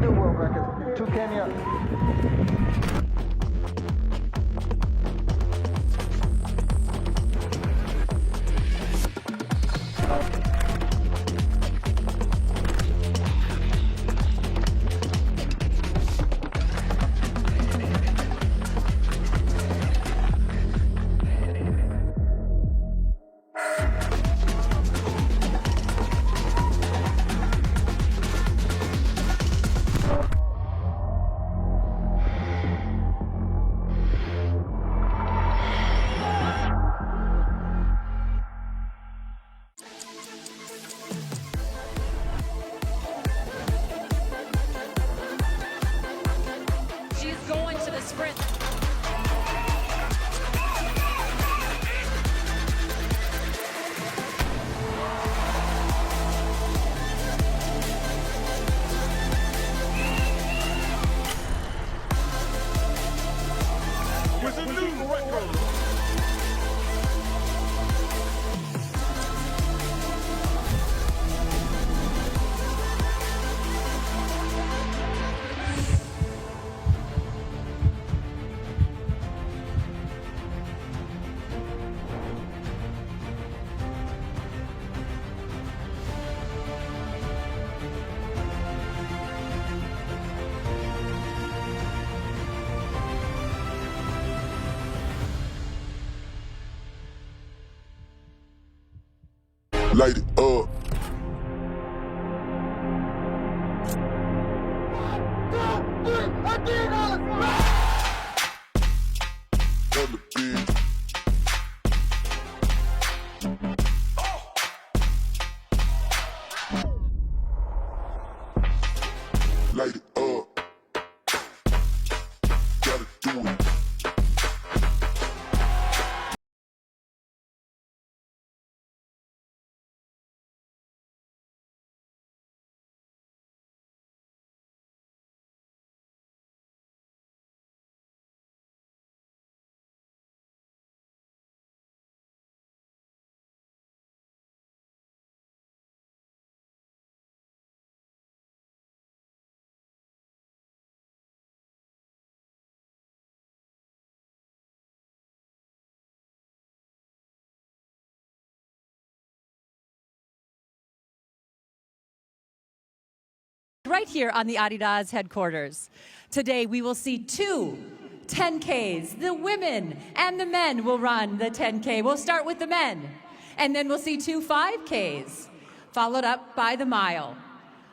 the new world record to Kenya. Light it up. Hella big. Light it up. Gotta do it. Right here on the Adidas headquarters. Today we will see two 10Ks. The women and the men will run the 10K. We'll start with the men, and then we'll see two 5Ks, followed up by the mile.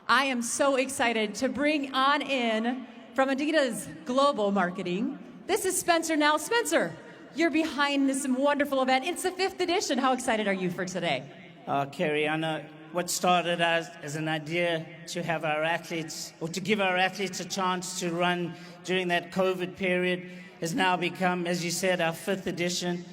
I am so excited to bring on in from Adidas Global Marketing. This is Spencer now. Spencer, you're behind this wonderful event. It's the 5th edition. How excited are you for today? Carrie, I know what started as an idea to have our athletes, or to give our athletes a chance to run during that COVID period, has now become, as you said, our 5th edition.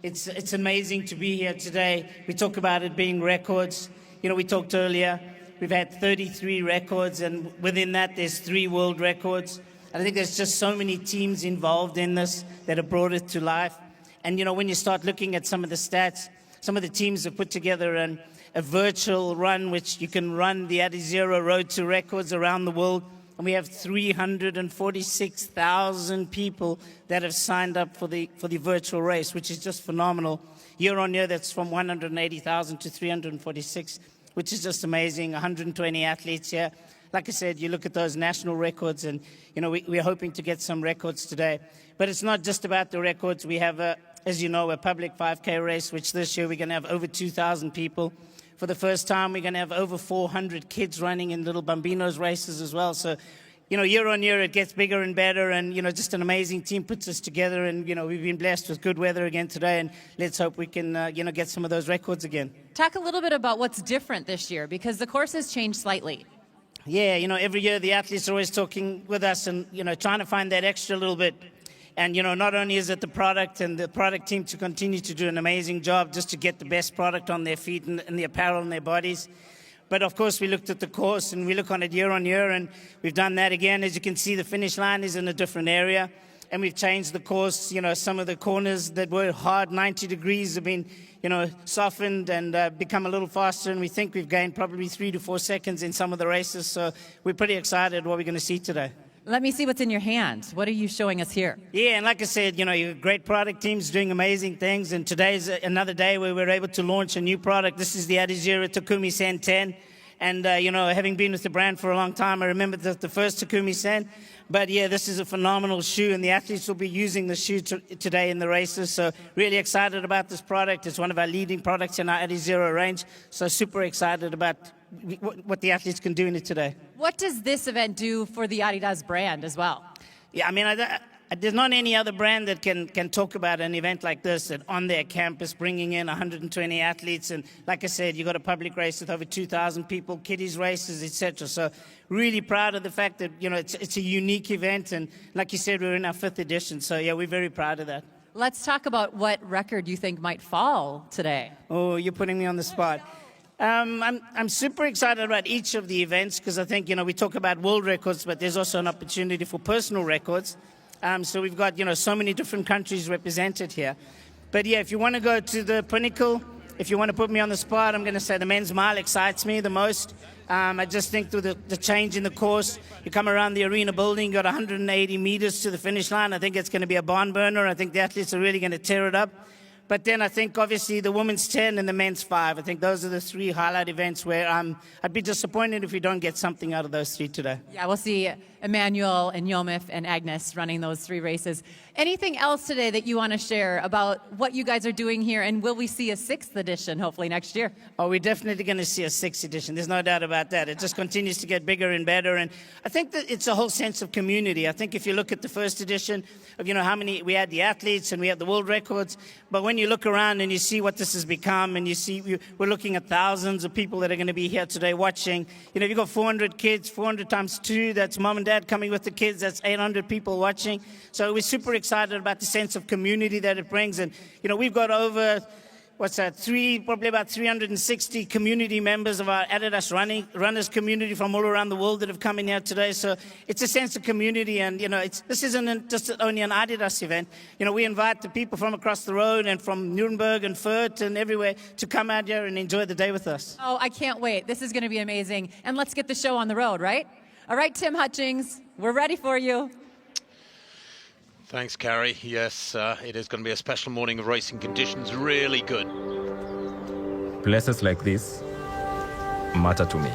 It's amazing to be here today. We talk about it being records. You know, we talked earlier, we've had 33 records, and within that there's 3 world records. I think there's just so many teams involved in this that have brought it to life. And you know, when you start looking at some of the stats, some of the teams have put together a virtual run, which you can run the Adizero Road to Records around the world. And we have 346,000 people that have signed up for the virtual race, which is just phenomenal. Year on year, that's from 180,000 to 346, which is just amazing. 120 athletes here. Like I said, you look at those national records, and you know, we're hoping to get some records today. But it's not just about the records. We have, as you know, a public 5K race, which this year we're going to have over 2,000 people. For the first time, we're going to have over 400 kids running in little Bambinos races as well. So, you know, year on year, it gets bigger and better. And, you know, just an amazing team puts us together. And, you know, we've been blessed with good weather again today. And let's hope we can, you know, get some of those records again. Talk a little bit about what's different this year, because the course has changed slightly. Yeah, you know, every year the athletes are always talking with us and, you know, trying to find that extra little bit. And, you know, not only is it the product and the product team to continue to do an amazing job just to get the best product on their feet and the apparel on their bodies, but of course we looked at the course and we look on it year on year, and we've done that again. As you can see, the finish line is in a different area. and we've changed the course. You know, some of the corners that were hard 90 degrees have been, you know, softened and become a little faster, and we think we've gained probably 3 to 4 seconds in some of the races. So we're pretty excited what we're going to see today. Let me see what's in your hand. What are you showing us here? Yeah, and like I said, you know, your great product team's doing amazing things, and today's another day where we're able to launch a new product. This is the Adizero Takumi Sen 10. And, you know, having been with the brand for a long time, I remember the first Takumi Sen. But, yeah, this is a phenomenal shoe, and the athletes will be using the shoe today in the races. So really excited about this product. It's one of our leading products in our Adizero range. So super excited about what the athletes can do in it today. What does this event do for the Adidas brand as well? Yeah, I mean, there's not any other brand that can talk about an event like this, that on their campus bringing in 120 athletes. And like I said, you got a public race with over 2,000 people, kiddies races, etc. So really proud of the fact that, you know, it's a unique event. And like you said, we're in our 5th edition. So, yeah, we're very proud of that. Let's talk about what record you think might fall today. Oh, you're putting me on the spot. I'm super excited about each of the events because I think, you know, we talk about world records, but there's also an opportunity for personal records. So we've got, you know, so many different countries represented here. But, yeah, if you want to go to the pinnacle, if you want to put me on the spot, I'm going to say the men's mile excites me the most. I just think through the change in the course, you come around the arena building, you got 180 meters to the finish line. I think it's going to be a barn burner. I think the athletes are really going to tear it up. But then I think, obviously, the women's 10 and the men's 5. I think those are the 3 highlight events where I'd be disappointed if we don't get something out of those 3 today. Yeah, we'll see Emmanuel and Yomif and Agnes running those 3 races. Anything else today that you want to share about what you guys are doing here, and will we see a 6th edition hopefully next year? Oh, we're definitely going to see a 6th edition. There's no doubt about that. It just continues to get bigger and better, and I think that it's a whole sense of community. I think if you look at the first edition of, you know, how many, we had the athletes and we had the world records, but when you look around and you see what this has become, and you see we're looking at thousands of people that are going to be here today watching. You know, you've got 400 kids, 400 times 2, that's mom and dad coming with the kids, that's 800 people watching. So we're super excited about the sense of community that it brings. And, you know, we've got over, probably about 360 community members of our Adidas runners community from all around the world that have come in here today. So it's a sense of community. And, you know, this isn't just only an Adidas event. You know, we invite the people from across the road and from Nuremberg and Fürth and everywhere to come out here and enjoy the day with us. Oh, I can't wait. This is going to be amazing. And let's get the show on the road, right? All right, Tim Hutchings, we're ready for you. Thanks, Carrie. Yes, it is going to be a special morning of racing conditions. Really good. Places like this matter to me.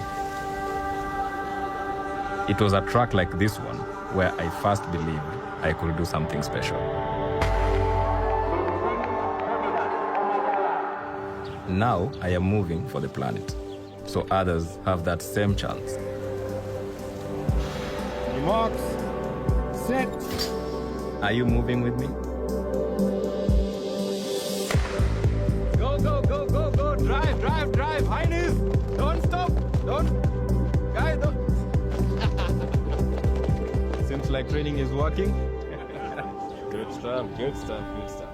It was a track like this one where I first believed I could do something special. Now I am moving for the planet, so others have that same chance. Marks, set. Are you moving with me? Go, go, go, go, go. Drive, drive, drive. High knees. Don't stop. Don't. Guys, don't. Seems like training is working. Good stuff, good stuff, good stuff.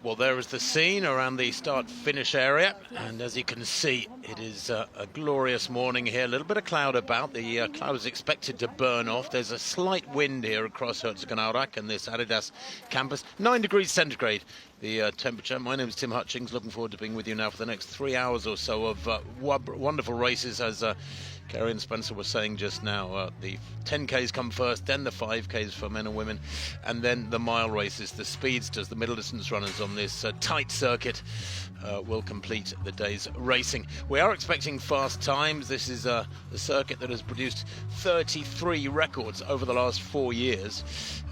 Well, there is the scene around the start-finish area, and as you can see, it is a glorious morning here. A little bit of cloud about. The cloud is expected to burn off. There's a slight wind here across Herzogenaurach and this Adidas campus. 9 degrees centigrade, the temperature. My name is Tim Hutchings. Looking forward to being with you now for the next 3 hours or so of wonderful races, as Kerry and Spencer were saying just now. The 10Ks come first, then the 5Ks for men and women, and then the mile races. The speedsters, the middle distance runners on this tight circuit will complete the day's racing. We are expecting fast times. This is a circuit that has produced 33 records over the last 4 years.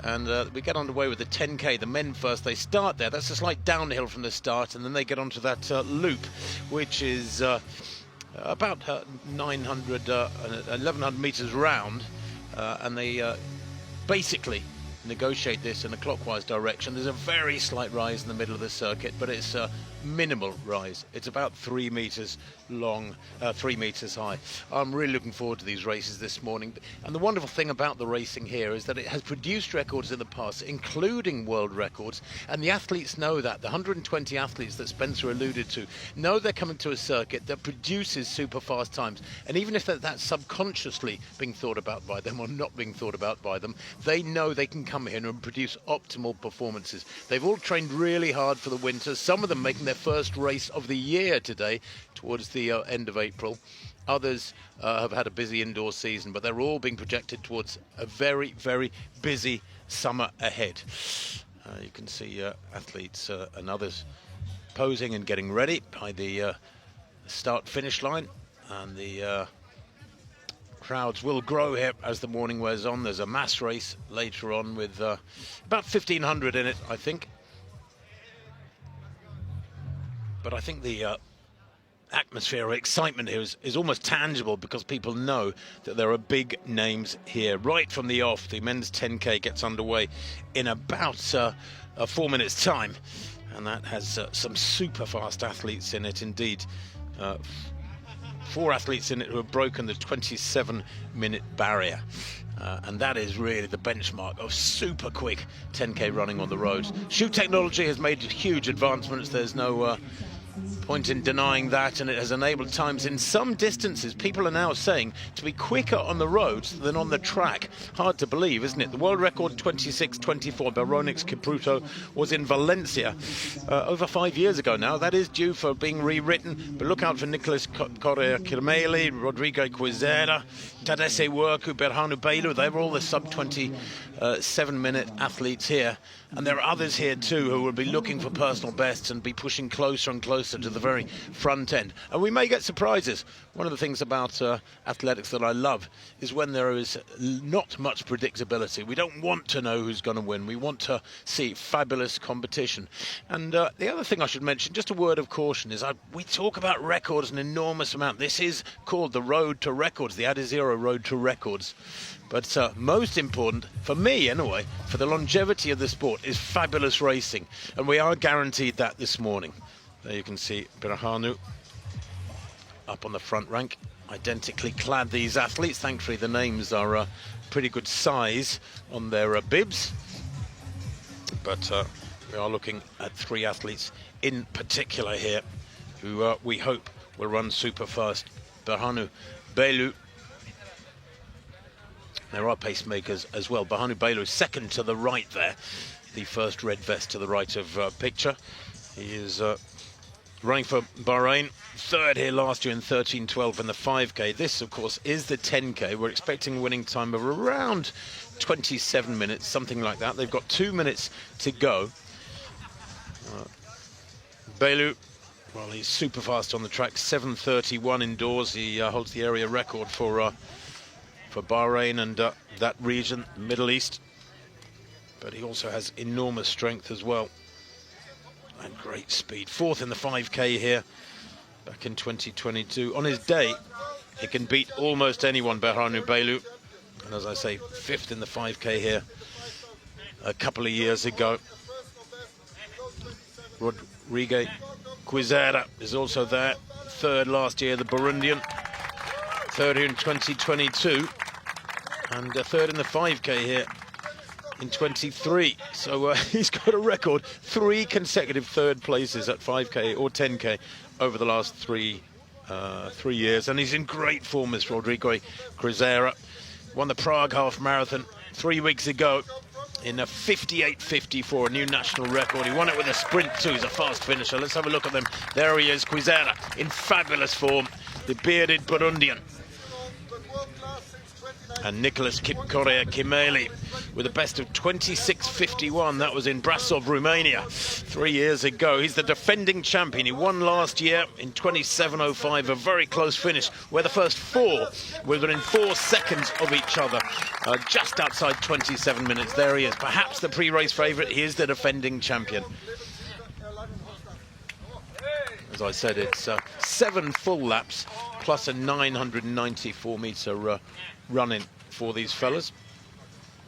And we get underway with the 10K. The men first, they start there. That's a slight downhill from the start, and then they get onto that loop, which is about 1,100 meters round, and they basically negotiate this in a clockwise direction. There's a very slight rise in the middle of the circuit, but it's a minimal rise. It's about 3 meters long, 3 meters high. I'm really looking forward to these races this morning. And the wonderful thing about the racing here is that it has produced records in the past, including world records, and the athletes know that. The 120 athletes that Spencer alluded to know they're coming to a circuit that produces super fast times. And even if that's subconsciously being thought about by them or not being thought about by them, they know they can come here and produce optimal performances. They've all trained really hard for the winter, some of them making their first race of the year today towards the end of April. Others have had a busy indoor season, but they're all being projected towards a very, very busy summer ahead. You can see athletes and others posing and getting ready by the start-finish line, and the crowds will grow here as the morning wears on. There's a mass race later on with about 1,500 in it, I think. But I think the atmosphere or excitement here is almost tangible, because people know that there are big names here. Right from the off, the men's 10K gets underway in about 4 minutes' time. And that has some super fast athletes in it indeed. 4 athletes in it who have broken the 27-minute barrier. And that is really the benchmark of super quick 10K running on the roads. Shoe technology has made huge advancements. There's no point in denying that, and it has enabled times in some distances. People are now saying to be quicker on the roads than on the track. Hard to believe, isn't it? The world record 26:24 Baronix Kipruto was in Valencia over 5 years ago now. That is due for being rewritten, but look out for Nicolas Correa-Kirmeli, Rodrigo Quizera, Tadesse Worku, Berhanu Bailu. They were all the sub-27-minute athletes here. And there are others here too who will be looking for personal bests and be pushing closer and closer to the very front end. And we may get surprises. One of the things about athletics that I love is when there is not much predictability. We don't want to know who's going to win. We want to see fabulous competition. And the other thing I should mention, just a word of caution, is we talk about records an enormous amount. This is called the Road to Records, the Adizero Road to Records. But most important, for me anyway, for the longevity of the sport, is fabulous racing. And we are guaranteed that this morning. There you can see Berhanu up on the front rank, identically clad, these athletes. Thankfully the names are pretty good size on their bibs. But we are looking at 3 athletes in particular here who we hope will run super fast. Berhanu Bailu. There are pacemakers as well. Berhanu Bailu second to the right there, the first red vest to the right of picture. He is running for Bahrain, 3rd here last year in 13:12 in the 5K. This, of course, is the 10K. We're expecting a winning time of around 27 minutes, something like that. They've got 2 minutes to go. Bailu, well, he's super fast on the track, 7:31 indoors. He holds the area record for Bahrain and that region, Middle East. But he also has enormous strength as well. And great speed. 4th in the 5K here, back in 2022. On his day, he can beat almost anyone, Berhanu Bailu. And as I say, 5th in the 5K here a couple of years ago. Rodrigo Quizera is also there. 3rd last year, the Burundian. 3rd here in 2022. And 3rd in the 5K here in 23. So he's got a record, 3 consecutive 3rd places at 5K or 10K over the last 3 years. And he's in great form, as Rodrigo Quizera. Won the Prague Half Marathon 3 weeks ago in a 58:54, a new national record. He won it with a sprint too. He's a fast finisher. Let's have a look at them. There he is, Quizera, in fabulous form. The bearded Burundian. And Nicolas Correa-Kirmeli with a best of 26:51. That was in Brasov, Romania, 3 years ago. He's the defending champion. He won last year in 27:05, a very close finish, where the first 4 were within 4 seconds of each other, just outside 27 minutes. There he is, perhaps the pre-race favourite. He is the defending champion. As I said, it's 7 full laps plus a 994-metre run-in for these fellas.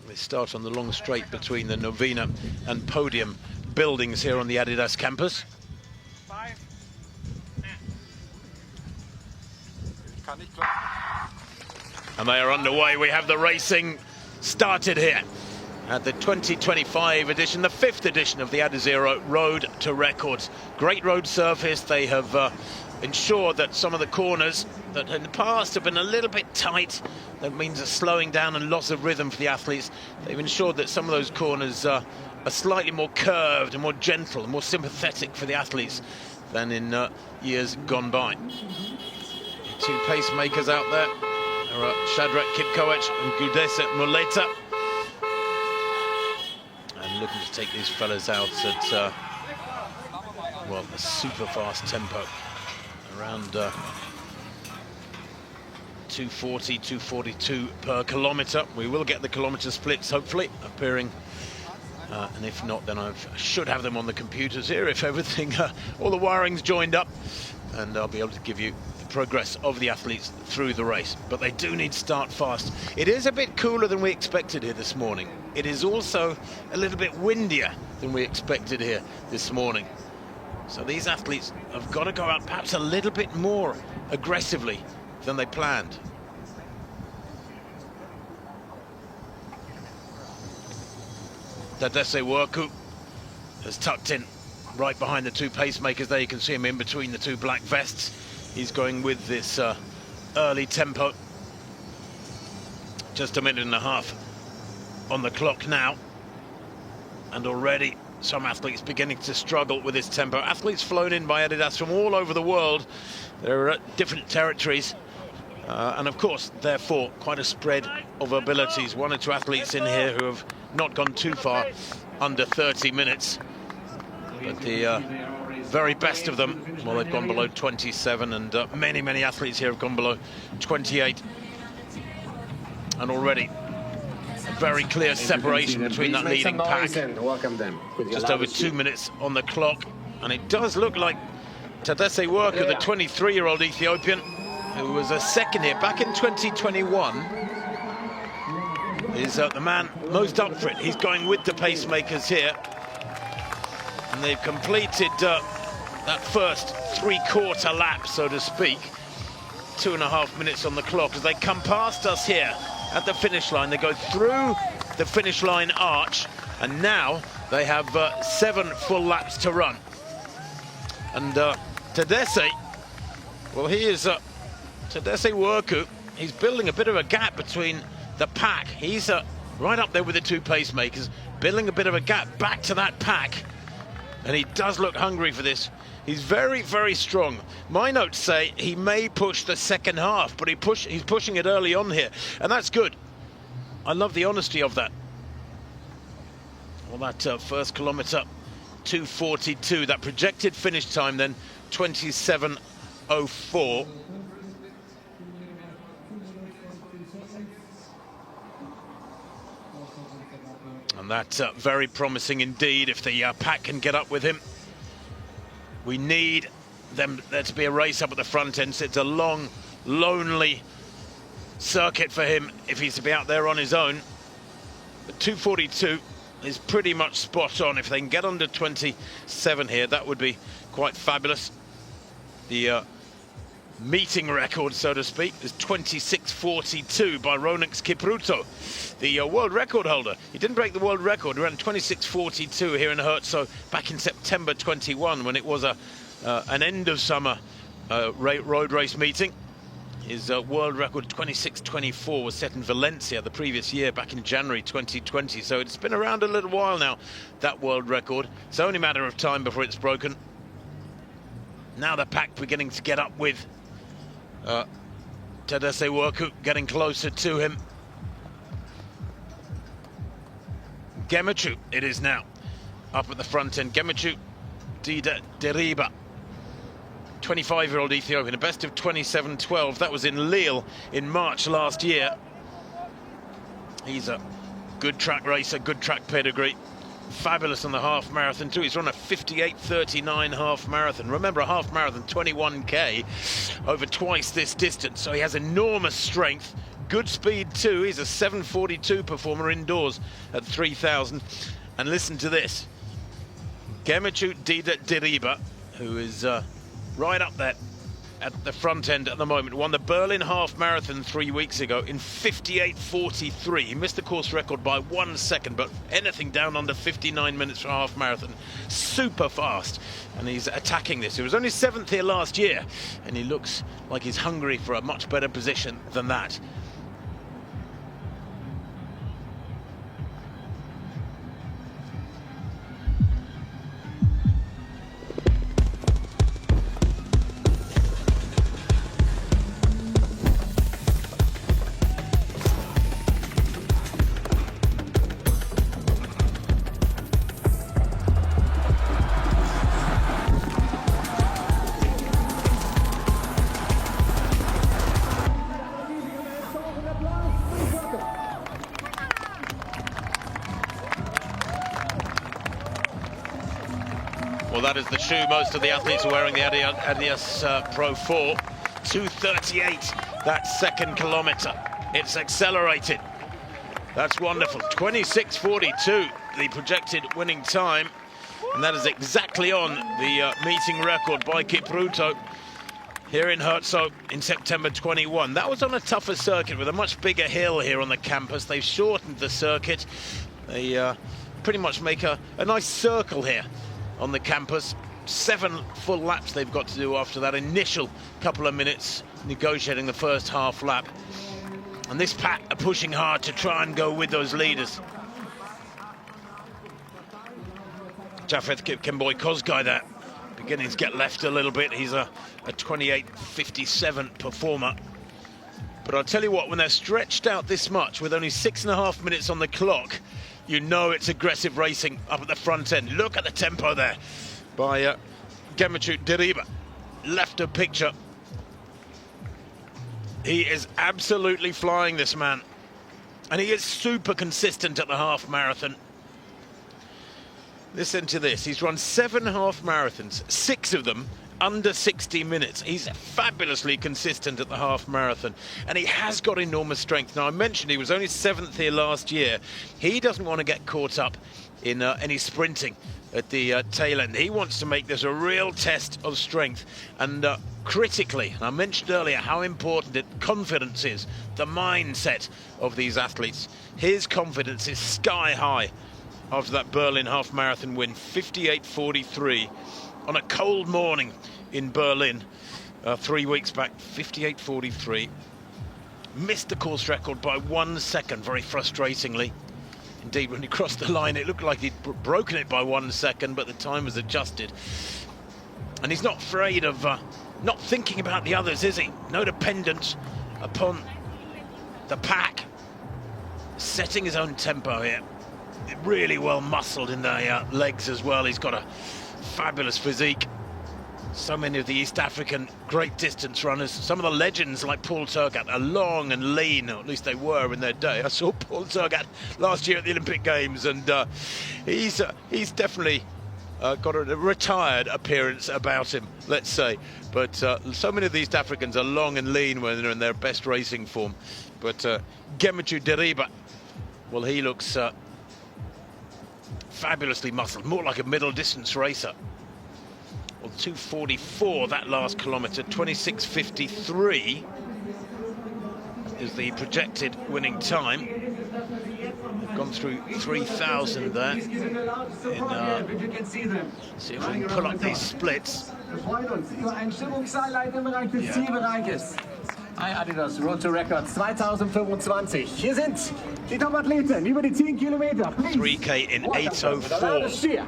They start on the long straight between the Novena and Podium buildings here on the Adidas campus. And they are underway. We have the racing started here at the 2025 edition, the 5th edition of the Adizero Road to Records. Great road surface. They have ensured that some of the corners that in the past have been a little bit tight, that means a slowing down and loss of rhythm for the athletes. They've ensured that some of those corners are slightly more curved and more gentle and more sympathetic for the athletes than in years gone by. Two pacemakers out there. There are Shadrach Kipkoech and Gudesa Muleta. And looking to take these fellas out at, well, a super fast tempo. Around 240, 242 per kilometre. We will get the kilometre splits, hopefully, appearing. And if not, then I should have them on the computers here if everything, all the wiring's joined up. And I'll be able to give you the progress of the athletes through the race. But they do need to start fast. It is a bit cooler than we expected here this morning. It is also a little bit windier than we expected here this morning. So these athletes have got to go out perhaps a little bit more aggressively than they planned. Tadesse Worku has tucked in right behind the two pacemakers there. You can see him in between the two black vests. He's going with this early tempo. Just a minute and a half on the clock now. And already some athletes beginning to struggle with this tempo. Athletes flown in by Adidas from all over the world. They're at different territories. And of course, therefore, quite a spread of abilities. One or two athletes in here who have not gone too far under 30 minutes. But the very best of them, well, they've gone below 27, and many athletes here have gone below 28. And already a very clear separation between that leading pack. Just over 2 minutes on the clock, and it does look like Tadesse Worku, the 23-year-old Ethiopian, who was a second here back in 2021, is the man most up for it. He's going with the pacemakers here. And they've completed that first three-quarter lap, so to speak. 2.5 minutes on the clock as they come past us here at the finish line. They go through the finish line arch, and now they have 7 full laps to run. And Tadesse, well, he is Tadesse Worku. He's building a bit of a gap between the pack. He's right up there with the two pacemakers, building a bit of a gap back to that pack. And he does look hungry for this. He's very strong. My notes say he may push the second half, but he's pushing it early on here, and that's good. I love the honesty of that. Well, that first kilometre, 2:42. That projected finish time then, 27:04. And that's very promising indeed if the pack can get up with him. We need there to be a race up at the front end, so it's a long, lonely circuit for him if he's to be out there on his own. But 2:42 is pretty much spot on. If they can get under 27 here, that would be quite fabulous. The meeting record, so to speak, is 26:42 by Ronix Kipruto, the world record holder. He didn't break the world record. He ran 26:42 here in Herzo back in September 21 when it was an end of summer road race meeting. His world record 26:24 was set in Valencia the previous year, back in January 2020. So it's been around a little while now, that world record. It's only a matter of time before it's broken. Now the pack beginning to get up with Tadesse Worku, getting closer to him. Gemechu it is now, up at the front end. Gemechu Dida Deriba, 25-year-old Ethiopian, a best of 27:12. That was in Lille in March last year. He's a good track racer, good track pedigree. Fabulous on the half marathon too. He's run a 58:39 half marathon. Remember, a half marathon, 21k, over twice this distance. So he has enormous strength, good speed too. He's a 7:42 performer indoors at 3,000. And listen to this. Gemmichu Diriba, who is right up there at the front end at the moment, won the Berlin half marathon 3 weeks ago in 58:43. He missed the course record by 1 second, but anything down under 59 minutes for a half marathon. Super fast, and he's attacking this. He was only 7th here last year, and he looks like he's hungry for a much better position than that. Well, that is the shoe most of the athletes are wearing, the Adidas Pro 4. 2:38, that second kilometre. It's accelerated. That's wonderful. 26:42, the projected winning time. And that is exactly on the meeting record by Kipruto here in Herzog in September 21. That was on a tougher circuit with a much bigger hill here on the campus. They've shortened the circuit. They pretty much make a nice circle here on the campus. 7 full laps they've got to do after that initial couple of minutes negotiating the first half lap. And this pack are pushing hard to try and go with those leaders. Jafet Kemboy Kozgai there, beginning to get left a little bit. He's a 28:57 performer. But I'll tell you what, when they're stretched out this much with only 6.5 minutes on the clock, you know it's aggressive racing up at the front end. Look at the tempo there by Gemmichu Diriba. Left of picture. He is absolutely flying, this man. And he is super consistent at the half marathon. Listen to this. He's run 7 half marathons, 6 of them under 60 minutes. He's fabulously consistent at the half marathon, and he has got enormous strength. Now, I mentioned he was only 7th here last year. He doesn't want to get caught up in any sprinting at the tail end. He wants to make this a real test of strength, and critically, and I mentioned earlier how important confidence is, the mindset of these athletes. His confidence is sky high after that Berlin half marathon win, 58:43. On a cold morning in Berlin 3 weeks back, 58:43. Missed the course record by 1 second, very frustratingly. Indeed, when he crossed the line, it looked like he'd broken it by 1 second, but the time was adjusted. And he's not afraid of not thinking about the others, is he? No dependence upon the pack. Setting his own tempo here. Really well muscled in the legs as well. He's got a fabulous physique. So many of the East African great distance runners, some of the legends like Paul Turgat are long and lean, or at least they were in their day. I saw Paul Turgat last year at the Olympic Games, and he's definitely got a retired appearance about him, let's say. But so many of the East Africans are long and lean when they're in their best racing form. But Gemmichu Diriba, well, he looks fabulously muscled, more like a middle distance racer. Well, 2:44 that last kilometre, 26:53 is the projected winning time. They've gone through 3,000 there. See if we can pull up these splits. Hi Adidas, Road to Records 2025. Hier sind die Top-Athleten über die 10 Kilometer. 3K in 8:04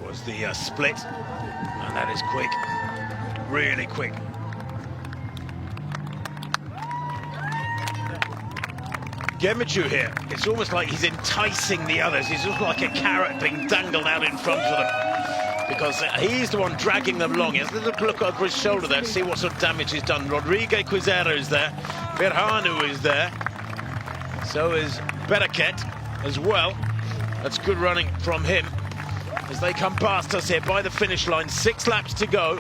was the split, and that is quick, really quick. Gemmichu here, it's almost like he's enticing the others. He's just like a carrot being dangled out in front of them, because he's the one dragging them along. He has a little look over his shoulder there to see what sort of damage he's done. Rodrigo Quizera is there, Verhanu is there, so is Beraket as well. That's good running from him as they come past us here by the finish line. 6 laps to go,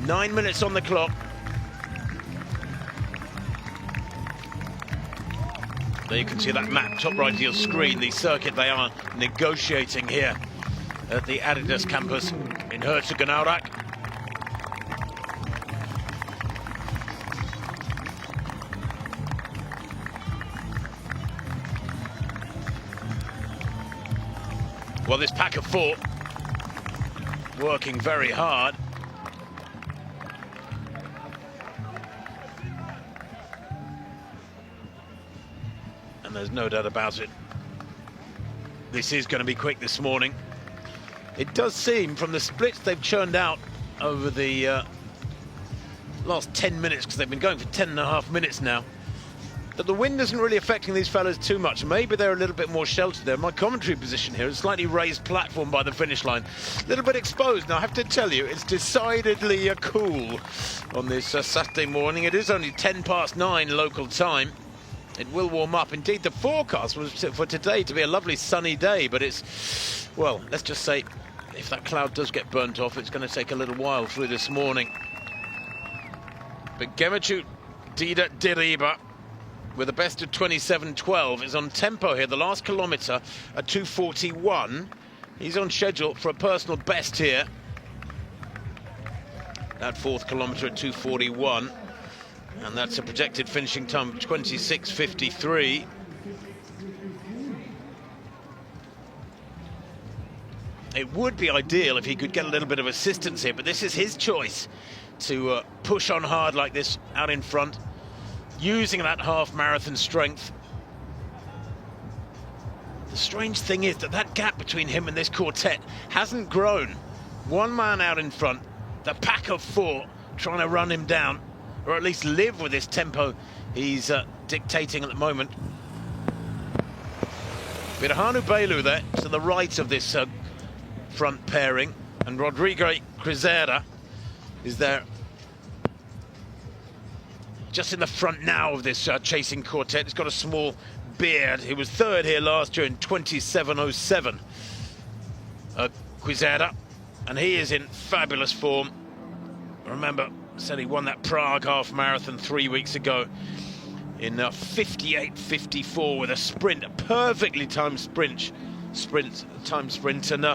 9 minutes on the clock. There you can see that map, top right of your screen, the circuit they are negotiating here at the Adidas campus in Herzogenaurach. Well, this pack of four working very hard. And there's no doubt about it, this is going to be quick this morning. It does seem, from the splits they've churned out over the last 10 minutes, because they've been going for 10.5 minutes now, that the wind isn't really affecting these fellas too much. Maybe they're a little bit more sheltered there. My commentary position here is a slightly raised platform by the finish line, a little bit exposed. Now I have to tell you, it's decidedly cool on this Saturday morning. It is only 9:10 local time. It will warm up. Indeed, the forecast was for today to be a lovely sunny day, but it's, well, let's just say, if that cloud does get burnt off, it's going to take a little while through this morning. But Gemechu Diriba, with a best of 27.12, is on tempo here. The last kilometre at 2:41. He's on schedule for a personal best here. That fourth kilometre at 2:41. And that's a projected finishing time of 26.53. It would be ideal if he could get a little bit of assistance here, but this is his choice to push on hard like this out in front, using that half-marathon strength. The strange thing is that that gap between him and this quartet hasn't grown. One man out in front, the pack of four trying to run him down, or at least live with this tempo he's dictating at the moment. Birhanu Belu there to the right of this front pairing, and Rodrigo Crisera is there just in the front now of this chasing quartet. He's got a small beard. He was third here last year in 27.07. Crisera, and he is in fabulous form. Remember, said he won that Prague half marathon 3 weeks ago in 58.54 with a sprint, a perfectly timed sprint, and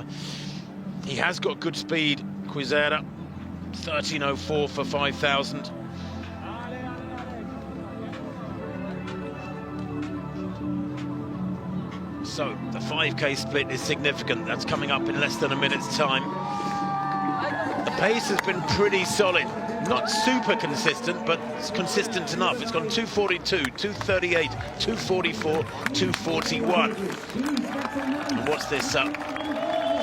he has got good speed. Crisera, 13.04 for 5,000. So the 5K split is significant. That's coming up in less than a minute's time. The pace has been pretty solid. Not super consistent, but it's consistent enough. It's gone 2:42, 2:38, 2:44, 2:41. And what's this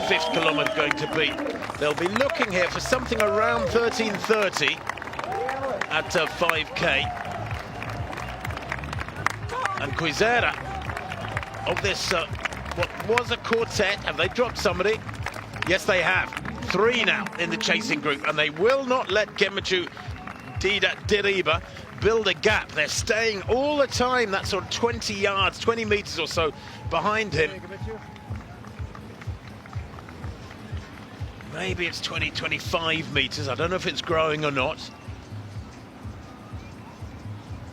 fifth kilometre going to be? They'll be looking here for something around 13:30 at 5K. And Crisera, of this, what was a quartet, have they dropped somebody? Yes, they have. 3 now in the chasing group, and they will not let Gemechu Diriba build a gap. They're staying all the time, that sort of 20 yards, 20 metres or so behind him. Maybe it's 20, 25 metres. I don't know if it's growing or not.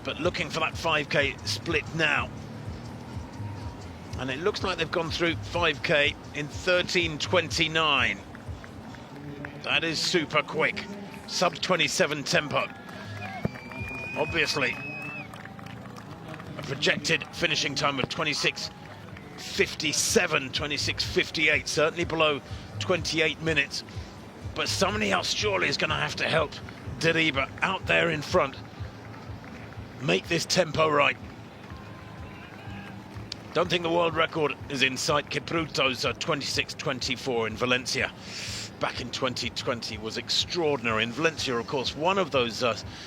But looking for that 5K split now. And it looks like they've gone through 5K in 13:29. That is super quick. Sub 27 tempo. Obviously, a projected finishing time of 26.57, 26.58, certainly below 28 minutes. But somebody else surely is going to have to help Diriba out there in front make this tempo right. Don't think the world record is in sight. Kipruto's 26.24 in Valencia back in 2020 was extraordinary. In Valencia, of course, one of those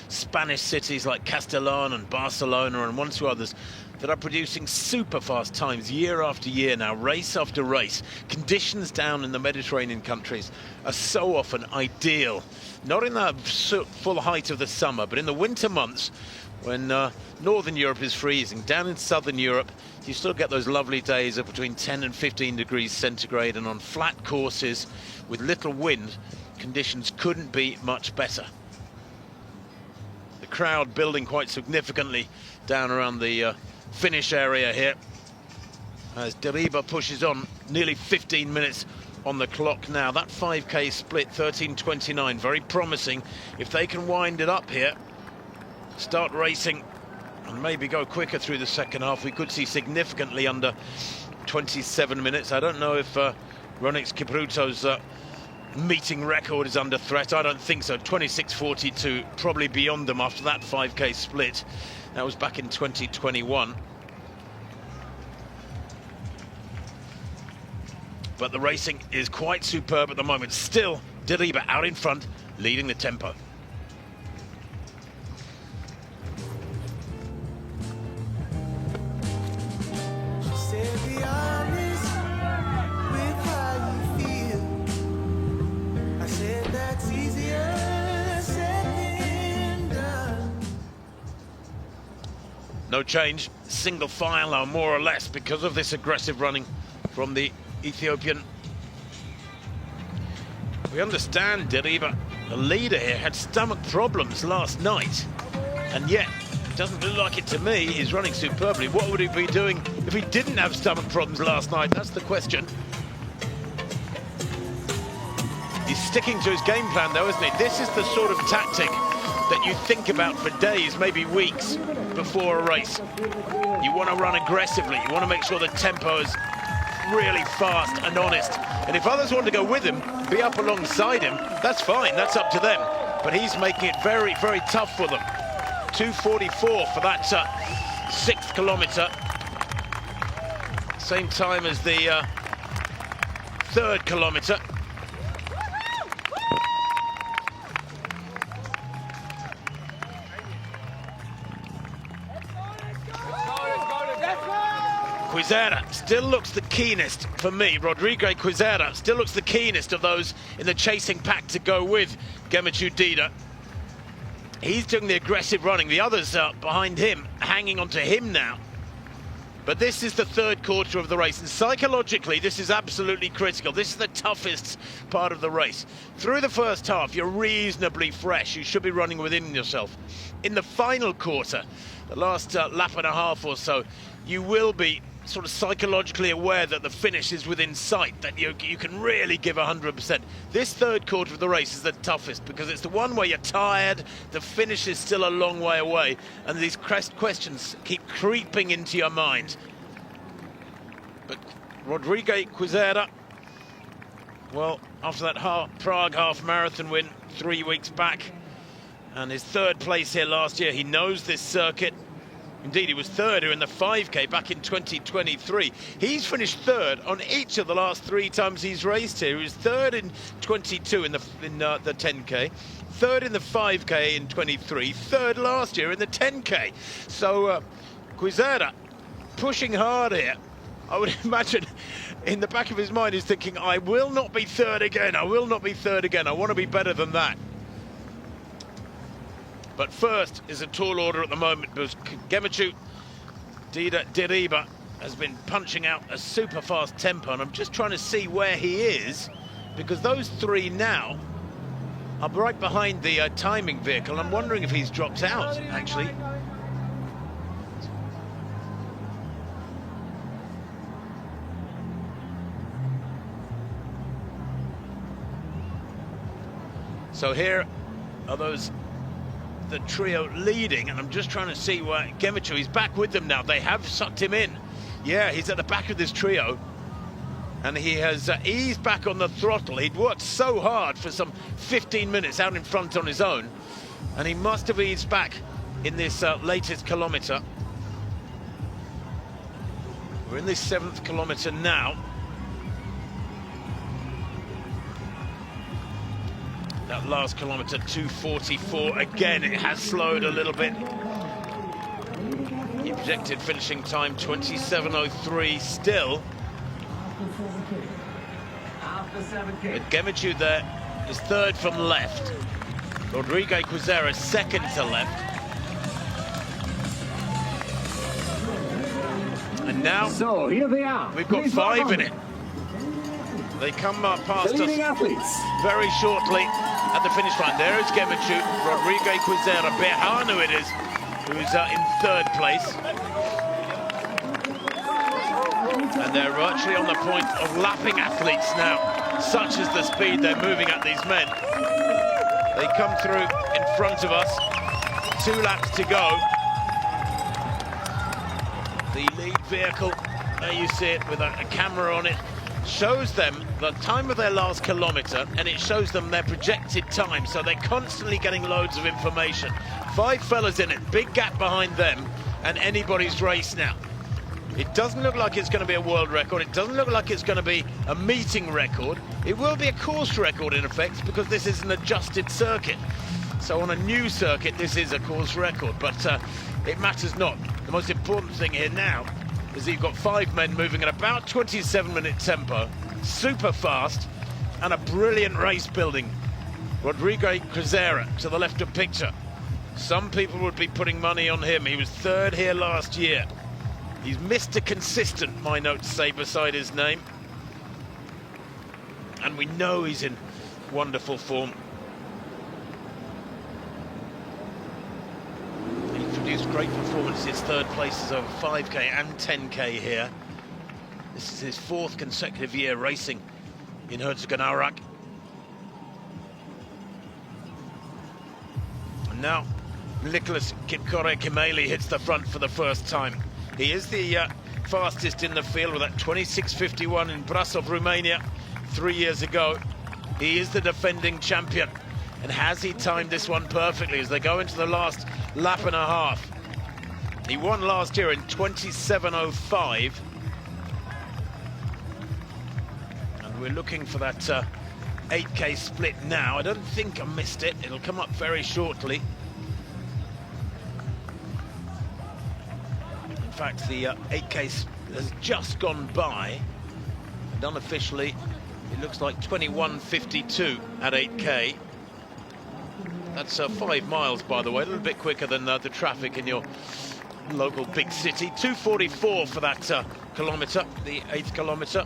Spanish cities like Castellón and Barcelona and one or two others that are producing super fast times year after year now, race after race. Conditions down in the Mediterranean countries are so often ideal. Not in the full height of the summer, but in the winter months when Northern Europe is freezing. Down in Southern Europe, you still get those lovely days of between 10 and 15 degrees centigrade, and on flat courses with little wind, conditions couldn't be much better. The crowd building quite significantly down around the finish area here as Deriba pushes on. Nearly 15 minutes on the clock now. That 5K split, 13:29, very promising. If they can wind it up here, start racing and maybe go quicker through the second half, we could see significantly under 27 minutes. I don't know if Ronix Kipruto's meeting record is under threat. I don't think so. 26:42, probably beyond them after that 5K split. That was back in 2021. But the racing is quite superb at the moment. Still, Deriba out in front, leading the tempo. No change, single file now, more or less, because of this aggressive running from the Ethiopian. We understand Deriba, the leader here, had stomach problems last night, and yet it doesn't look like it to me. He's running superbly. What would he be doing if he didn't have stomach problems last night? That's the question. He's sticking to his game plan though, isn't he? This is the sort of tactic that you think about for days, maybe weeks before a race. You want to run aggressively. You want to make sure the tempo is really fast and honest. And if others want to go with him, be up alongside him, that's fine, that's up to them. But he's making it very, very tough for them. 2:44 for that 6th kilometre. Same time as the 3rd kilometre. Quizera still looks the keenest for me. Rodrigo Quizera still looks the keenest of those in the chasing pack to go with Gemichu Dida. He's doing the aggressive running. The others are behind him, hanging onto him now. But this is the 3rd quarter of the race, and psychologically this is absolutely critical. This is the toughest part of the race. Through the first half, you're reasonably fresh. You should be running within yourself. In the final quarter, the last lap and a half or so, you will be sort of psychologically aware that the finish is within sight, that you can really give 100%. This 3rd quarter of the race is the toughest because it's the one where you're tired, the finish is still a long way away, and these questions keep creeping into your mind. But Rodrigo Quizera, well, after that Prague half marathon win 3 weeks back and his 3rd place here last year, he knows this circuit. Indeed, he was 3rd here in the 5K back in 2023. He's finished 3rd on each of the last 3 times he's raced here. He was 3rd in 22 in the 10K, 3rd in the 5K in 23, 3rd last year in the 10K. So Quizera pushing hard here. I would imagine in the back of his mind he's thinking, I will not be 3rd again. I will not be 3rd again. I want to be better than that. But first is a tall order at the moment because Gemichu Deriba has been punching out a super fast tempo, and I'm just trying to see where he is because those 3 now are right behind the timing vehicle. I'm wondering if he's dropped out, actually. So here are the trio leading, and I'm just trying to see where Gemichu, he's back with them now. They have sucked him in. Yeah, he's at the back of this trio, and he has eased back on the throttle. He'd worked so hard for some 15 minutes out in front on his own, and he must have eased back in this latest kilometre. We're in this 7th kilometre now. That last kilometre, 2:44. Again, it has slowed a little bit. He projected finishing time 27:03 still. But Gemichu there is 3rd from left. Rodrigo Quizera 2nd to left. And now So here they are. we've got 5 in it. They come past us very shortly at the finish line. There is Gemichu, Rodrigo Quizera, Behanu it is, who's in 3rd place. And they're virtually on the point of lapping athletes now. Such is the speed they're moving at, these men. They come through in front of us. 2 laps to go. The lead vehicle, there you see it with a camera on it, shows them the time of their last kilometre, and it shows them their projected time, so they're constantly getting loads of information. 5 fellas in it, big gap behind them, and anybody's race now. It doesn't look like it's going to be a world record, it doesn't look like it's going to be a meeting record. It will be a course record in effect, because this is an adjusted circuit. So on a new circuit, this is a course record, but it matters not. The most important thing here now is that you've got 5 men moving at about 27-minute tempo, super fast, and a brilliant race building. Rodrigo Carrera to the left of picture. Some people would be putting money on him. He was 3rd here last year. He's Mr. Consistent, my notes say beside his name. And we know he's in wonderful form. Produced great performances, 3rd places over 5k and 10k here. This is his 4th consecutive year racing in Herzogenaurach. And now Nicholas Kipkore-Kemeli hits the front for the first time. He is the fastest in the field with that 26.51 in Brasov, Romania 3 years ago. He is the defending champion. And has he timed this one perfectly as they go into the last lap and a half? He won last year in 27.05. And we're looking for that 8k split now. I don't think I missed it. It'll come up very shortly. In fact, the 8k has just gone by. And unofficially, it looks like 21.52 at 8k. That's 5 miles, by the way, a little bit quicker than the traffic in your local big city. 2:44 for that kilometre, the 8th kilometre.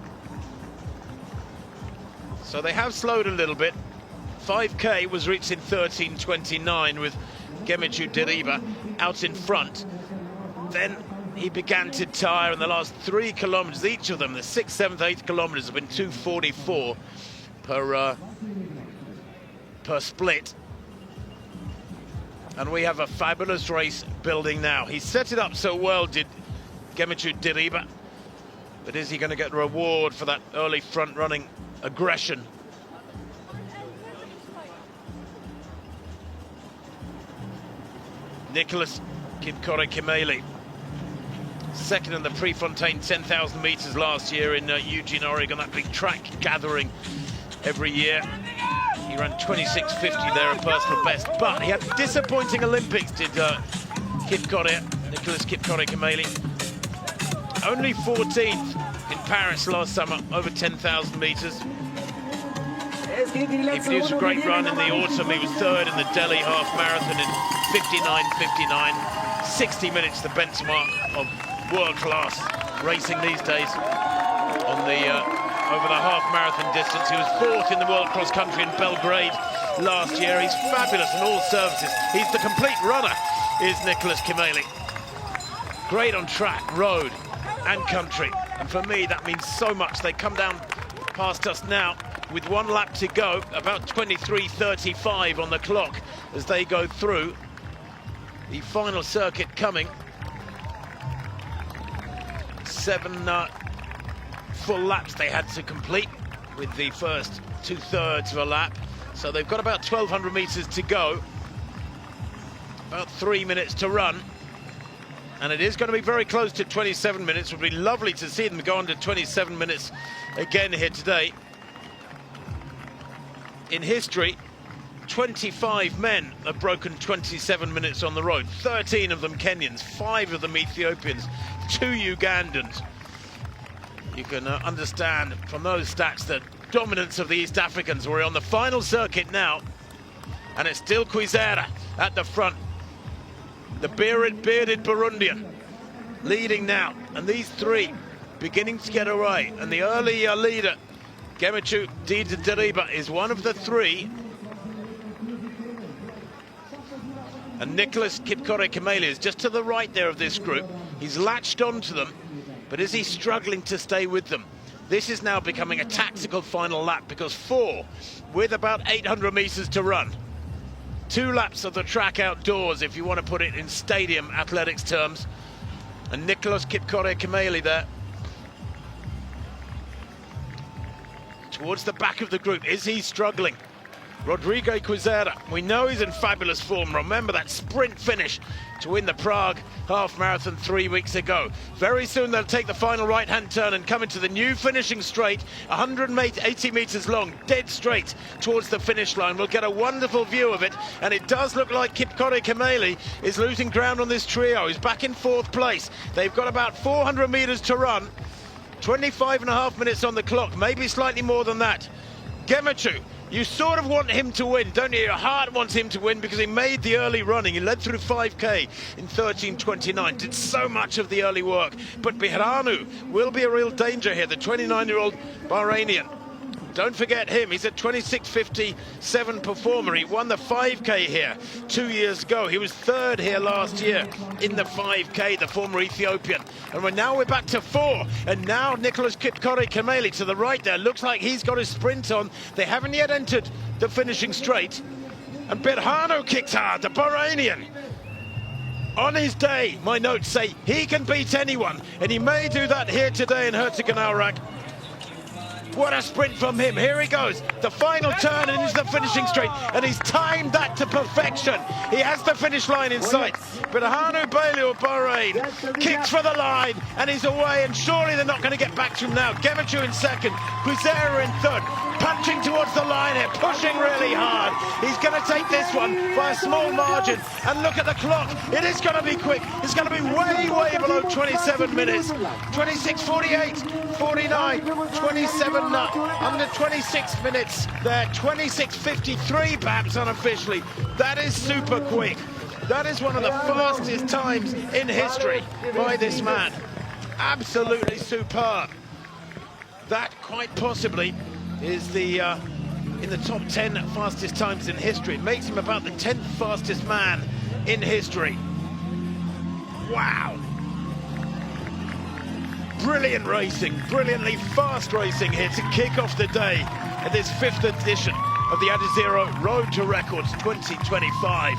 So they have slowed a little bit. 5k was reached in 13:29 with Gemichu Diriba out in front. Then he began to tire in the last 3 kilometres, each of them, the 6th, 7th, 8th kilometres have been 2:44 per split. And we have a fabulous race building now. He set it up so well, did Gemichu Diriba. But is he going to get reward for that early front-running aggression? Nicholas Kipkore-Kemeli, 2nd in the Prefontaine 10,000 metres last year in Eugene, Oregon, that big track gathering every year. He ran 26.50 there, a personal best, but he had a disappointing Olympics, did Nicholas Kipkore-Kemeli. Only 14th in Paris last summer, over 10,000 metres. He produced a great run in the autumn. He was 3rd in the Delhi half marathon in 59.59. 60 minutes, the benchmark of world-class racing these days on the over the half-marathon distance. He was 4th in the world cross-country in Belgrade last year. He's fabulous in all services. He's the complete runner, is Nicholas Kemeli. Great on track, road, and country. And for me, that means so much. They come down past us now with 1 lap to go, about 23:35 on the clock as they go through the final circuit coming. 7 full laps they had to complete with the first 2/3 of a lap. So they've got about 1,200 metres to go. About 3 minutes to run. And it is going to be very close to 27 minutes. It would be lovely to see them go under 27 minutes again here today. In history, 25 men have broken 27 minutes on the road. 13 of them Kenyans, 5 of them Ethiopians, 2 Ugandans. You can understand from those stats the dominance of the East Africans. We're on the final circuit now, and it's still Quizera at the front. The bearded Burundian leading now, and these 3 beginning to get away. And the early leader, Gemichu Diriba, is one of the 3. And Nicholas Kipkore-Kemeli is just to the right there of this group. He's latched onto them. but is he struggling to stay with them? This is now becoming a tactical final lap because 4 with about 800 meters to run. 2 laps of the track outdoors, if you want to put it in stadium athletics terms. And Nicholas Kipkorir-Kemaili there. Towards the back of the group, is he struggling? Rodrigo Quizera, we know he's in fabulous form. Remember that sprint finish to win the Prague half marathon 3 weeks ago. Very soon they'll take the final right-hand turn and come into the new finishing straight, 180 meters long, dead straight towards the finish line. We'll get a wonderful view of it, and it does look like Kipkorir-Kemaili is losing ground on this trio. He's back in 4th place. They've got about 400 meters to run, 25.5 minutes on the clock, maybe slightly more than that. Gemachu, you sort of want him to win, don't you? Your heart wants him to win because he made the early running. He led through 5K in 13:29, did so much of the early work. But Behranu will be a real danger here, the 29-year-old Bahrainian. Don't forget him, he's a 26:57 performer. He won the 5K here 2 years ago. He was 3rd here last year in the 5K, the former Ethiopian. And we're back to 4. And now Nicholas Kipkorir-Kemaili to the right there. Looks like he's got his sprint on. They haven't yet entered the finishing straight. And Behranu kicks hard, the Bahrainian. On his day, my notes say he can beat anyone. And he may do that here today in Herzogenaurach. What a sprint from him. Here he goes. The final turn into the finishing straight. And he's timed that to perfection. He has the finish line in sight. But Ahanu Bailu of Bahrain kicks for the line. And he's away. And surely they're not going to get back to him now. Gemachu in 2nd. Quizera in 3rd. Punching towards the line here. Pushing really hard. He's going to take this one by a small margin. And look at the clock. It is going to be quick. It's going to be way, way below 27 minutes. 26:48, 49, 27. Under 26 minutes there, 26:53 perhaps unofficially. That is super quick. That is one of the fastest times in history by this man. Absolutely superb. That quite possibly is the in the top 10 fastest times in history. It makes him about the 10th fastest man in history. Wow. Brilliant racing, brilliantly fast racing here to kick off the day at this 5th edition of the Adizero Road to Records 2025.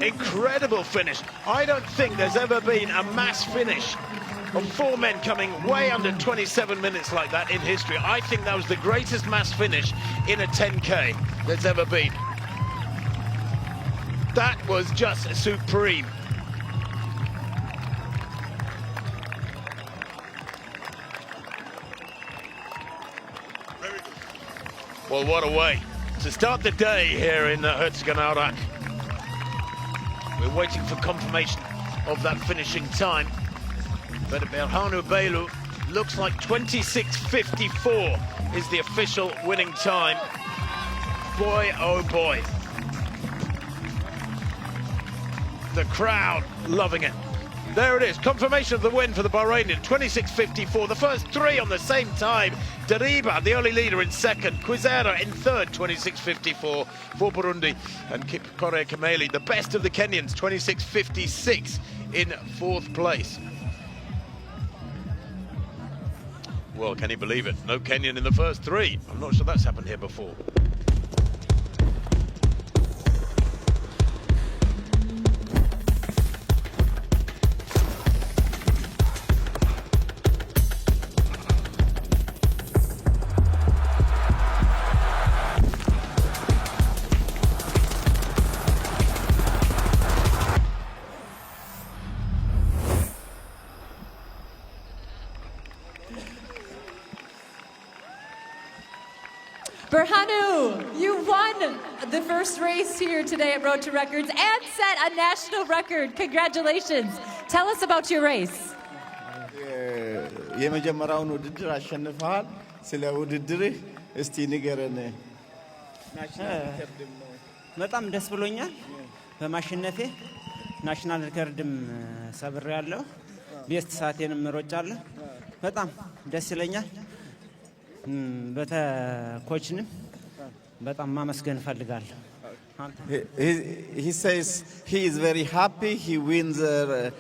Incredible finish. I don't think there's ever been a mass finish of 4 men coming way under 27 minutes like that in history. I think that was the greatest mass finish in a 10K there's ever been. That was just supreme. Well, what a way to start the day here in Herzogenaurach. We're waiting for confirmation of that finishing time. But Behranu Bailu looks like 26:54 is the official winning time. Boy, oh boy. The crowd loving it. There it is, confirmation of the win for the Bahrainian, 26:54. The first 3 on the same time. Dariba, the early leader, in 2nd. Quizera in 3rd, 26:54 for Burundi. And Kipkorir-Kemaili, the best of the Kenyans, 26:56 in 4th place. Well, can you believe it? No Kenyan in the first 3. I'm not sure that's happened here before. Behranu, you won the first race here today at Road to Records and set a national record. Congratulations. Tell us about your race. የመጀመሪያውን ውድድር አሸንፈሃል። ስለ ውድድርህ እስቲ ንገረን። በጣም ደስ ብሎኛል በማሸነፌ። ናሽናል ሪከርድም ሰብሬያለሁ። ቤስት ሰዓቴንም ሮጫለሁ። በጣም ደስ ይለኛል። በተኮችንም በጣም ማመስገን ፈልጋለሁ። He says he is very happy. He wins the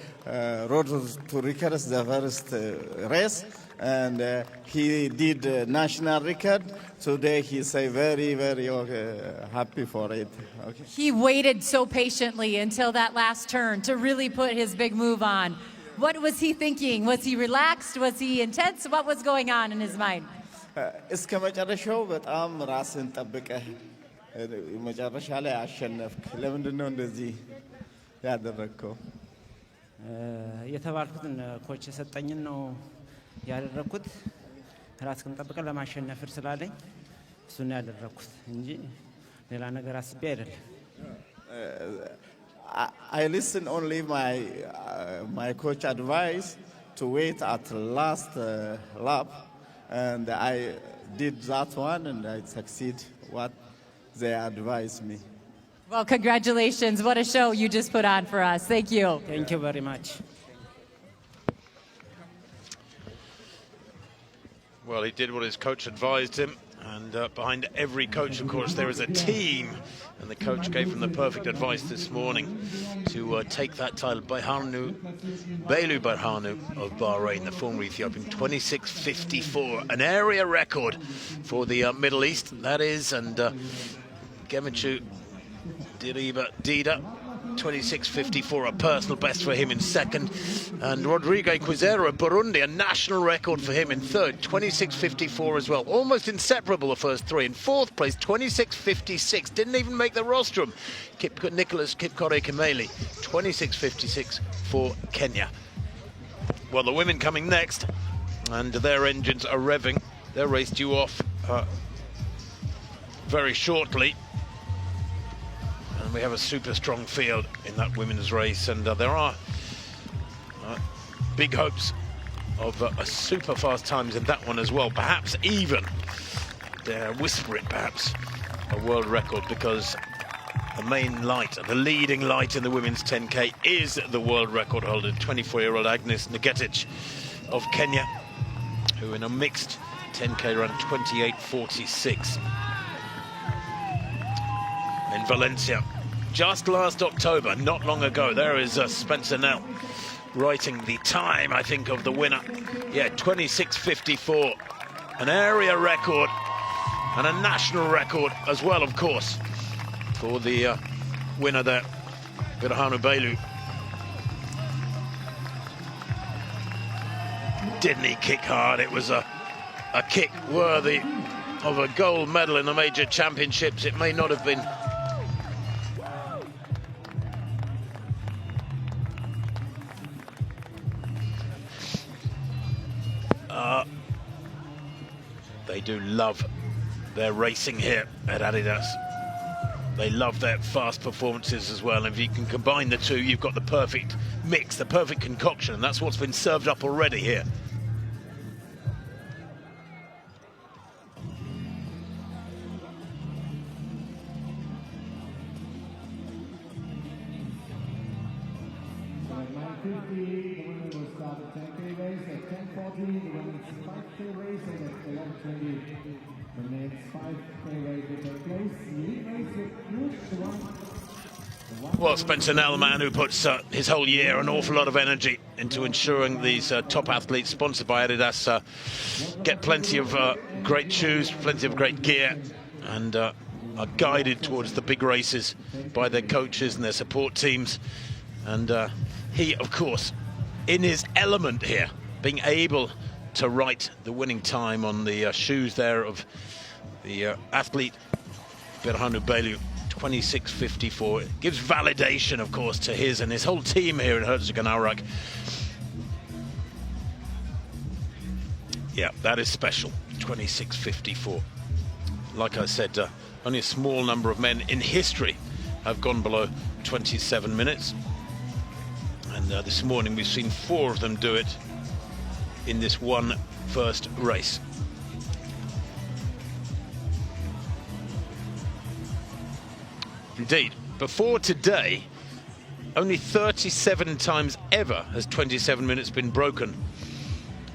road to records, the first race, and he did national record. Today he say very, very happy for it. Okay. He waited so patiently until that last turn to really put his big move on. What was he thinking? Was he relaxed? Was he intense? What was going on in his mind? እስከ መጨረሻው በጣም ራስን ጠብቀህ መጨረሻ ላይ አሸነፍክ። ለምንድን ነው እንደዚህ ያደረግከው? የተባልኩትን ኮች የሰጠኝን ነው ያደረኩት። ራስን ጠብቀህ ለማሸነፍ ስላለኝ እሱን ያደረኩት እንጂ ሌላ ነገር አስቤ አይደለም። I listen only my coach advice to wait at last lap, and I did that one, and I succeed what they advised me. Well, congratulations. What a show you just put on for us. Thank you. Thank you very much. Well, he did what his coach advised him, and behind every coach, of course, there is a team, and the coach gave him the perfect advice this morning to take that title. Beilu Barhanu of Bahrain, the former Ethiopian, 26.54, an area record for the Middle East, that is, and Gemichu Diriba Dida, 26.54, a personal best for him in second, and Rodrigo Quizero of Burundi, a national record for him in third, 26.54 as well, almost inseparable the first three. In fourth place, 26.56, didn't even make the rostrum, Nicholas Kipkore Kimeli, 26.56 for Kenya. Well, the women coming next, and their engines are revving. Their race due off very shortly. And we have a super strong field in that women's race, and there are big hopes of a super fast times in that one as well. Perhaps even, dare whisper it, perhaps a world record, because the main light, the leading light in the women's 10K is the world record holder, 24-year-old Agnes Ngetic of Kenya, who in a mixed 10K ran 28.46. In Valencia, just last October, not long ago. There is Spencer Nell writing the time, I think, of the winner. Yeah, 26.54, an area record and a national record as well, of course, for the winner there, Birhanu Beilu. Didn't he kick hard? It was a kick worthy of a gold medal in the major championships. It may not have been they do love their racing here at Adidas. They love their fast performances as well. And if you can combine the two, you've got the perfect mix, the perfect concoction. And that's what's been served up already here. Well, Spencer Nell, the man who puts his whole year, an awful lot of energy into ensuring these top athletes sponsored by Adidas get plenty of great shoes, plenty of great gear, and are guided towards the big races by their coaches and their support teams. And he, of course, in his element here, being able to write the winning time on the shoes there of the athlete Birhanu Beilu, 26.54. It gives validation, of course, to his and his whole team here in Herzogenaurach. Yeah, that is special, 26.54. Like I said, only a small number of men in history have gone below 27 minutes. And this morning we've seen 4 of them do it in this one first race. Indeed, before today, only 37 times ever has 27 minutes been broken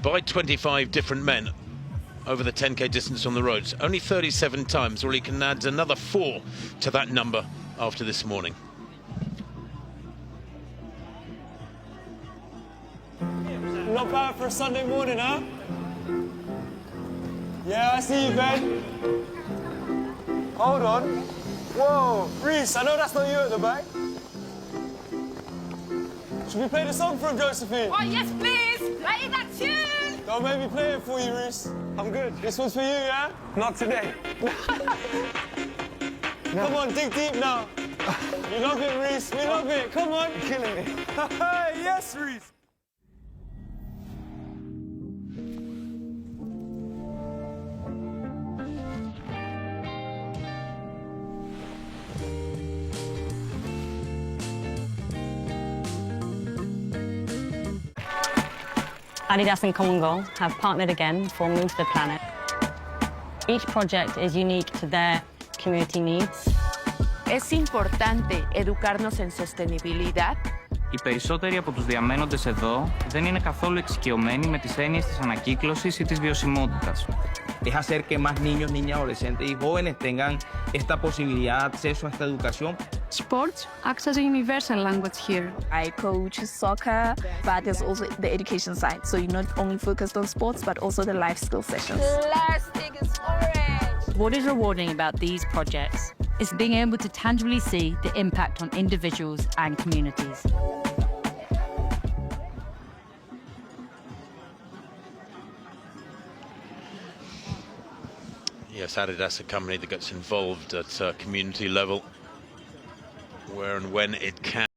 by 25 different men over the 10k distance on the roads. Only 37 times, or he can add another 4 to that number after this morning. Not bad for a Sunday morning, huh? Yeah, I see you, Ben. Hold on. Whoa, Reese, I know that's not you at the back. Should we play the song for him, Josephine? Oh, yes, please. Play that tune. Don't make me play it for you, Reese. I'm good. This one's for you, yeah? Not today. Come on, dig deep now. We love it, Reese. We love it. Come on. You're killing me. Yes, Reese. Adidas and Camino have partnered again for Move to the Planet. Each project is unique to their community needs. Es importante educarnos en sostenibilidad. Οι περισσότεροι από τους διαμένοντες εδώ δεν είναι καθόλου εξοικειωμένοι με τις έννοιες της ανακύκλωσης ή της βιωσιμότητας. Es hacer que más niños, niñas, adolescentes y jóvenes tengan esta posibilidad de acceso a esta educación. Sports acts as a universal language here. I coach soccer, but there's also the education side. So you're not only focused on sports, but also the life skill sessions. Plastic is orange. What is rewarding about these projects is being able to tangibly see the impact on individuals and communities. Yes, Adidas, a company that gets involved at community level, where and when it can.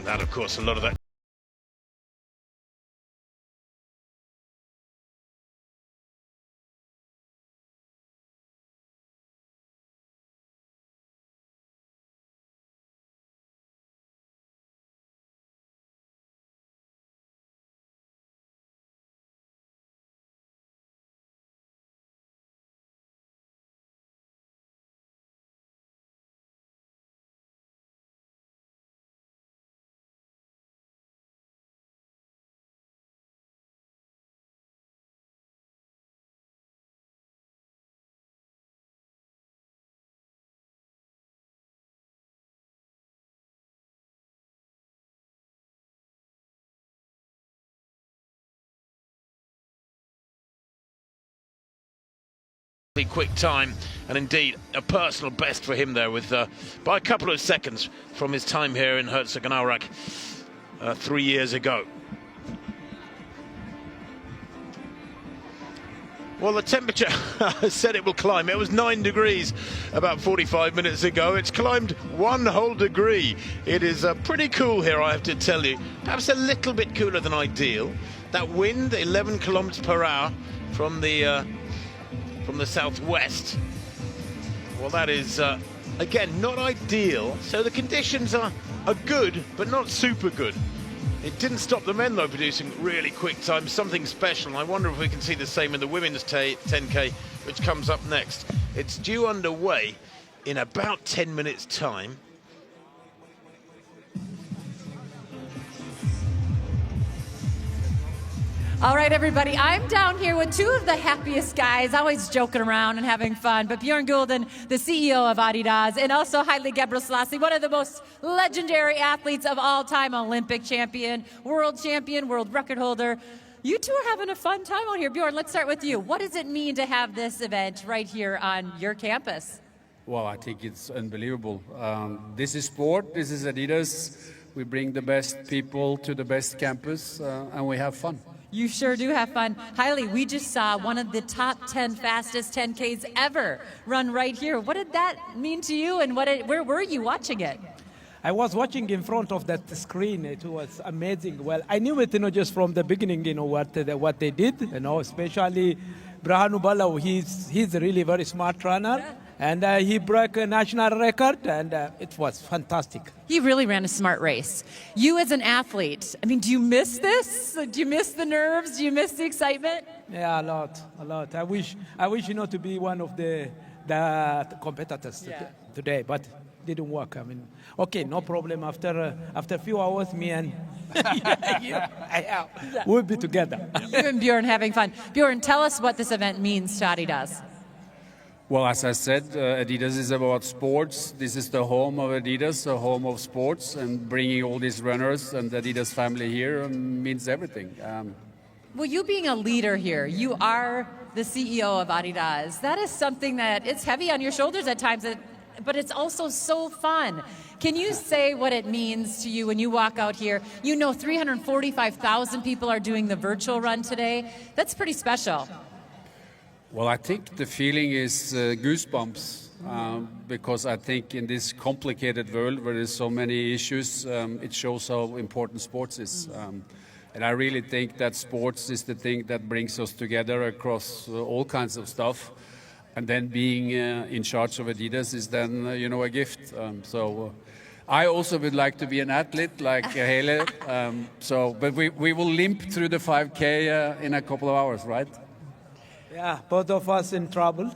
That, of course, a lot of that. Quick time, and indeed a personal best for him there, with by a couple of seconds from his time here in Herzogenaurach 3 years ago. Well, the temperature said it will climb. It was 9 degrees about 45 minutes ago. It's climbed 1 whole degree. It is pretty cool here, I have to tell you. Perhaps a little bit cooler than ideal. That wind, 11 kilometers per hour from the southwest. Well, that is again not ideal. So the conditions are good, but not super good. It didn't stop the men, though, producing really quick times, something special. I wonder if we can see the same in the women's 10K, which comes up next. It's due underway in about 10 minutes' time. All right, everybody, I'm down here with two of the happiest guys, always joking around and having fun, but Bjorn Gulden, the CEO of Adidas, and also Haile Gebrselassie, one of the most legendary athletes of all time, Olympic champion, world record holder. You two are having a fun time out here. Bjorn, let's start with you. What does it mean to have this event right here on your campus? Well, I think it's unbelievable. This is sport, this is Adidas. We bring the best people to the best campus, and we have fun. You sure do have fun. Haile, we just saw one of the top 10 fastest 10Ks ever run right here. What did that mean to you, and where were you watching it? I was watching in front of that screen. It was amazing. Well, I knew it, just from the beginning, what they did, especially Brahanu Balau. He's a really very smart runner. Yeah. And he broke a national record, and it was fantastic. He really ran a smart race. You as an athlete, do you miss this? Do you miss the nerves? Do you miss the excitement? Yeah, a lot. I wish, to be one of the competitors today, but didn't work. Okay, no problem. After a few hours, me and we'll be together. You and Bjorn having fun. Bjorn, tell us what this event means to Adidas. Well, as I said, Adidas is about sports. This is the home of Adidas, the home of sports, and bringing all these runners and the Adidas family here means everything. Well, you being a leader here, you are the CEO of Adidas. That is something that it's heavy on your shoulders at times, but it's also so fun. Can you say what it means to you when you walk out here? 345,000 people are doing the virtual run today. That's pretty special. Well, I think the feeling is goosebumps, because I think in this complicated world where there's so many issues, it shows how important sports is. And I really think that sports is the thing that brings us together across all kinds of stuff. And then being in charge of Adidas is then, a gift. I also would like to be an athlete like Haile. But we will limp through the 5K in a couple of hours, right? Yeah, both of us in trouble.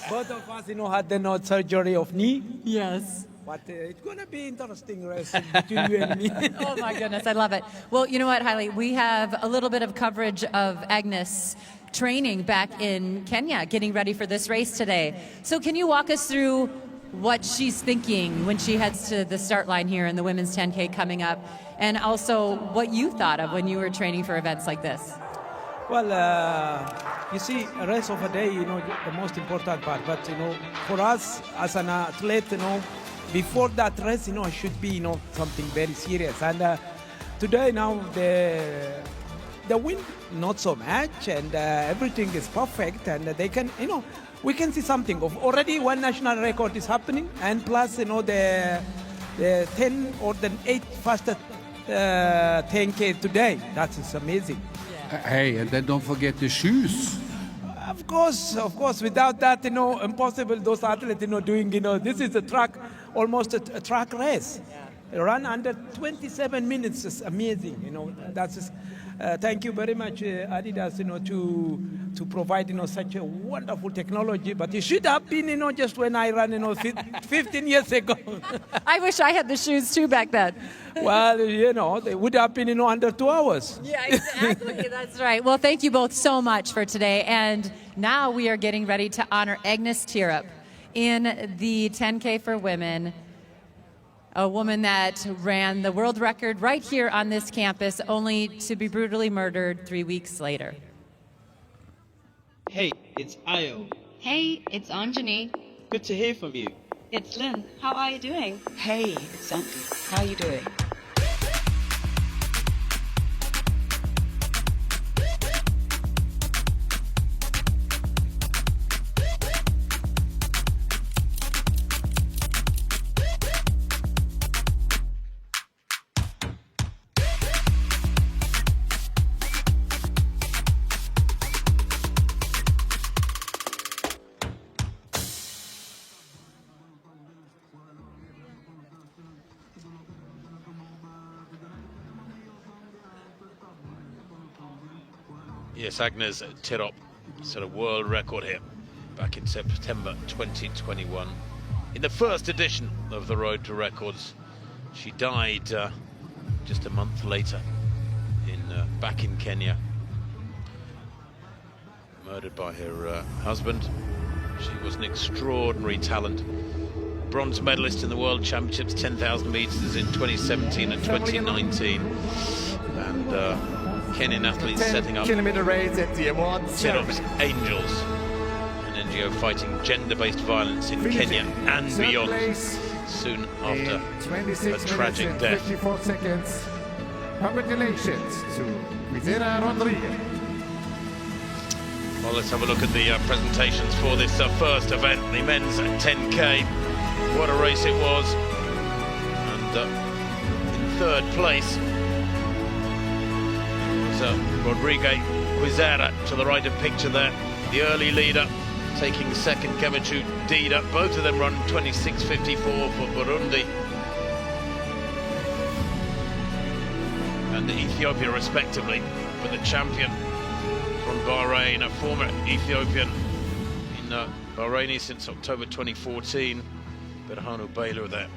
Both of us, had surgery of knee. Yes. But it's going to be interesting race between you and me. Oh, my goodness. I love it. Well, you know what, Haile? We have a little bit of coverage of Agnes training back in Kenya, getting ready for this race today. So can you walk us through what she's thinking when she heads to the start line here in the women's 10K coming up, and also what you thought of when you were training for events like this? Well, you see, a race of a day, the most important part. But, for us as an athlete, before that race, it should be, something very serious. And today, now, the win, not so much, and everything is perfect. And they can, we can see something of already one national record is happening, and plus, the 10 or the 8 fastest 10K today. That is amazing. Hey, and then don't forget the shoes. Of course. Without that, impossible. Those athletes, doing, this is a track, almost a track race. Yeah. Run under 27 minutes is amazing. That's. Thank you very much, Adidas, to provide, such a wonderful technology. But it should have been, just when I ran, 15 years ago. I wish I had the shoes too back then. Well, they would have been, under 2 hours. Yeah, exactly. That's right. Well, thank you both so much for today. And now we are getting ready to honor Agnes Tirop in the 10K for women. A woman that ran the world record right here on this campus, only to be brutally murdered 3 weeks later. Hey, it's Ayo. Hey, it's Anjani. Good to hear from you. It's Lynn. How are you doing? Hey, it's Sandy. How are you doing? Yes, Agnes Tirop set a world record here back in September 2021. In the first edition of the Road to Records, she died just a month later back in Kenya murdered by her husband. She was an extraordinary talent. Bronze medalist in the World Championships 10,000 meters in 2017 and 2019. And Kenyan athletes setting up set up as angels. An NGO fighting gender-based violence in Kenya and beyond. Soon after her tragic death. 54 seconds. Congratulations to Adizero Rodriguez. Well, let's have a look at the presentations for this first event, the men's 10K. What a race it was. And in third place was Rodriguez Quizera to the right of picture there. The early leader taking second, Kemechu Dida. Both of them run 26.54 for Burundi. And Ethiopia respectively. But the champion from Bahrain, a former Ethiopian in Bahrain since October 2014. Berhanu Bailu there.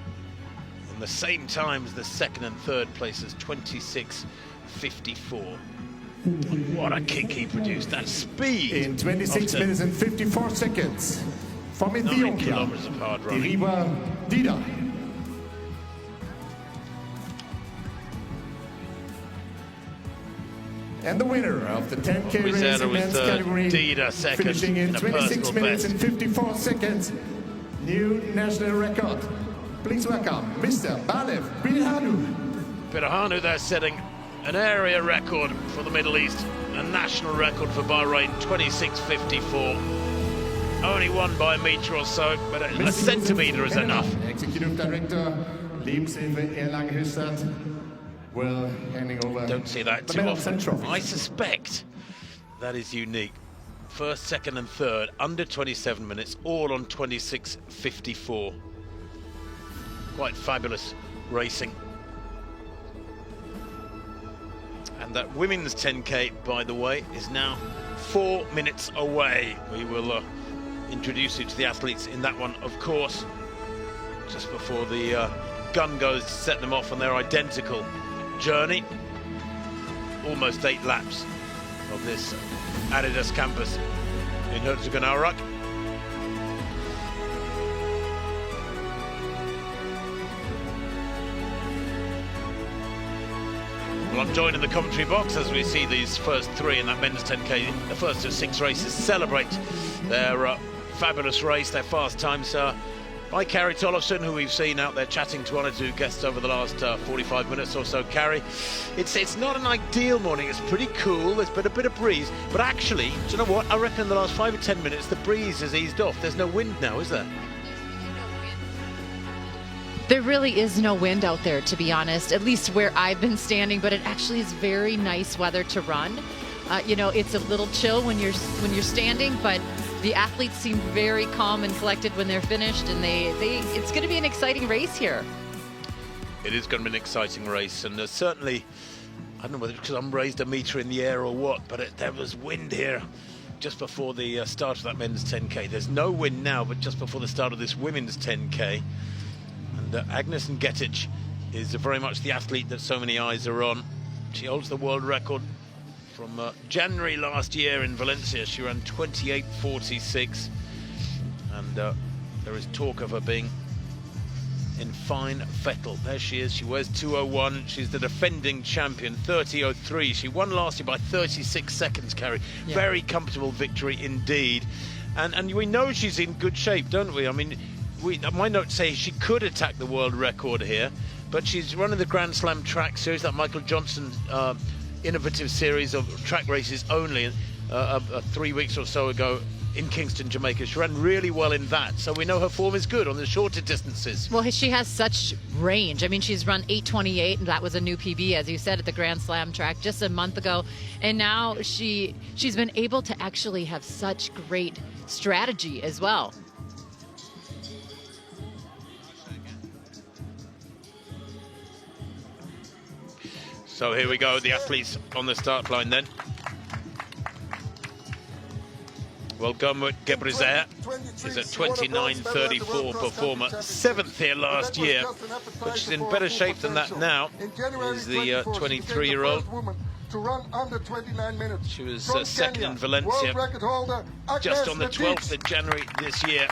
In the same time as the second and third places, 26.54. What a kick he produced, that speed! In 26 minutes and 54 seconds, from Ethiopia, 9 kilometers of hard running. Dida. And the winner of the 10K race in men's category, Dida second, finishing in 26 minutes and 54 seconds, new national record. Please welcome Mr. Balev Berhanu. Berhanu there setting an area record for the Middle East, a national record for Bahrain, 26.54. Only won by a metre or so, but a centimetre is enough. Executive Director, Lebenshilfe Erlangen-Höchstadt, will handing over. Don't see that too often. I suspect that is unique. First, second and third, under 27 minutes, all on 26.54. Quite fabulous racing. And that women's 10K, by the way, is now 4 minutes away. We will introduce you to the athletes in that one, of course, just before the gun goes to set them off on their identical journey. Almost 8 laps of this Adidas campus in Herzogenaurach. Well, I'm joined in the commentary box as we see these first 3 in that men's 10K, the first of 6 races, celebrate their fabulous race, their fast times by Carrie Tollefson, who we've seen out there chatting to one or 2 guests over the last 45 minutes or so. Carrie, it's not an ideal morning, it's pretty cool, there's been a bit of breeze, but actually, do you know what, I reckon in the last 5 or 10 minutes the breeze has eased off. There's no wind now, is there? There really is no wind out there, to be honest, at least where I've been standing, but it actually is very nice weather to run. You know, it's a little chill when you're standing, but the athletes seem very calm and collected when they're finished, and it's going to be an exciting race here. It is going to be an exciting race, and certainly, I don't know whether it's because I'm raised a metre in the air or what, but there was wind here just before the start of that men's 10K. There's no wind now, but just before the start of this women's 10K. And Agnes Ngetic is very much the athlete that so many eyes are on. She holds the world record from January last year in Valencia. She ran 28.46, and there is talk of her being in fine fettle. There she is, she wears 2:01. She's the defending champion, 30:03. She won last year by 36 seconds, Carrie. Yeah. Very comfortable victory indeed. And we know she's in good shape, don't we? I mean, my notes say she could attack the world record here, but she's running the Grand Slam track series, that Michael Johnson innovative series of track races only, 3 weeks or so ago in Kingston, Jamaica. She ran really well in that, so we know her form is good on the shorter distances. Well, she has such range. I mean, she's run 8:28, and that was a new PB, as you said, at the Grand Slam track just a month ago. And now she's been able to actually have such great strategy as well. So here we go, the athletes on the start line then. Well, Gomut Gebrizer is a 29.34 performer, 7th here last year, but she's in better shape than that now, is the 23-year-old. to run under 29 minutes. She was From second Kenya, in Valencia, world record holder, just on the Agnes 12th of January this year.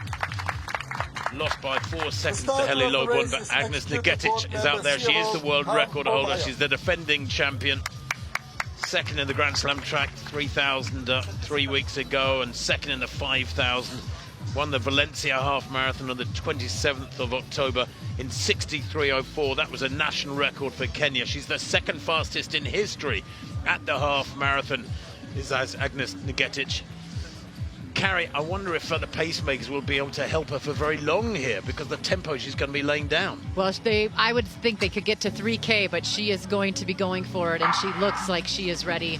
Lost by 4 seconds to Heli Logun, but Agnes Negetic is out there. She is the world record holder. She's the defending champion. Second in the Grand Slam track, 3,000 3 weeks ago, and second in the 5,000. Won the Valencia half marathon on the 27th of October in 63:04. That was a national record for Kenya. She's the second fastest in history at the half marathon, is Agnes Negetic. Carrie, I wonder if the pacemakers will be able to help her for very long here, because the tempo she's going to be laying down. Well, I would think they could get to 3K, but she is going to be going for it, and she looks like she is ready.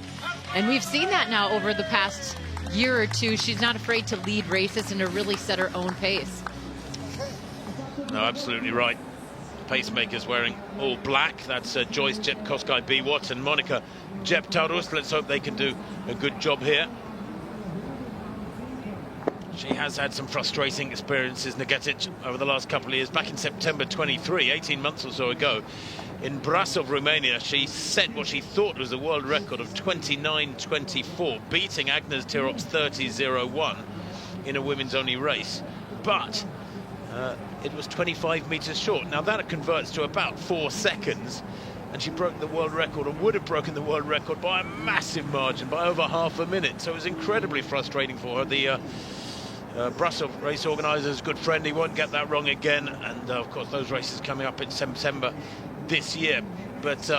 And we've seen that now over the past year or two. She's not afraid to lead races and to really set her own pace. No, absolutely right. Pacemakers wearing all black. That's Joyce Jepkoskai Biwat and Monica Jeptarus. Let's hope they can do a good job here. She has had some frustrating experiences, Negetic, over the last couple of years. Back in September 23, 18 months or so ago, in Brasov, Romania, she set what she thought was a world record of 29:24, beating Agnes Tirok's 30:01 in a women's-only race. But it was 25 meters short. Now that converts to about 4 seconds, and she broke the world record, or would have broken the world record by a massive margin, by over half a minute. So it was incredibly frustrating for her. The Brasov race organizer's good friend, he won't get that wrong again, and of course those races coming up in September this year. But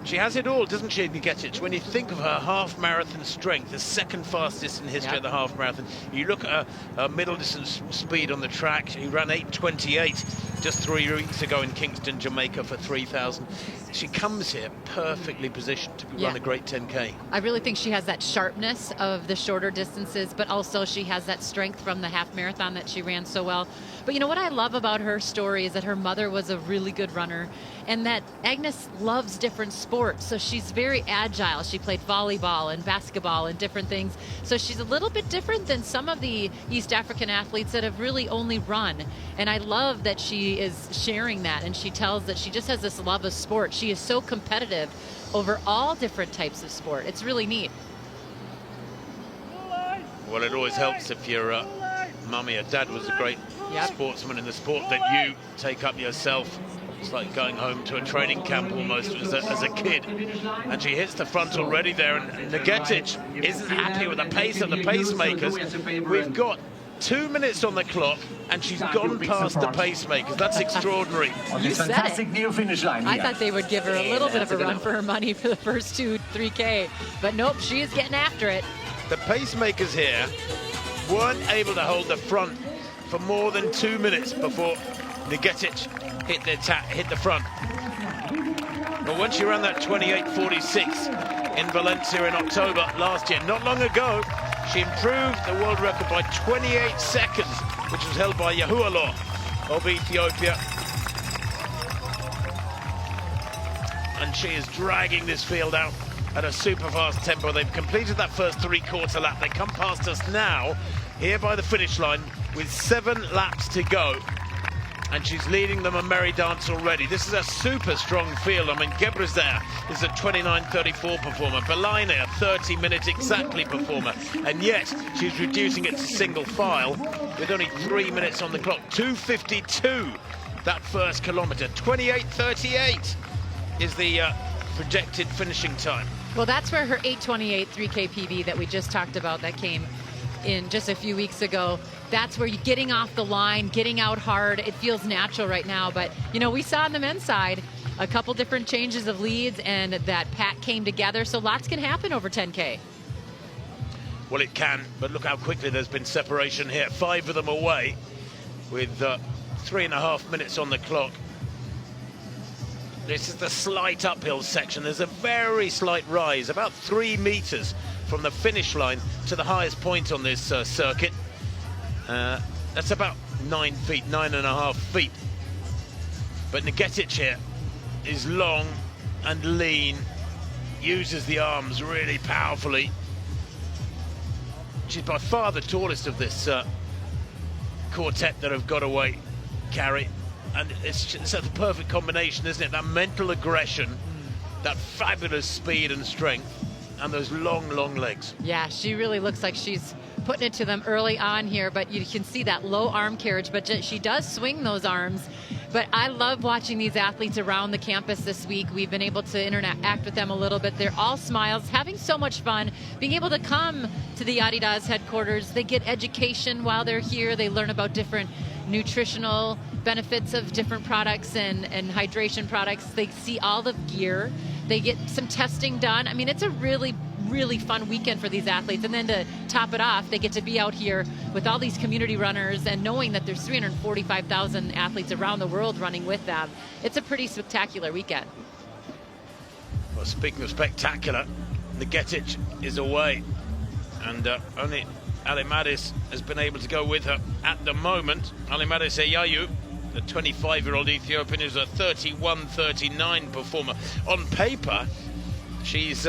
she has it all, doesn't she, Negetic? When you think of her half marathon strength, the second fastest in history at the half marathon, you look at her middle distance speed on the track. She ran 8:28 just 3 weeks ago in Kingston, Jamaica for 3,000. She comes here perfectly positioned to run a great 10K. I really think she has that sharpness of the shorter distances, but also she has that strength from the half marathon that she ran so well. But you know what I love about her story is that her mother was a really good runner, and that Agnes loves different sports, so she's very agile. She played volleyball and basketball and different things, so she's a little bit different than some of the East African athletes that have really only run. And I love that she is sharing that, and she tells that she just has this love of sport. She is so competitive over all different types of sport. It's really neat. Well, it always helps if your mummy or dad was a great sportsman in the sport that you take up yourself. It's like going home to a training camp almost as a kid. And she hits the front already there, and Negetic isn't happy with the pace of the pacemakers. We've got 2 minutes on the clock, and she's gone past the pacemakers. That's extraordinary. You said it. I thought they would give her a little bit of a run for her money for the first 3K, but nope, she is getting after it. The pacemakers here weren't able to hold the front for more than 2 minutes before Negetic hit the front. But when she ran that 28:46 in Valencia in October last year, not long ago, she improved the world record by 28 seconds, which was held by Yahualo of Ethiopia. And she is dragging this field out at a super fast tempo. They've completed that first three-quarter lap. They come past us now, here by the finish line, with 7 laps to go. And she's leading them a merry dance already. This is a super strong field. I mean, Gebrselassie is a 29:34 performer. Belaina, a 30-minute exactly performer. And yet, she's reducing it to single file with only 3 minutes on the clock. 2:52, that first kilometre. 28:38 is the projected finishing time. Well, that's where her 8:28 3K PB that we just talked about, that came in just a few weeks ago. That's where you're getting off the line, getting out hard. It feels natural right now. But, you know, we saw on the men's side a couple different changes of leads, and that pack came together. So lots can happen over 10K. Well, it can, but look how quickly there's been separation here. 5 of them away with 3.5 minutes on the clock. This is the slight uphill section. There's a very slight rise, about 3 meters from the finish line to the highest point on this circuit. That's about 9 feet, 9.5 feet. But Negetic here is long and lean, uses the arms really powerfully. She's by far the tallest of this quartet that have got away, Carrie. And it's a perfect combination, isn't it? That mental aggression that fabulous speed and strength and those long, long legs. Yeah, she really looks like she's putting it to them early on here, but you can see that low arm carriage, but she does swing those arms. But I love watching these athletes around the campus this week. We've been able to interact with them a little bit. They're all smiles, having so much fun, being able to come to the Adidas headquarters. They get education while they're here. They learn about different nutritional benefits of different products and hydration products. They see all the gear. They get some testing done. I mean, it's a really fun weekend for these athletes. And then to top it off, they get to be out here with all these community runners and knowing that there's 345,000 athletes around the world running with them. It's a pretty spectacular weekend. Well, speaking of spectacular, Nigetic is away, and only Alimadis has been able to go with her at the moment. Alimadis Eyayu, the 25-year-old Ethiopian, is a 31:39 performer. On paper, she's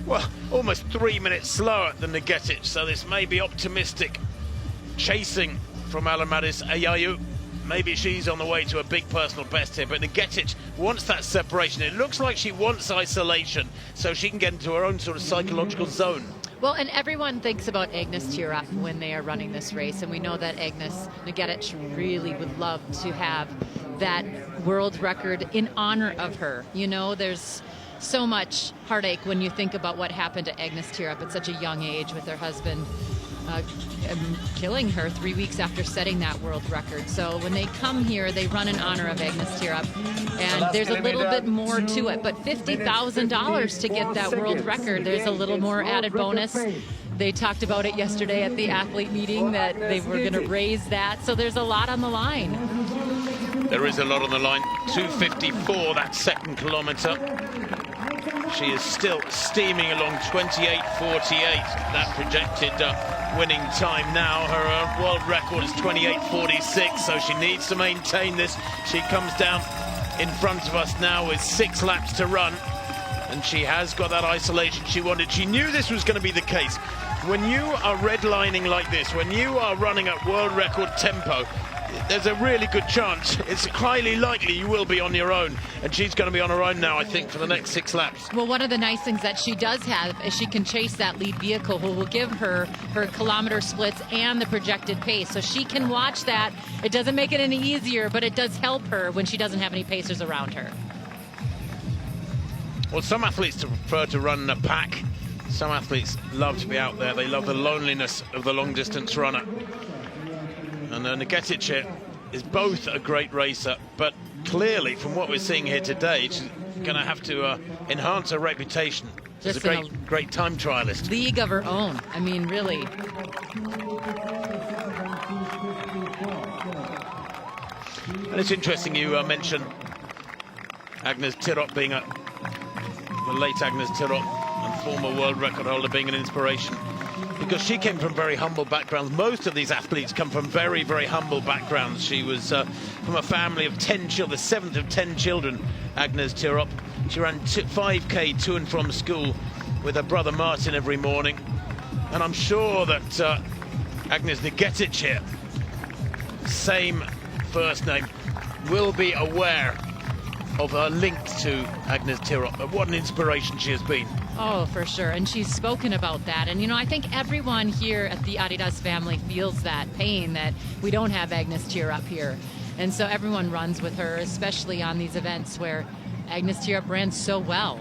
well, almost 3 minutes slower than Nigetic, so this may be optimistic chasing from Alimadis Eyayu. Maybe she's on the way to a big personal best here, but Nigetic wants that separation. It looks like she wants isolation so she can get into her own sort of psychological zone. Well, and everyone thinks about Agnes Tirop when they are running this race, and we know that Agnes Nigetic really would love to have that world record in honor of her. You know, there's so much heartache when you think about what happened to Agnes Tirop at such a young age with her husband killing her 3 weeks after setting that world record. So when they come here, they run in honor of Agnes Tirop, and there's a little bit more to it, but $50,000 to get that world record. There's a little more added bonus. They talked about it yesterday at the athlete meeting that they were going to raise that, so there's a lot on the line. There is a lot on the line. 2:54, that second kilometre. She is still steaming along 28:48, that projected winning time now. Her world record is 28:46, so she needs to maintain this. She comes down in front of us now with 6 laps to run, and she has got that isolation she wanted. She knew this was going to be the case. When you are redlining like this, when you are running at world record tempo, there's a really good chance, it's highly likely you will be on your own, and she's going to be on her own now, I think, for the next 6 laps. Well, one of the nice things that she does have is she can chase that lead vehicle, who will give her her kilometer splits and the projected pace, so she can watch that. It doesn't make it any easier, but it does help her when she doesn't have any pacers around her. Well, some athletes prefer to run in a pack. Some athletes love to be out there. They love the loneliness of the long-distance runner. And Nigetic is both a great racer, but clearly, from what we're seeing here today, she's going to have to enhance her reputation as a great time trialist. League of her own. I mean, really. And it's interesting you mentioned Agnes Tirop being the late Agnes Tirop, and former world record holder, being an inspiration, because she came from very humble backgrounds. Most of these athletes come from very, very humble backgrounds. She was from a family of 10 children, the 7th of 10 children, Agnes Tirop. She ran 5K to and from school with her brother Martin every morning. And I'm sure that Agnes Nigetic here, same first name, will be aware of her link to Agnes Tirop. What an inspiration she has been. Oh, for sure. And she's spoken about that. And, you know, I think everyone here at the Adidas family feels that pain that we don't have Agnes Tirop here. And so everyone runs with her, especially on these events where Agnes Tirop ran so well.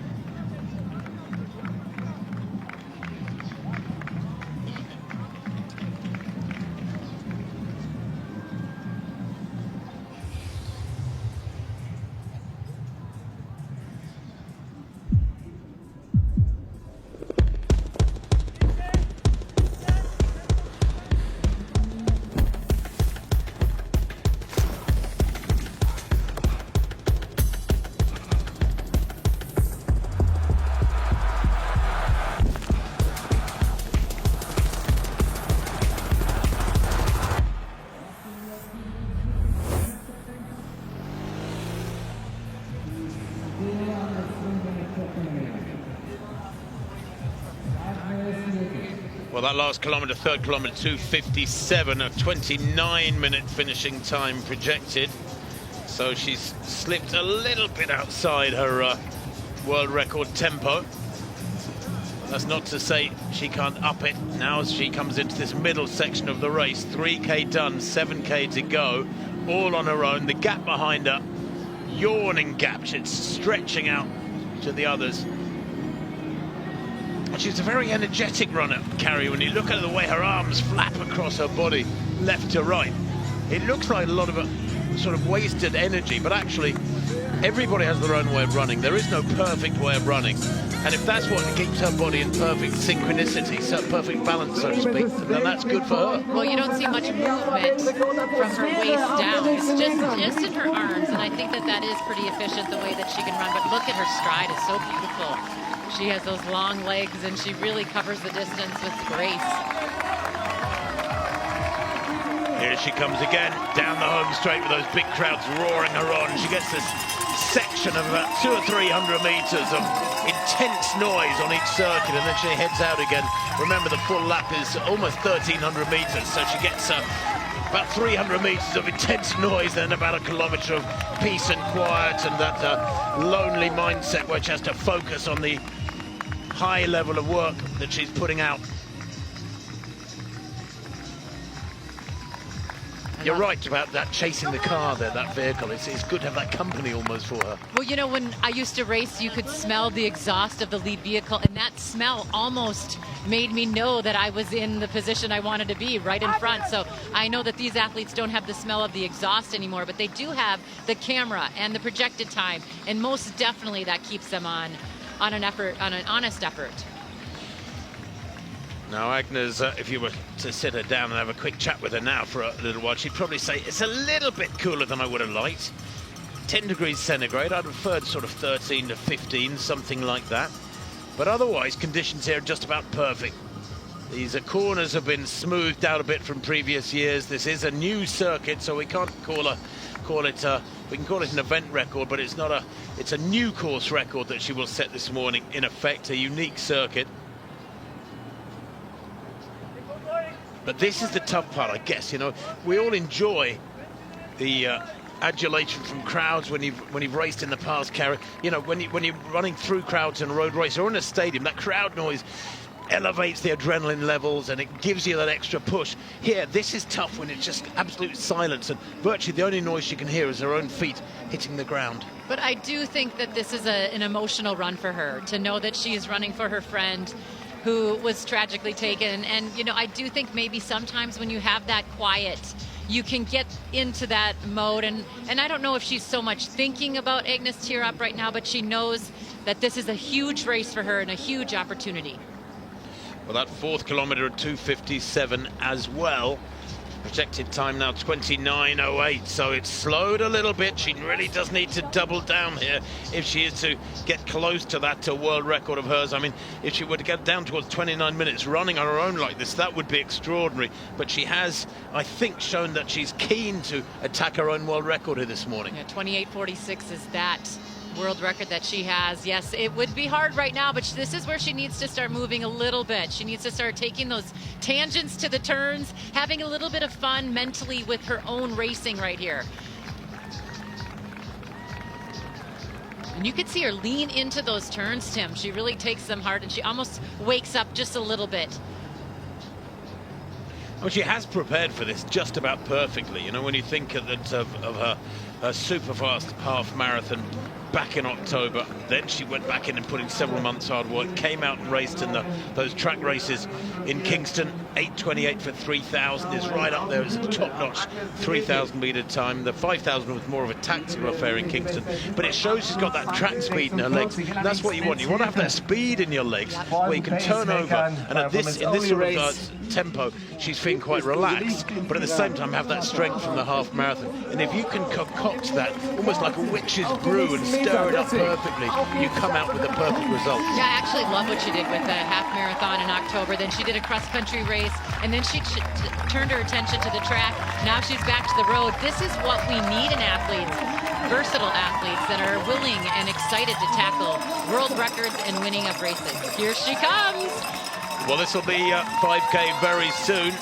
Well, that last kilometre, third kilometre, 2:57, a 29-minute finishing time projected. So she's slipped a little bit outside her world record tempo. That's not to say she can't up it now as she comes into this middle section of the race. 3K done, 7K to go, all on her own. The gap behind her, yawning gap. She's stretching out to the others. And she's a very energetic runner, Carrie. When you look at the way her arms flap across her body, left to right, it looks like a lot of sort of wasted energy, but actually everybody has their own way of running. There is no perfect way of running. And if that's what keeps her body in perfect synchronicity, so perfect balance, so to speak, then that's good for her. Well, you don't see much movement from her waist down. It's just in her arms, and I think that is pretty efficient the way that she can run. But look at her stride, it's so beautiful. She has those long legs, and she really covers the distance with grace. Here she comes again, down the home straight with those big crowds roaring her on. She gets this section of about 200 or 300 meters of intense noise on each circuit, and then she heads out again. Remember, the full lap is almost 1,300 meters, so she gets about 300 meters of intense noise, then about a kilometer of peace and quiet, and that lonely mindset where she has to focus on the high level of work that she's putting out. You're right about that, chasing the car there, that vehicle. It's good to have that company almost for her. Well, you know, when I used to race, you could smell the exhaust of the lead vehicle, and that smell almost made me know that I was in the position I wanted to be, right in front. So I know that these athletes don't have the smell of the exhaust anymore, but they do have the camera and the projected time, and most definitely that keeps them on an honest effort. Now, Agnes, if you were to sit her down and have a quick chat with her now for a little while, she'd probably say it's a little bit cooler than I would have liked. 10 degrees centigrade, I'd preferred sort of 13 to 15, something like that. But otherwise, conditions here are just about perfect. These corners have been smoothed out a bit from previous years. This is a new circuit, so we can't call it we can call it an event record, but it's a new course record that she will set this morning, in effect, a unique circuit. But this is the tough part, I guess. You know, we all enjoy the adulation from crowds when you've raced in the past, Carrie. You know, when you're running through crowds in a road race or in a stadium, that crowd noise elevates the adrenaline levels and it gives you that extra push. Here, this is tough when it's just absolute silence, and virtually the only noise she can hear is her own feet hitting the ground. But I do think that this is an emotional run for her, to know that she is running for her friend who was tragically taken. And, you know, I do think maybe sometimes when you have that quiet, you can get into that mode. And I don't know if she's so much thinking about Agnes Tirop right now, but she knows that this is a huge race for her and a huge opportunity. Well, that fourth kilometre at 2:57 as well. Projected time now 29:08, so it's slowed a little bit. She really does need to double down here if she is to get close to that world record of hers. I mean, if she were to get down towards 29 minutes running on her own like this, that would be extraordinary. But she has, I think, shown that she's keen to attack her own world record here this morning. Yeah, 28:46 is that world record that she has. Yes, it would be hard right now, but this is where she needs to start moving a little bit. She needs to start taking those tangents to the turns, having a little bit of fun mentally with her own racing right here. And you could see her lean into those turns, Tim. She really takes them hard, and she almost wakes up just a little bit. Well, she has prepared for this just about perfectly. You know, when you think of her super fast half marathon back in October, then she went back in and put in several months hard work, came out and raced in those track races in Kingston. 8:28 for 3,000 is right up there. It's a top-notch 3,000 meter time. The 5,000 was more of a tactical affair in Kingston, but it shows she's got that track speed in her legs. That's what you want. You want to have that speed in your legs where you can turn over, and in this sort of tempo, she's feeling quite relaxed, but at the same time have that strength from the half marathon. And if you can concoct that almost like a witch's brew and stir it up perfectly, you come out with a perfect result. Yeah, I actually love what she did with the half marathon in October. Then she did a cross-country race, and then she turned her attention to the track. Now she's back to the road. This is what we need in athletes, versatile athletes that are willing and excited to tackle world records and winning of races. Here she comes. Well, this will be 5K very soon.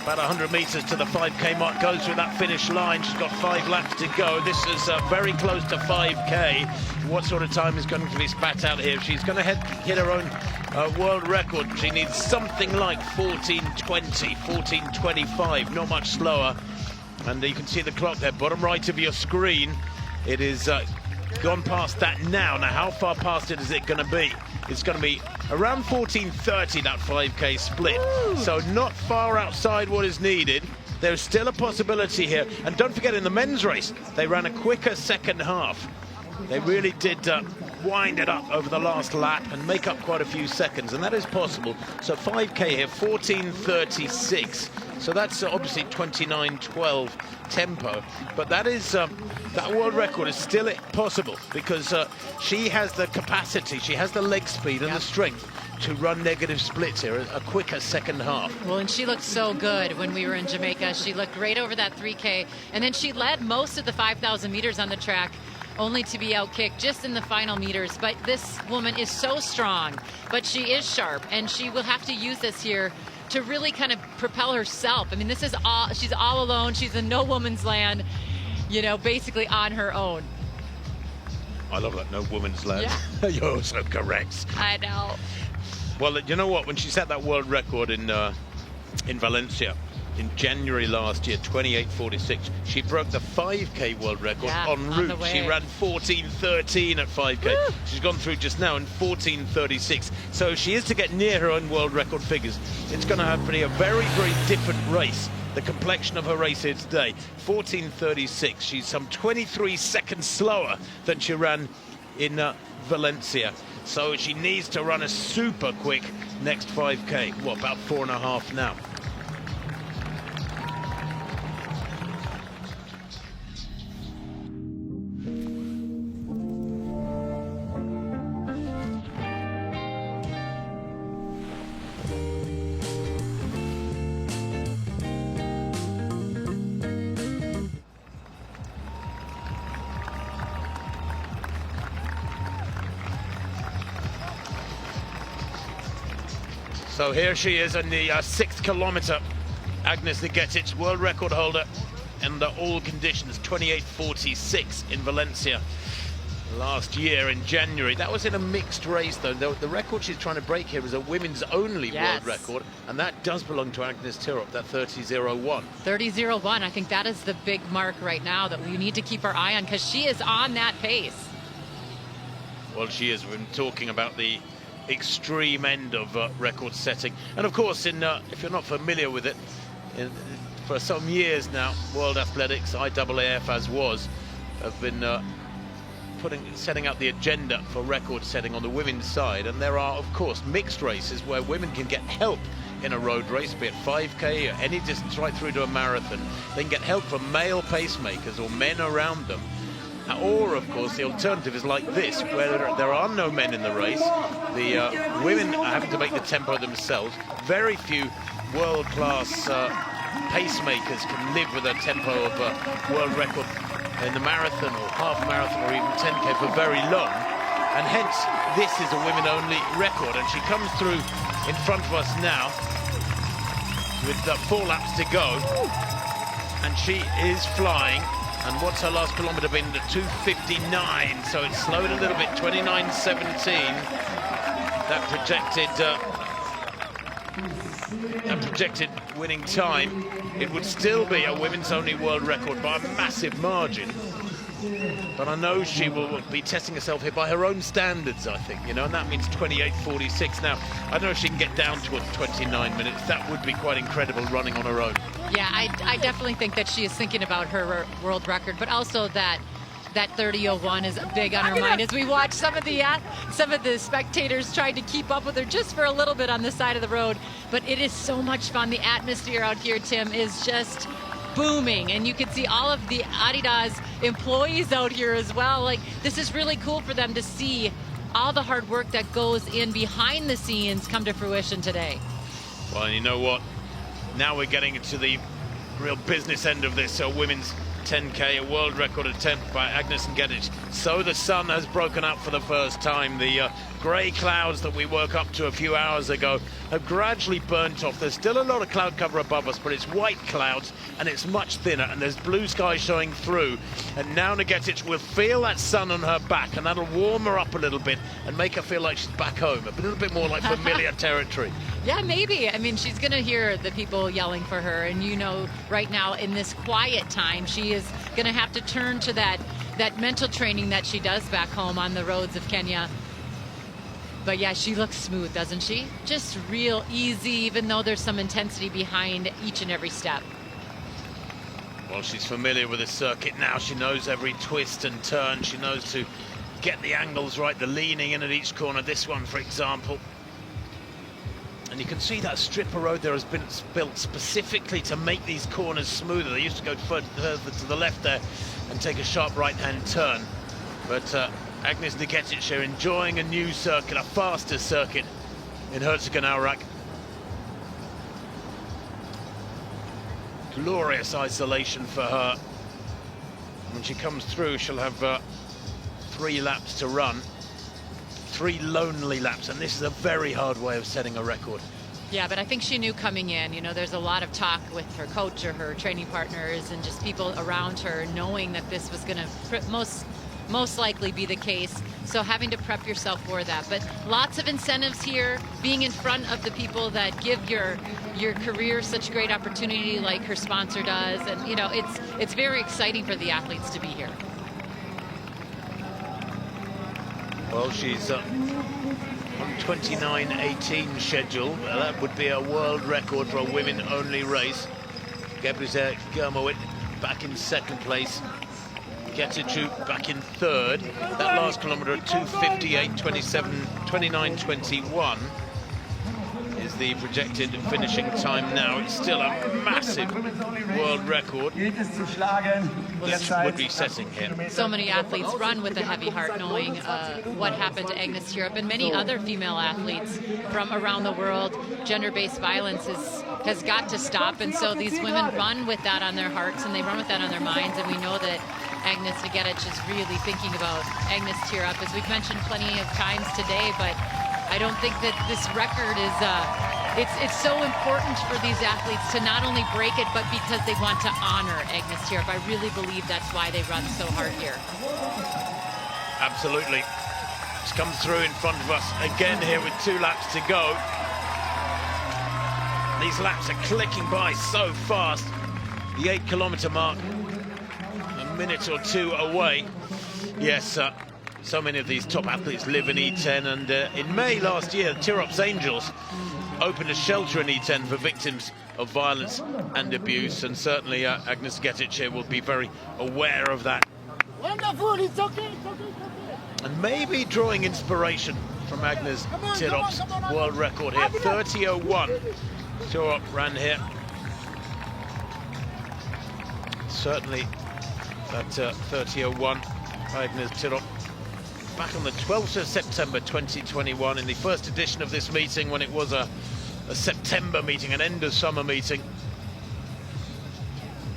About 100 metres to the 5K mark, goes through that finish line. She's got 5 laps to go. This is very close to 5K. What sort of time is going to be spat out here? She's going to hit her own world record. She needs something like 14:20, 14:25, not much slower. And you can see the clock there, bottom right of your screen. It is gone past that now. Now, how far past it is it going to be? It's going to be around 14:30, that 5K split. Ooh. So not far outside what is needed. There's still a possibility here. And don't forget, in the men's race, they ran a quicker second half. They really did wind it up over the last lap and make up quite a few seconds, and that is possible. So 5K here, 14:36. So that's obviously 29:12 tempo, but that is that world record is still possible because she has the capacity, she has the leg speed and the strength to run negative splits here, a quicker second half. Well, and she looked so good when we were in Jamaica. She looked great over that 3K, and then she led most of the 5,000 meters on the track, only to be outkicked just in the final meters. But this woman is so strong, but she is sharp, and she will have to use this here to really kind of propel herself. I mean, this is all, she's all alone. She's in no woman's land, you know, basically on her own. I love that, no woman's land. Yeah. You're so correct. I know. Well, you know what? When she set that world record in Valencia in January last year, 28:46, she broke the 5K world record en route. She ran 14:13 at 5K. Woo! She's gone through just now in 14:36. So if she is to get near her own world record figures, it's going to have to be a very, very different race. The complexion of her race here today, 14:36. She's some 23 seconds slower than she ran in Valencia. So she needs to run a super quick next 5K. What, about 4.5 now? So here she is in the 6th kilometre. Agnes Nigetic, world record holder under all conditions, 28:46 in Valencia last year in January. That was in a mixed race, though. The record she's trying to break here is a women's only world record, and that does belong to Agnes Tirop, that 30:01. 30:01, I think that is the big mark right now that we need to keep our eye on, because she is on that pace. Well, she is. We've been talking about the extreme end of record setting, and of course, if you're not familiar with it, for some years now, World Athletics, IAAF as was, have been setting out the agenda for record setting on the women's side, and there are of course mixed races where women can get help in a road race, be it 5K or any distance right through to a marathon. They can get help from male pacemakers or men around them. Or, of course, the alternative is like this, where there are no men in the race. The women are having to make the tempo themselves. Very few world-class pacemakers can live with a tempo of a world record in the marathon or half marathon or even 10K for very long. And hence, this is a women-only record. And she comes through in front of us now with 4 laps to go. And she is flying. And what's her last kilometre been? 2:59, so it's slowed a little bit, 29:17. That projected winning time. It would still be a women's only world record by a massive margin. But I know she will be testing herself here by her own standards, I think, you know, and that means 28:46. Now, I don't know if she can get down to 29 minutes. That would be quite incredible running on her own. Yeah, I definitely think that she is thinking about her world record, but also that 30:01 is big on her mind as we watch some of the spectators trying to keep up with her just for a little bit on the side of the road. But it is so much fun. The atmosphere out here, Tim, is just booming, and you can see all of the Adidas employees out here as well. Like, this is really cool for them to see all the hard work that goes in behind the scenes come to fruition today. Well, you know what? Now we're getting into the real business end of this. So women's 10K, a world record attempt by Agnes Nigetic. So the sun has broken up for the first time. The grey clouds that we woke up to a few hours ago have gradually burnt off. There's still a lot of cloud cover above us, but it's white clouds and it's much thinner, and there's blue sky showing through. And now Ngetic will feel that sun on her back, and that'll warm her up a little bit and make her feel like she's back home, a little bit more like familiar territory. Yeah, maybe. I mean, she's going to hear the people yelling for her, and you know, right now in this quiet time, she is going to have to turn to that mental training that she does back home on the roads of Kenya. But yeah, she looks smooth, doesn't she? Just real easy, even though there's some intensity behind each and every step. Well, she's familiar with the circuit now. She knows every twist and turn. She knows to get the angles right, the leaning in at each corner. This one, for example. And you can see that strip of road there has been built specifically to make these corners smoother. They used to go further to the left there and take a sharp right-hand turn. But Agnes Ngetic enjoying a new circuit, a faster circuit in Herzogenaurach. Glorious isolation for her. When she comes through, she'll have 3 laps to run. 3 lonely laps, and this is a very hard way of setting a record. Yeah, but I think she knew coming in, you know, there's a lot of talk with her coach or her training partners and just people around her, knowing that this was going to most likely be the case. So having to prep yourself for that. But lots of incentives here, being in front of the people that give your career such great opportunity, like her sponsor does. And, you know, it's very exciting for the athletes to be here. Well, she's on 29:18 schedule. That would be a world record for a women-only race. Gebrizet Germowit back in 2nd place. Ngetic back in 3rd. That last kilometre at 2:58.27, 29:21 is the projected finishing time now. It's still a massive world record. This would be setting here. So many athletes run with a heavy heart, knowing what happened to Agnes Tirop and many other female athletes from around the world. Gender-based violence has got to stop, and so these women run with that on their hearts and they run with that on their minds. And we know that Agnes Ngetic is really thinking about Agnes Tirop, as we've mentioned plenty of times today, but I don't think that this record is, it's so important for these athletes to not only break it, but because they want to honor Agnes Tirop. I really believe that's why they run so hard here. Absolutely. It's come through in front of us again here with 2 laps to go. These laps are clicking by so fast. The 8-kilometre mark, a minute or 2 away. Yes, so many of these top athletes live in E10, and in May last year, Tirop's Angels opened a shelter in E10 for victims of violence and abuse, and certainly Agnes Ngetic will be very aware of that. Wonderful, it's okay. And maybe drawing inspiration from Agnes Tirop's world record here, 30:01. Tirop ran here. Certainly that 30:01, Agnes Tirop. Back on the 12th of September 2021 in the first edition of this meeting, when it was a September meeting, an end of summer meeting.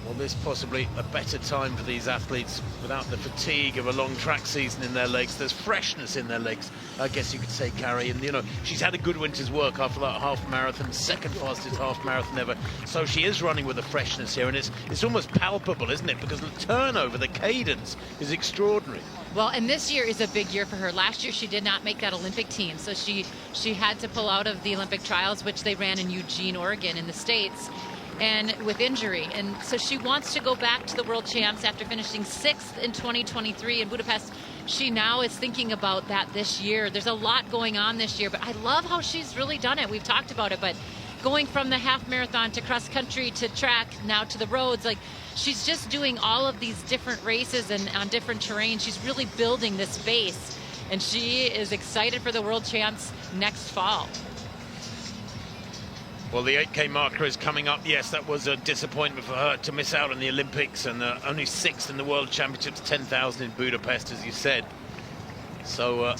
Well, this possibly a better time for these athletes without the fatigue of a long track season in their legs. There's freshness in their legs, I guess you could say, Carrie. And, you know, she's had a good winter's work after that half marathon, 2nd fastest half marathon ever. So she is running with a freshness here, and it's almost palpable, isn't it? Because the turnover, the cadence is extraordinary. Well, and this year is a big year for her. Last year she did not make that Olympic team, so she had to pull out of the Olympic trials, which they ran in Eugene, Oregon in the States, and with injury. And so she wants to go back to the World Champs after finishing 6th in 2023 in Budapest. She now is thinking about that this year. There's a lot going on this year, but I love how she's really done it. We've talked about it, but going from the half marathon to cross country to track, now to the roads, like, she's just doing all of these different races and on different terrain. She's really building this base, and she is excited for the World Champs next fall. Well, the 8K marker is coming up. Yes, that was a disappointment for her to miss out on the Olympics, and only 6th in the World Championships, 10,000 in Budapest, as you said. So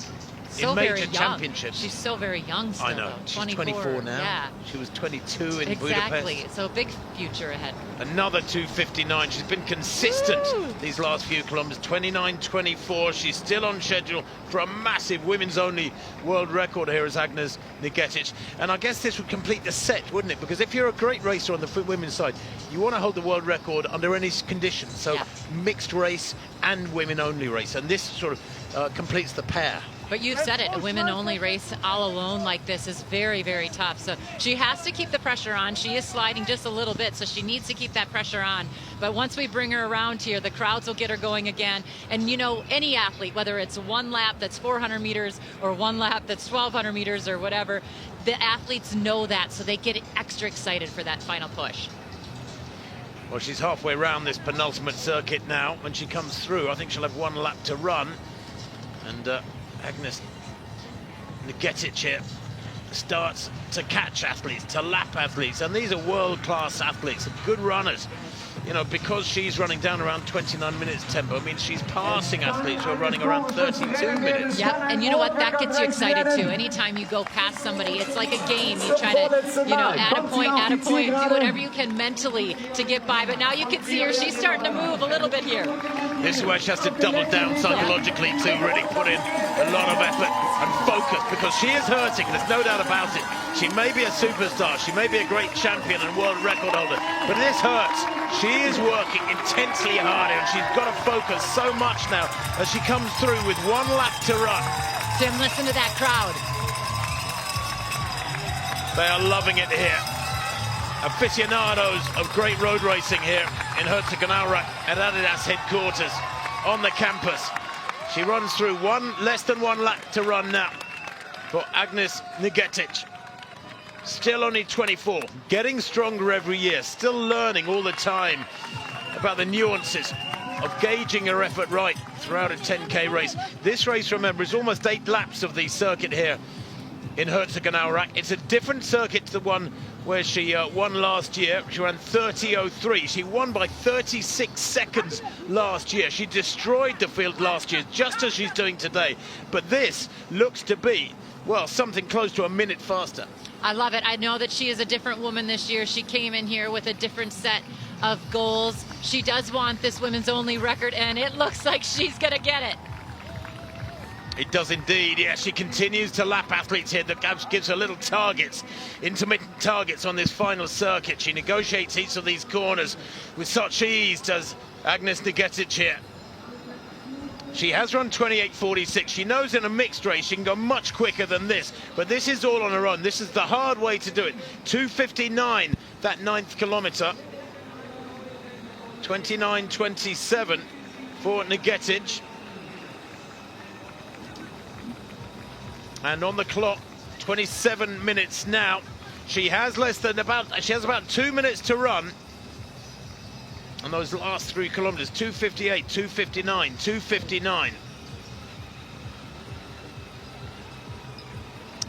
so in major very young. championships. She's so very young still. I know. Though. She's 24 now. Yeah. She was 22 in Exactly. Budapest. So big future ahead. Another 2:59. She's been consistent these last few kilometers. 29:24. She's still on schedule for a massive women's-only world record here as Agnes Nigetic. And I guess this would complete the set, wouldn't it? Because if you're a great racer on the women's side, you want to hold the world record under any conditions. So mixed race and women-only race. And this sort of completes the pair. But you've said it, a women-only race all alone like this is very, very tough. So she has to keep the pressure on. She is sliding just a little bit, so she needs to keep that pressure on. But once we bring her around here, the crowds will get her going again. And, you know, any athlete, whether it's one lap that's 400 meters or one lap that's 1,200 meters or whatever, the athletes know that, so they get extra excited for that final push. Well, she's halfway around this penultimate circuit now. When she comes through, I think she'll have one lap to run. And Agnes Nigetic here starts to catch athletes, to lap athletes, and these are world-class athletes, good runners. You know, because she's running down around 29 minutes tempo, means she's passing athletes who are running around 32 minutes. Yeah, and you know what? That gets you excited too. Anytime you go past somebody, it's like a game. You try to, you know, add a point, do whatever you can mentally to get by. But now you can see her. She's starting to move a little bit here. This is where she has to double down psychologically to really put in a lot of effort and focus, because she is hurting. There's no doubt about it. She may be a superstar. She may be a great champion and world record holder, but this hurts. She is working intensely hard, and she's got to focus so much now as she comes through with one lap to run. Jim, listen to that crowd. They are loving it here. Aficionados of great road racing here in Herzogenaurach at Adidas headquarters on the campus. She runs through less than one lap to run now for Agnes Nigetic. Still only 24, getting stronger every year, still learning all the time about the nuances of gauging her effort right throughout a 10K race. This race, remember, is almost 8 laps of the circuit here in Herzogenaurach. It's a different circuit to the one where she won last year. She ran 30.03. She won by 36 seconds last year. She destroyed the field last year, just as she's doing today. But this looks to be, well, something close to a minute faster. I love it. I know that she is a different woman this year. She came in here with a different set of goals. She does want this women's only record, and it looks like she's going to get it. It does indeed, yeah. She continues to lap athletes here. That gives her little targets, intermittent targets on this final circuit. She negotiates each of these corners with such ease, does Agnes Nigetic here. She has run 28.46. She knows in a mixed race she can go much quicker than this, but this is all on her own. This is the hard way to do it. 2:59, that 9th kilometre. 29.27 for Nigetic. And on the clock, 27 minutes now. She has about 2 minutes to run. And those last 3 kilometers, 2:58, 2:59, 2:59.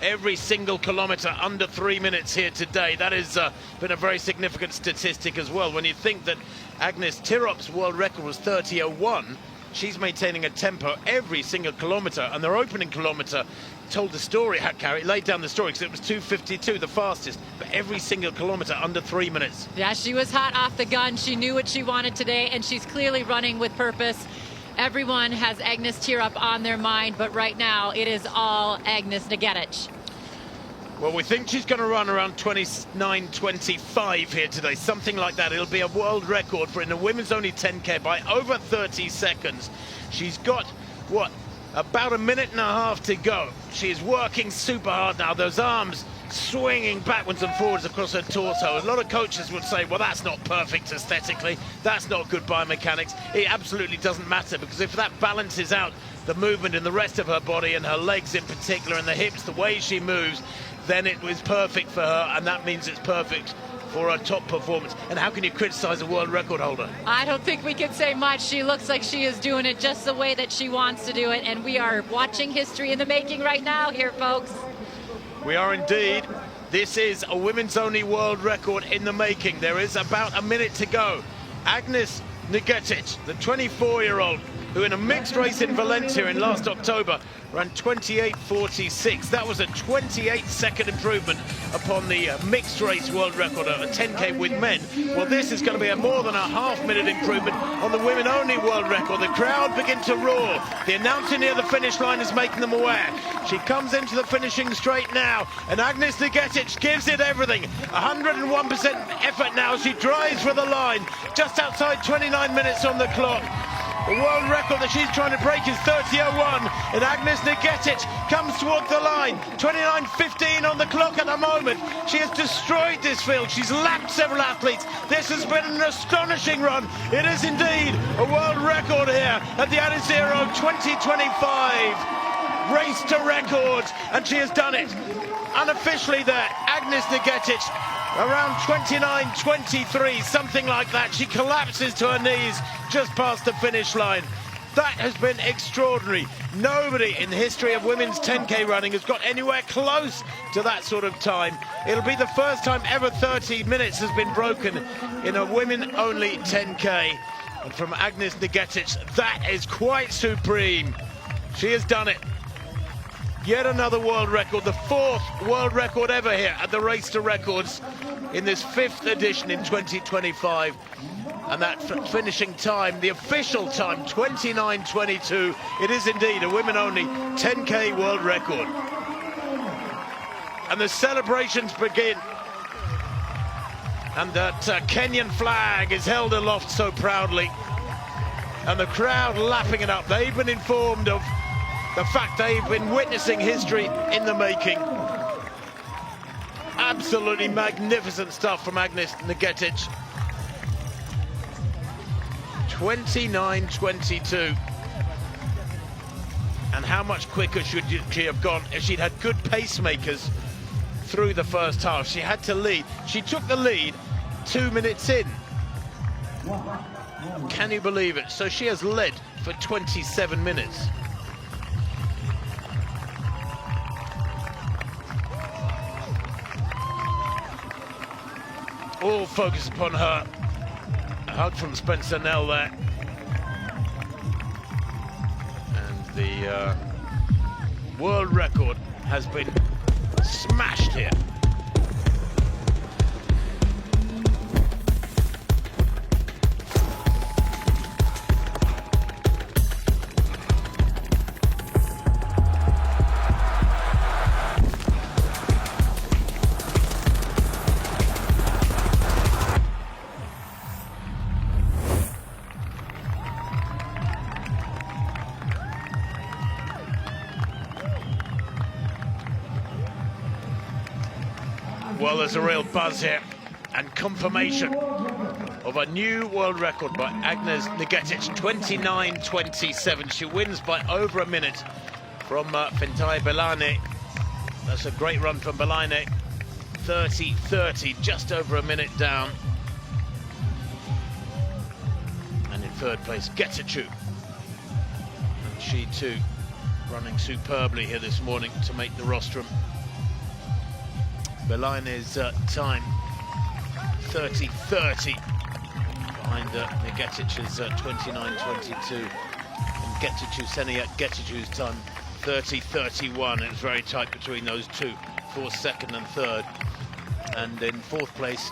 Every single kilometer under 3 minutes here today. That has been a very significant statistic as well. When you think that Agnes Tirop's world record was 30.01, she's maintaining a tempo every single kilometer, and their opening kilometer told the story, laid down the story, because it was 2:52, the fastest, but every single kilometer under 3 minutes. Yeah, she was hot off the gun. She knew what she wanted today, and she's clearly running with purpose. Everyone has Agnes Tirop on their mind, but right now it is all Agnes Nigetic. Well, we think she's going to run around 29.25 here today, something like that. It'll be a world record for in a women's only 10K by over 30 seconds. She's got, what, about a minute and a half to go. She's working super hard now. Those arms swinging backwards and forwards across her torso. A lot of coaches would say, well, that's not perfect aesthetically. That's not good biomechanics. It absolutely doesn't matter, because if that balances out the movement in the rest of her body, and her legs in particular, and the hips, the way she moves, then it was perfect for her, and that means it's perfect for a top performance. And how can you criticize a world record holder? I don't think we can say much. She looks like she is doing it just the way that she wants to do it, and we are watching history in the making right now here, folks. We are indeed. This is a women's only world record in the making. There is about a minute to go. Agnes Nigetic, the 24-year-old, who in a mixed race in Valencia in last October ran 28.46. That was a 28-second improvement upon the mixed race world record of a 10K with men. Well, this is going to be a more than a half-minute improvement on the women-only world record. The crowd begin to roar. The announcer near the finish line is making them aware. She comes into the finishing straight now, and Agnes Nigetic gives it everything. 101% effort now. She drives for the line, just outside 29 minutes on the clock. The world record that she's trying to break is 30.01, and Agnes Nigetic comes towards the line. 29.15 on the clock at the moment. She has destroyed this field. She's lapped several athletes. This has been an astonishing run. It is indeed a world record here at the Adizero 2025. Race to records, and she has done it. Unofficially there, Agnes Nigetic, around 29.23, something like that. She collapses to her knees just past the finish line. That has been extraordinary. Nobody in the history of women's 10K running has got anywhere close to that sort of time. It'll be the first time ever 30 minutes has been broken in a women-only 10K. And from Agnes Nigetic, that is quite supreme. She has done it. Yet another world record, the 4th world record ever here at the Race to Records in this 5th edition in 2025. And that finishing time, the official time, 29.22. It is indeed a women-only 10K world record. And the celebrations begin. And that Kenyan flag is held aloft so proudly. And the crowd lapping it up. They've been informed of the fact they've been witnessing history in the making. Absolutely magnificent stuff from Agnes Nigetic. 29.22. And how much quicker should she have gone if she'd had good pacemakers through the first half? She had to lead. She took the lead 2 minutes in. Can you believe it? So she has led for 27 minutes. All focus upon her. A hug from Spencer Nell there. And the world record has been smashed here. Well, there's a real buzz here and confirmation of a new world record by Agnes Nigetic, 29.27. She wins by over a minute from Fintai Belane. That's a great run from Belane. 30.30, just over a minute down. And in third place, Getachew. And she too running superbly here this morning to make the rostrum. Belane's time, 30.30, behind Nigetic's 29.22, and Senia Getachew's time, 30.31. It's very tight between those two, for second and third. And in fourth place,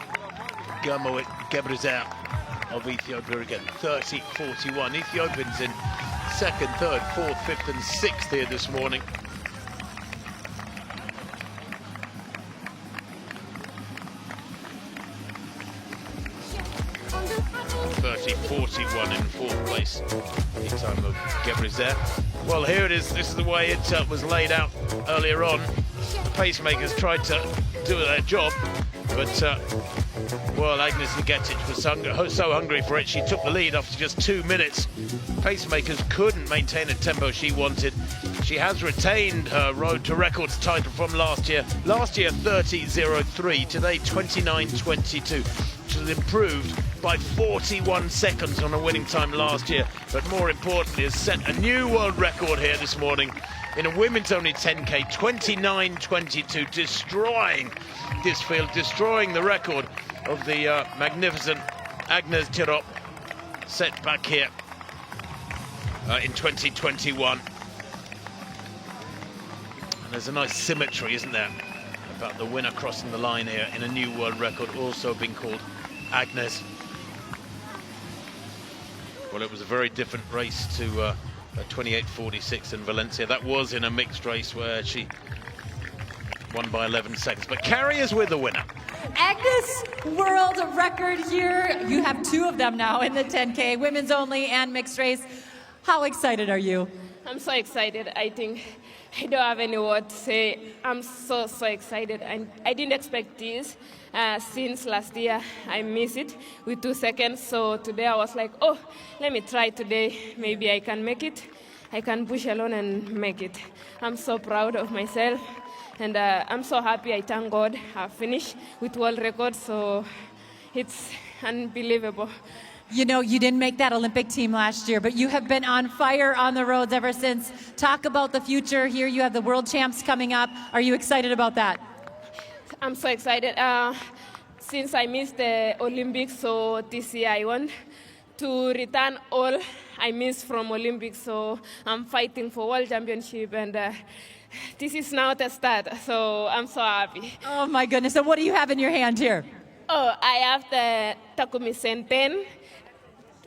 Germowit Gebrezer of Ethiopia again, 30.41. Ethiopians in second, third, fourth, fifth and sixth here this morning. 30.41 in fourth place, the time of Gebrezer. Well, here it is. This is the way it was laid out earlier on. The pacemakers tried to do their job, but well, Agnes Nigetic was so hungry for it, she took the lead after just 2 minutes. Pacemakers couldn't maintain a tempo she wanted. She has retained her Road to Records title from last year. Last year, 30.03. Today, 29.22. Which has improved by 41 seconds on a winning time last year. But more importantly, has set a new world record here this morning in a women's only 10K, 29.22, destroying this field, destroying the record of the magnificent Agnes Tirop set back here in 2021. And there's a nice symmetry, isn't there, about the winner crossing the line here in a new world record, also being called Agnes. Well, it was a very different race to 28.46 in Valencia. That was in a mixed race where she won by 11 seconds. But Carrie is with the winner. Agnes, world record here. You have two of them now in the 10K, women's only and mixed race. How excited are you? I'm so excited. I think I don't have any word to say. I'm so excited. And I didn't expect this. Since last year, I missed it with 2 seconds. So today I was like, oh, let me try today. Maybe I can make it. I can push alone and make it. I'm so proud of myself. And I'm so happy. I thank God I finished with world record. So it's unbelievable. You know, you didn't make that Olympic team last year, but you have been on fire on the roads ever since. Talk about the future. Here you have the world champs coming up. Are you excited about that? I'm so excited. Since I missed the Olympics, so this year I want to return all I missed from Olympics. So I'm fighting for World Championship, and this is now the start. So I'm so happy. Oh my goodness. So what do you have in your hand here? Oh, I have the Takumi Senten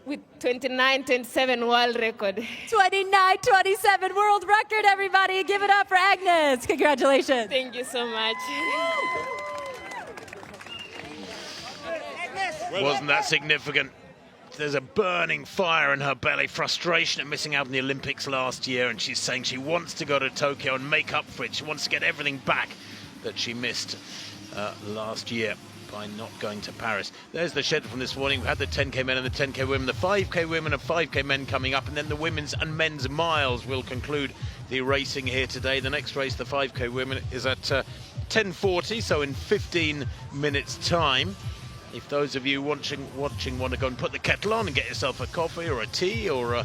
with 29.27 world record. 29.27 world record, everybody. Give it up for Agnes. Congratulations. Thank you so much. Wasn't that significant? There's a burning fire in her belly, frustration at missing out on the Olympics last year, and she's saying she wants to go to Tokyo and make up for it. She wants to get everything back that she missed last year by not going to Paris. There's the schedule from this morning. We had the 10K men and the 10K women, the 5K women and 5K men coming up, and then the women's and men's miles will conclude the racing here today. The next race, the 5K women, is at 10:40, so in 15 minutes time. If those of you watching want to go and put the kettle on and get yourself a coffee or a tea or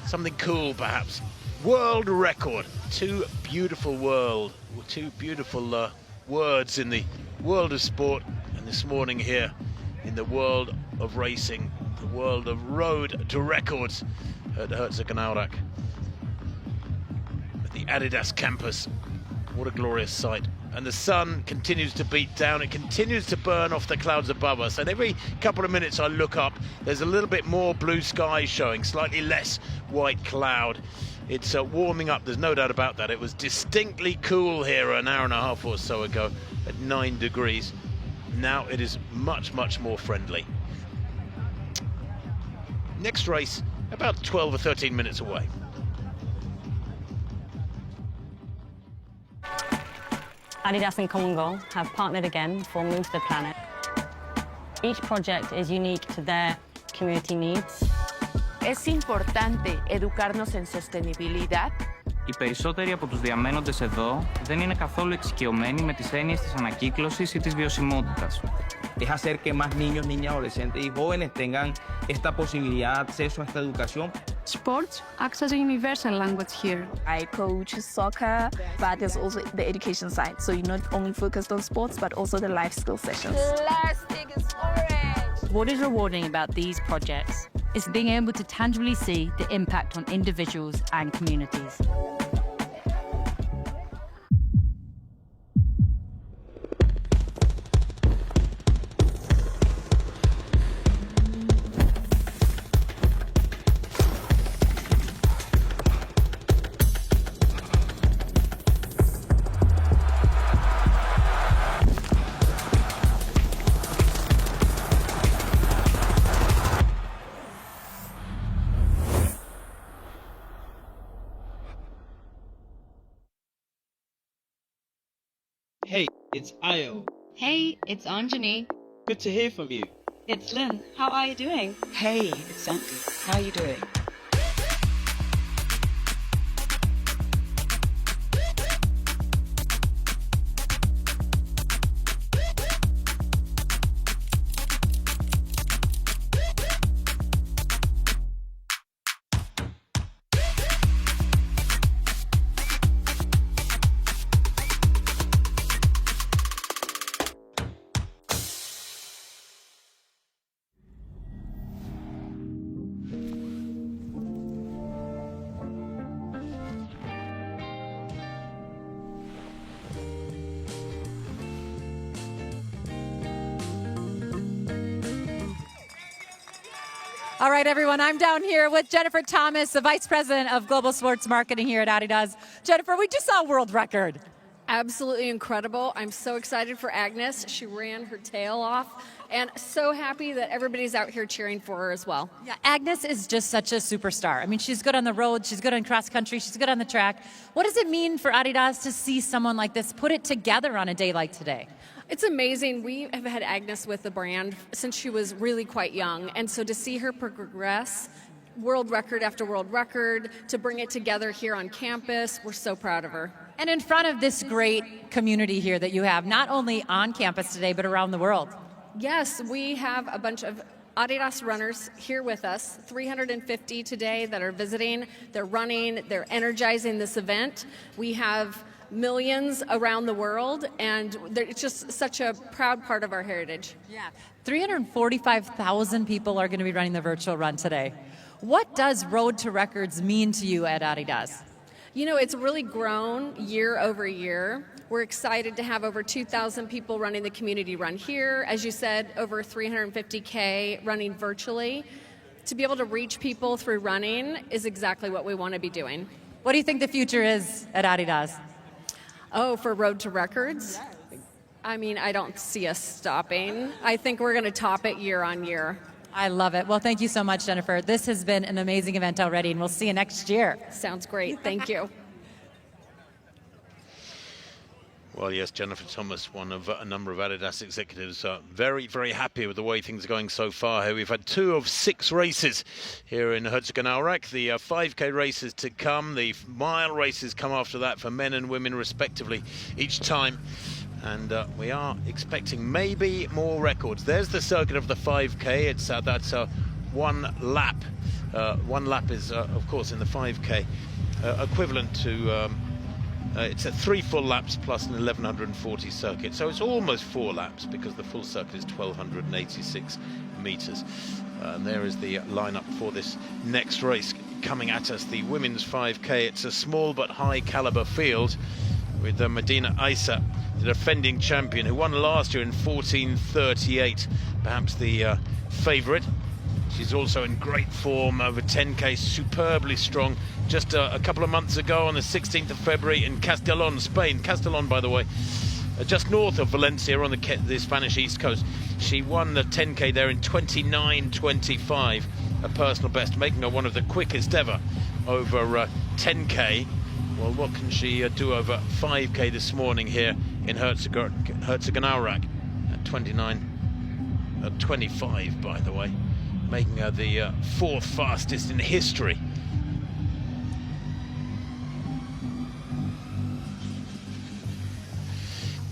something cool perhaps. World record. Two beautiful words in the world of sport, and this morning here in the world of racing, the world of road to records at Herzogenaurach at the Adidas campus. What a glorious sight. And the sun continues to beat down. It continues to burn off the clouds above us, and every couple of minutes I look up, there's a little bit more blue sky showing, slightly less white cloud. It's warming up, there's no doubt about that. It was distinctly cool here an hour and a half or so ago at 9 degrees. Now it is much, much more friendly. Next race, about 12 or 13 minutes away. Adidas and Camino have partnered again for Move the Planet. Each project is unique to their community needs. Es importante educarnos en sostenibilidad. Οι περισσότεροι από τους διαμένοντες εδώ δεν είναι καθόλου εξοικειωμένοι με τις έννοιες της ανακύκλωσης ή της βιωσιμότητας. Es hacer que más niños, niñas, adolescentes y jóvenes tengan esta posibilidad de acceso a esta educación. Sports acts as a universal language here. I coach soccer, but there's also the education side. So you're not only focused on sports, but also the life skill sessions. Plastic is orange. What is rewarding about these projects is being able to tangibly see the impact on individuals and communities. Hey, it's Ayo. Hey, it's Anjani. Good to hear from you. It's Lynn. How are you doing? Hey, it's Santi. How are you doing? All right, everyone, I'm down here with Jennifer Thomas, the Vice President of Global Sports Marketing here at Adidas. Jennifer, we just saw a world record. Absolutely incredible. I'm so excited for Agnes. She ran her tail off, and so happy that everybody's out here cheering for her as well. Yeah, Agnes is just such a superstar. I mean, she's good on the road, she's good on cross country, she's good on the track. What does it mean for Adidas to see someone like this put it together on a day like today? It's amazing. We have had Agnes with the brand since she was really quite young, and so to see her progress, world record after world record, to bring it together here on campus, we're so proud of her. And in front of this great community here that you have, not only on campus today, but around the world. Yes, we have a bunch of Adidas runners here with us, 350 today that are visiting. They're running, they're energizing this event. We have millions around the world, and it's just such a proud part of our heritage. Yeah, 345,000 people are going to be running the virtual run today. What does Road to Records mean to you at Adidas? You know, it's really grown year over year. We're excited to have over 2,000 people running the community run here. As you said, over 350K running virtually. To be able to reach people through running is exactly what we want to be doing. What do you think the future is at Adidas? Oh, for Road to Records? I mean, I don't see us stopping. I think we're going to top it year on year. I love it. Well, thank you so much, Jennifer. This has been an amazing event already, and we'll see you next year. Sounds great. Thank you. Well, yes, Jennifer Thomas, one of a number of Adidas executives, very, very happy with the way things are going so far here. We've had 2 of 6 races here in Herzogenaurach. The 5K races to come, the mile races come after that for men and women respectively each time. And we are expecting maybe more records. There's the circuit of the 5K. It's that's 1 lap. 1 lap is, of course, in the 5K equivalent to it's 3 full laps plus an 1140 circuit. So it's almost 4 laps because the full circuit is 1286 meters. And there is the lineup for this next race coming at us. The women's 5K. It's a small but high caliber field with Medina Isa, the defending champion, who won last year in 14:38, perhaps the favourite. She's also in great form over 10K, superbly strong. Just a couple of months ago on the 16th of February in Castellón, Spain. Castellón, by the way, just north of Valencia on the Spanish east coast. She won the 10K there in 29:25, a personal best, making her one of the quickest ever over 10K. Well, what can she do over 5K this morning here in Herzogenaurach at 29:25, by the way, making her the 4th fastest in history.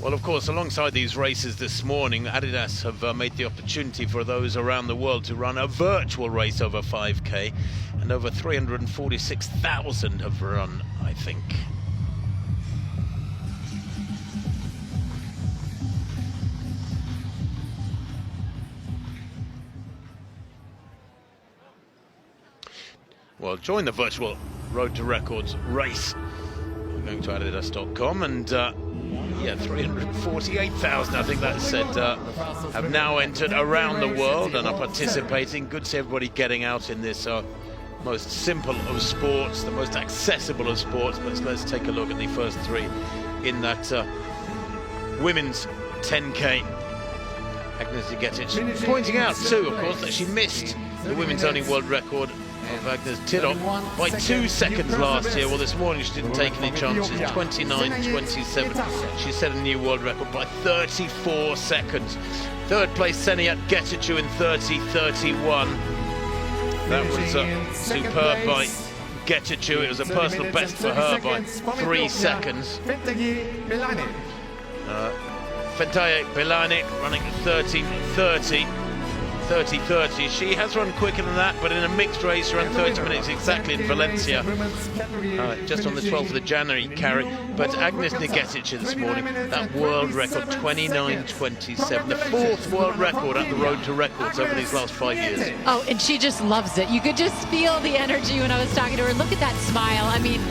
Well, of course, alongside these races this morning, Adidas have made the opportunity for those around the world to run a virtual race over 5K, and over 346,000 have run, I think. Well, join the virtual Road to Records race. We're going to adidas.com, and yeah, 348,000, I think that said, have now entered around the world and are participating. Good to see everybody getting out in this most simple of sports, the most accessible of sports. But let's take a look at the first 3 in that women's 10K. Agnes Nigetic pointing out too, of course, that she missed the women's only world record of Agnes Tirop by 2 seconds last year. Well, this morning she didn't take any chances. 29:27. She set a new world record by 34 seconds. 3rd place, Seniat Getachew in 30:31. That was superb by Getachew. It was a personal best for her by 3 seconds. Fentaye Belanic running at 13:30. 30:30. She has run quicker than that, but in a mixed race, she ran 30 minutes exactly in Valencia, just on the 12th of January, Carrie. But Agnes Nigetic this morning, that world record, 29:27, the 4th world record at the Road to Records over these last 5 years. Oh, and she just loves it. You could just feel the energy when I was talking to her. Look at that smile. I mean,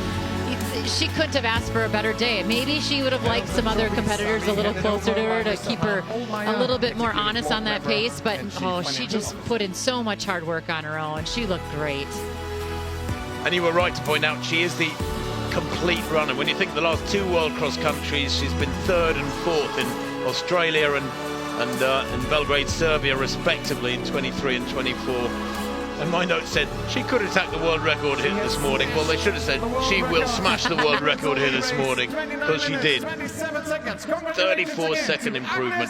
she couldn't have asked for a better day. Maybe she would have liked some other competitors a little closer to her to keep her a little bit more honest on that pace, but she just put in so much hard work on her own. She looked great. And you were right to point out she is the complete runner. When you think the last 2 World Cross Countries, she's been 3rd and 4th in Australia and in Belgrade, Serbia, respectively, in 23 and 24. And my note said she could attack the world record here this morning. Well, they should have said she will smash the world record here this morning, because she did. 34-second improvement.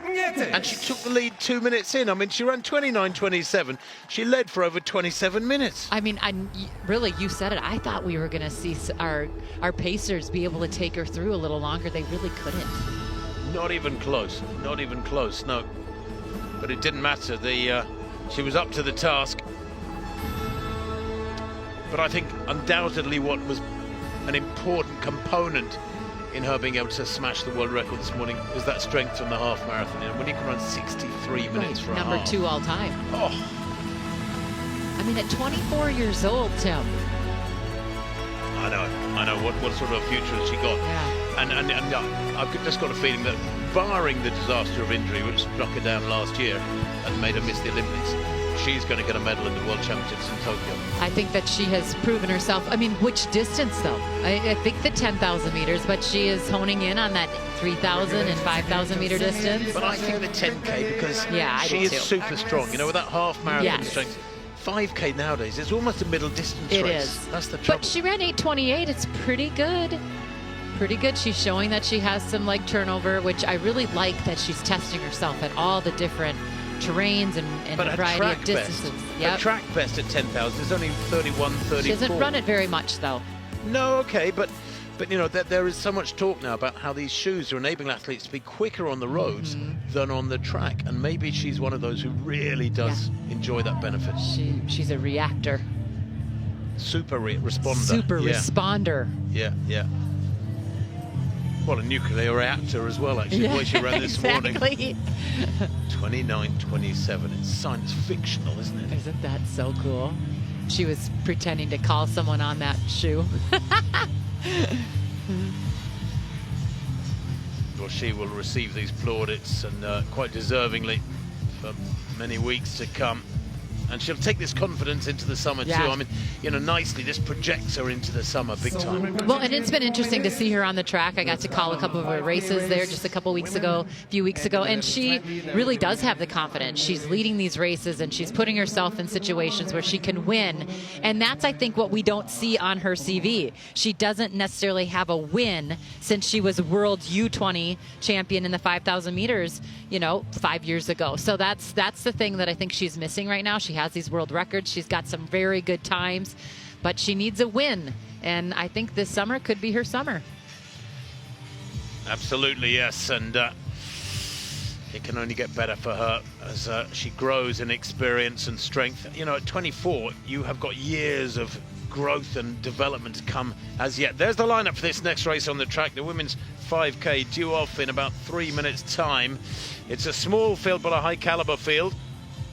And she took the lead 2 minutes in. I mean, she ran 29:27. She led for over 27 minutes. I mean, really, you said it. I thought we were going to see our pacers be able to take her through a little longer. They really couldn't. Not even close. Not even close, no. But it didn't matter. She was up to the task. But I think undoubtedly what was an important component in her being able to smash the world record this morning is that strength from the half marathon. And when you can run 63 minutes for a half. Number 2 all time. Oh. I mean, at 24 years old, Tim. I know. What sort of a future has she got? Yeah. And I've just got a feeling that, barring the disaster of injury which struck her down last year and made her miss the Olympics, she's going to get a medal in the World Championships in Tokyo. I think that she has proven herself. I mean, which distance, though? I think the 10,000 meters, but she is honing in on that 3,000 and 5,000 meter distance. But I think the 10K, because she is super strong. You know, with that half marathon strength. 5K nowadays, it's almost a middle distance race. It is. That's the trouble. But she ran 8:28. It's pretty good. Pretty good. She's showing that she has some leg turnover, which I really like, that she's testing herself at all the different terrains and a variety of distances. Yep. A track best at 10,000 is only 31:34. She doesn't run it very much, though. No, okay, but you know, there is so much talk now about how these shoes are enabling athletes to be quicker on the roads than on the track, and maybe she's one of those who really does enjoy that benefit. She's a reactor. Super responder. Super responder. Yeah. Well, a nuclear reactor as well, actually. The way she ran this morning. 29:27. It's science fictional, isn't it? Isn't that so cool? She was pretending to call someone on that shoe. Well, she will receive these plaudits, and quite deservingly, for many weeks to come. And she'll take this confidence into the summer too. I mean, you know, nicely, this projects her into the summer big time. Well, and it's been interesting to see her on the track. I got to call a couple of her races there just a few weeks ago, and she really does have the confidence. She's leading these races, and she's putting herself in situations where she can win. And that's, I think, what we don't see on her CV. She doesn't necessarily have a win since she was world U20 champion in the 5,000 meters, 5 years ago. So that's the thing that I think she's missing right now. She has these world records. She's got some very good times, but she needs a win. And I think this summer could be her summer. Absolutely, yes. And it can only get better for her as she grows in experience and strength. At 24, you have got years of growth and development to come as yet. There's the lineup for this next race on the track, the women's 5K, due off in about 3 minutes' time. It's a small field, but a high-caliber field.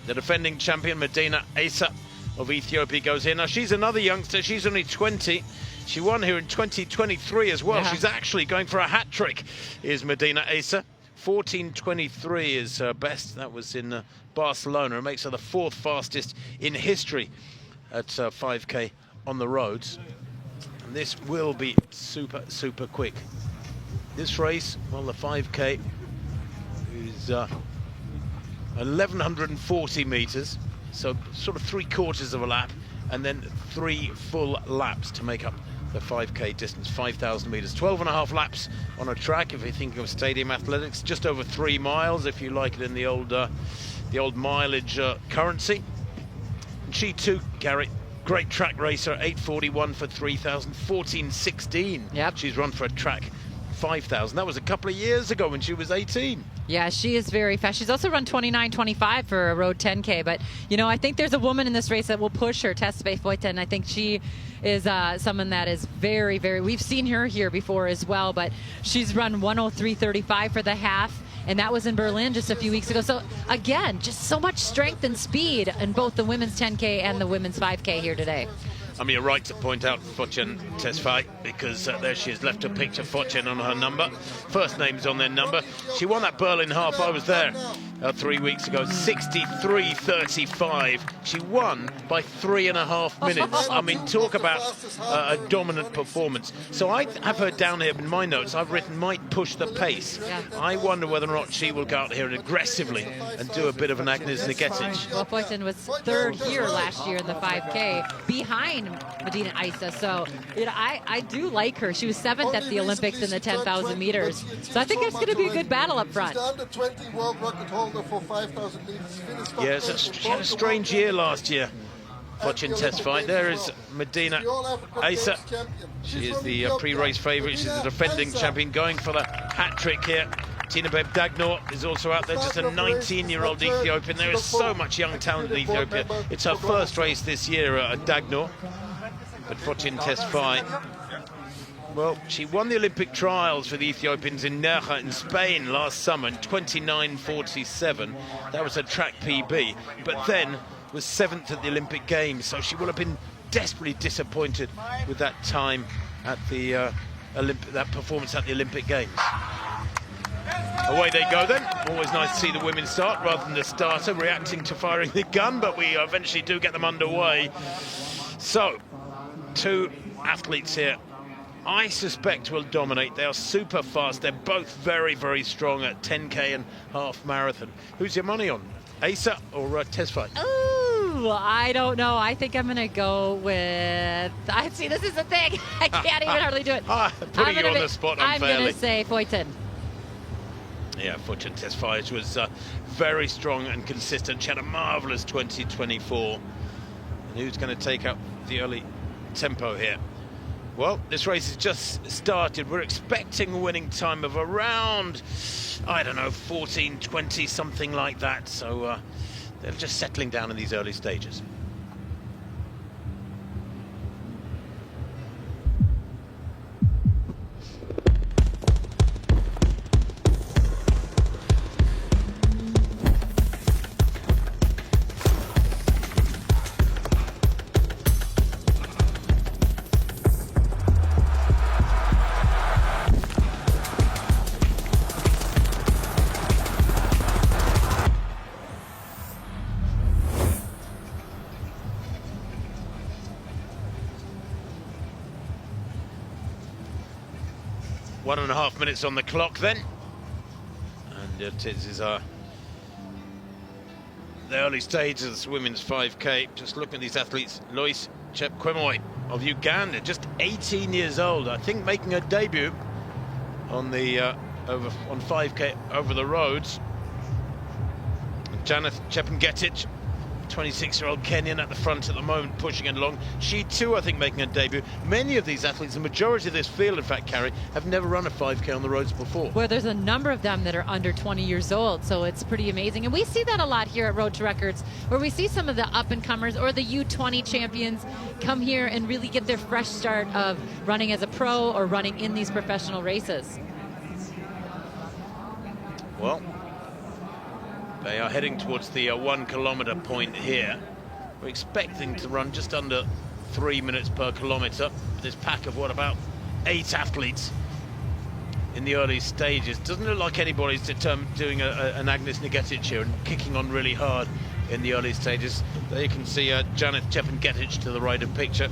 The defending champion, Medina Asa of Ethiopia, goes in. Now, she's another youngster. She's only 20. She won here in 2023 as well. Yeah. She's actually going for a hat-trick, is Medina Asa. 14:23 is her best. That was in Barcelona. It makes her the 4th fastest in history at 5K on the roads. And this will be super, super quick. This race, well, the 5K is 1,140 meters, so sort of 3/4 of a lap, and then 3 full laps to make up the 5K distance, 5,000 meters. 12.5 laps on a track, if you're thinking of stadium athletics, just over 3 miles, if you like it in the old mileage currency. And she too, Gary, great track racer, 8:41 for 3,000, 14:16. Yep. She's run for a track 5,000. That was a couple of years ago when she was 18. Yeah, she is very fast. She's also run 29:25 for a road 10K. But, I think there's a woman in this race that will push her, Tesfaye Foyten. I think she is someone that is very, very... We've seen her here before as well, but she's run 1:03:35 for the half, and that was in Berlin just a few weeks ago. So, again, just so much strength and speed in both the women's 10K and the women's 5K here today. I mean, you're right to point out Fortune Tesfaye, because there she is, left a picture Fortune on her number. First name's on their number. She won that Berlin half. I was there 3 weeks ago, 63.35. She won by 3.5 minutes. I mean, talk about a dominant performance. So I have her down here in my notes. I've written might push the pace. Yeah. I wonder whether or not she will go out here and aggressively and do a bit of an Agnes Nigetic. Well, Fortune was third here last year in the 5K, behind Medina Isa. So, you know, I do like her. She was 7th at the Olympics in the 10,000 meters. So I think it's going to be a good battle up front. The 20 world record holder for 5,000 meters. Yes, she had a strange year last year. Fortune Tesfaye. There is Medina Isa. She is the pre-race favourite. She's the defending champion, going for the hat-trick here. Tinabeb Dagnor is also out there, just a 19-year-old Ethiopian. There is so much young talent in Ethiopia. It's her first race this year at Dagnor. But Fortune Tesfaye, well, she won the Olympic trials for the Ethiopians in Nerja in Spain last summer in 29.47. That was a track PB, but then was 7th at the Olympic Games. So she will have been desperately disappointed with that time at the that performance at the Olympic Games. Away they go then. Always nice to see the women start rather than the starter reacting to firing the gun, but we eventually do get them underway. So, 2 athletes here I suspect will dominate. They are super fast. They're both very, very strong at 10K and half marathon. Who's your money on? Asa or Tesfaye? Ooh, I don't know. I think I'm going to go with... See, this is the thing. I can't even hardly do it. Putting you on the spot unfairly. I'm going to say Fortune. Yeah, Fortune Tesfaye was very strong and consistent. She had a marvellous 2024. And who's going to take up the early tempo here? Well, this race has just started. We're expecting a winning time of around, I don't know, 14:20, something like that. So they're just settling down in these early stages. One and a half minutes on the clock then, and it is the early stages of this women's 5K. Just looking at these athletes, Lois Chepkwemoi of Uganda, just 18 years old, I think, making her debut on the on 5K over the roads. Janet Chepngetich, 26-year-old Kenyan at the front at the moment, pushing it along. She too, I think, making her debut. Many of these athletes, the majority of this field, in fact, Carrie, have never run a 5K on the roads before. Well, there's a number of them that are under 20 years old, so it's pretty amazing. And we see that a lot here at Road to Records, where we see some of the up-and-comers or the U20 champions come here and really get their fresh start of running as a pro or running in these professional races. Well, they are heading towards the 1 kilometre point here. We're expecting to run just under 3 minutes per kilometre. This pack of, what, about 8 athletes in the early stages. Doesn't look like anybody's determined doing an Agnes Nigetic here and kicking on really hard in the early stages. There you can see Janet Chepngetich to the right of picture.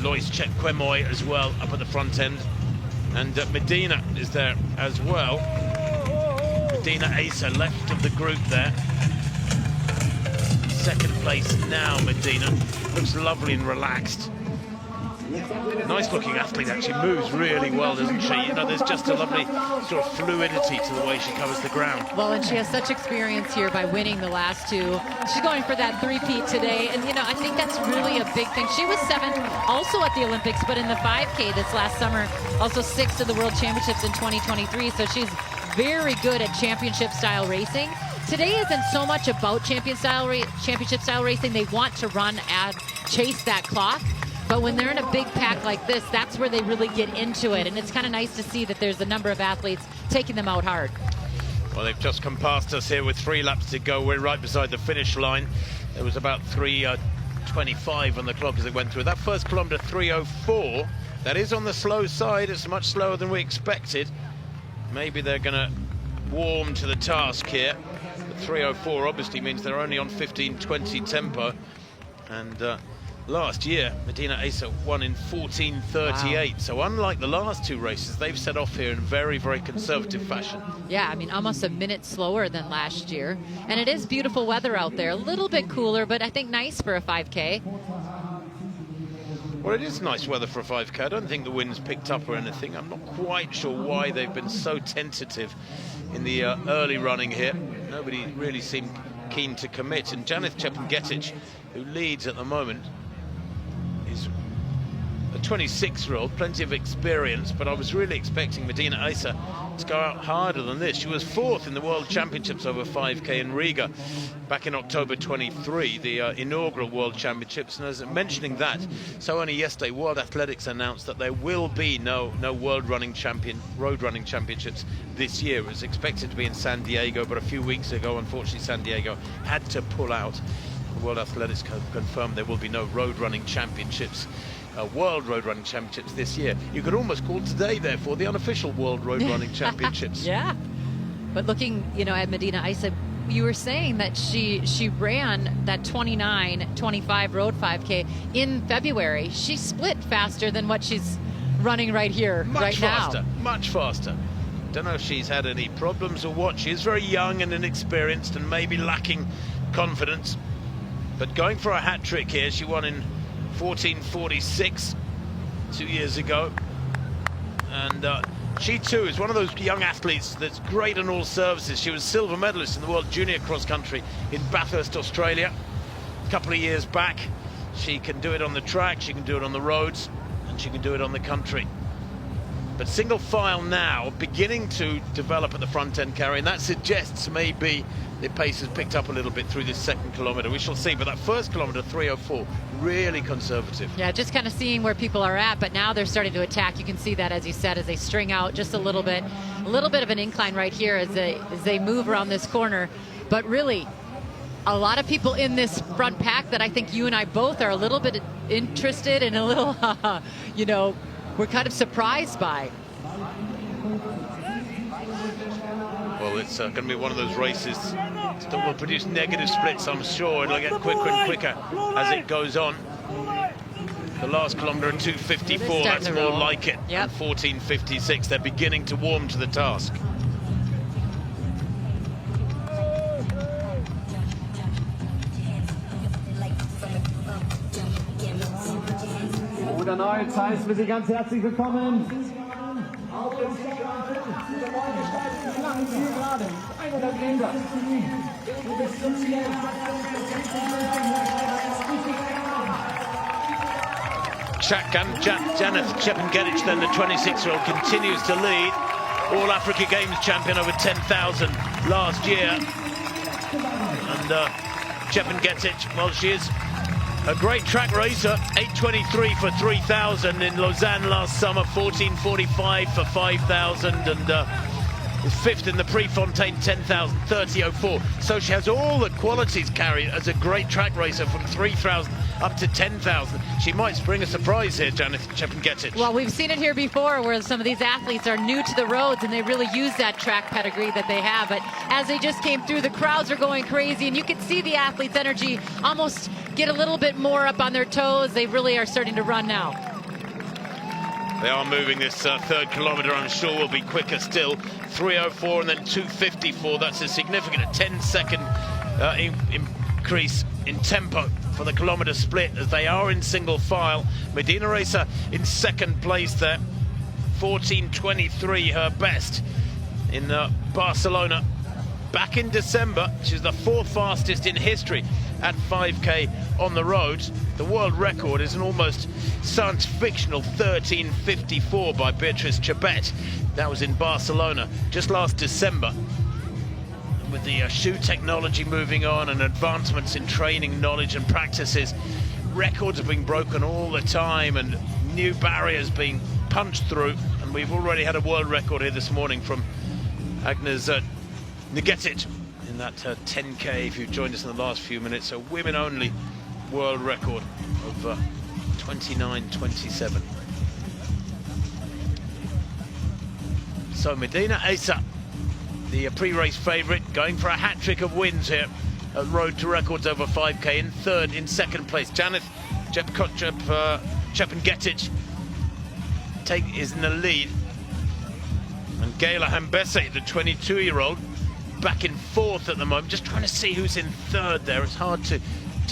Lois Chepkwemoi as well up at the front end. And Medina is there as well. Medina Asa left of the group there. Second place now, Medina. Looks lovely and relaxed. Nice looking athlete, actually moves really well, doesn't she? You know, there's just a lovely sort of fluidity to the way she covers the ground. Well, and she has such experience here by winning the last 2. She's going for that 3-peat today, and you know, I think that's really a big thing. She was 7th also at the Olympics, but in the 5K this last summer, also 6th of the World Championships in 2023, so she's very good at championship-style racing. Today isn't so much about championship-style racing. They want to run and chase that clock. But when they're in a big pack like this, that's where they really get into it. And it's kind of nice to see that there's a number of athletes taking them out hard. Well, they've just come past us here with 3 laps to go. We're right beside the finish line. There was about 3 3:25 on the clock as it went through. That first kilometre, 3:04. That is on the slow side. It's much slower than we expected. Maybe they're going to warm to the task here. But 3:04 obviously means they're only on 15:20 tempo. And last year, Medina Asa won in 14:38. Wow. So unlike the last two races, they've set off here in very, very conservative fashion. Yeah, I mean, almost a minute slower than last year. And it is beautiful weather out there. A little bit cooler, but I think nice for a 5K. Well, it is nice weather for a 5K. I don't think the wind's picked up or anything. I'm not quite sure why they've been so tentative in the early running here. Nobody really seemed keen to commit. And Janeth Chepengetic, who leads at the moment, is a 26-year-old, plenty of experience, but I was really expecting Medina Asa to go out harder than this. She was fourth in the World Championships over 5K in Riga back in October 23, the inaugural World Championships. And as mentioning that, so only yesterday World Athletics announced that there will be no World Running Road Running Championships this year. It was expected to be in San Diego, but a few weeks ago, unfortunately, San Diego had to pull out. The World Athletics confirmed there will be no Road Running Championships, World Road Running Championships this year. You could almost call today, therefore, the unofficial World Road Running Championships. Yeah, but looking, at Medina Asa, you were saying that she ran that 29-25 road 5K in February. She split faster than what she's running right here, right now. Much faster. Don't know if she's had any problems or what. She is very young and inexperienced and maybe lacking confidence. But going for a hat trick here, she won in 14:46 2 years ago. And she too is one of those young athletes that's great on all services. She was silver medalist in the World Junior Cross Country in Bathurst, Australia, a couple of years back. She can do it on the track, she can do it on the roads, and she can do it on the country. But single file now, beginning to develop at the front end carry, and that suggests maybe the pace has picked up a little bit through this second kilometre. We shall see, but that first kilometre, 3:04, really conservative. Yeah, just kind of seeing where people are at, but now they're starting to attack. You can see that, as you said, as they string out just a little bit of an incline right here as they move around this corner. But really, a lot of people in this front pack that I think you and I both are a little bit interested and a little, we're kind of surprised by. Well, it's going to be one of those races that will produce negative splits, I'm sure. It'll get quicker and quicker as it goes on. The last kilometre at 2:54, that's more like it. Yep. 14:56, they're beginning to warm to the task. Und erneut heißen wir Sie ganz herzlich willkommen. Janeth Chepengetic, then the 26-year-old, continues to lead. All Africa Games champion over 10,000 last year. And Chepengetic, well, she is a great track racer. 8:23 for 3,000 in Lausanne last summer, 14:45 for 5,000, and is fifth in the Prefontaine 10,000, 30:04. So she has all the qualities carried as a great track racer from 3,000 up to 10,000. She might spring a surprise here, Janeth Chepengetic. Well, we've seen it here before where some of these athletes are new to the roads and they really use that track pedigree that they have. But as they just came through, the crowds are going crazy, and you can see the athletes' energy almost get a little bit more up on their toes. They really are starting to run now. They are moving this third kilometre, I'm sure will be quicker still. 3:04 and then 2:54. That's a significant 10-second increase in tempo for the kilometre split as they are in single file. Medina Asa in second place there. 14:23, her best in Barcelona back in December. She's the fourth fastest in history at 5K on the roads. The world record is an almost science fictional 13:54 by Beatrice Chebet. That was in Barcelona just last December. With the shoe technology moving on and advancements in training knowledge and practices, records are being broken all the time and new barriers being punched through. And we've already had a world record here this morning from Agnes Nigetic in that 10K, if you've joined us in the last few minutes. So women only world record of 29:27. So Medina Asa, the pre-race favourite, going for a hat-trick of wins here at Road to Records over 5K, in third. In second place, Janeth Chepngetich is in the lead, and Gayla Hambese, the 22-year-old, back in fourth at the moment. Just trying to see who's in third there. It's hard to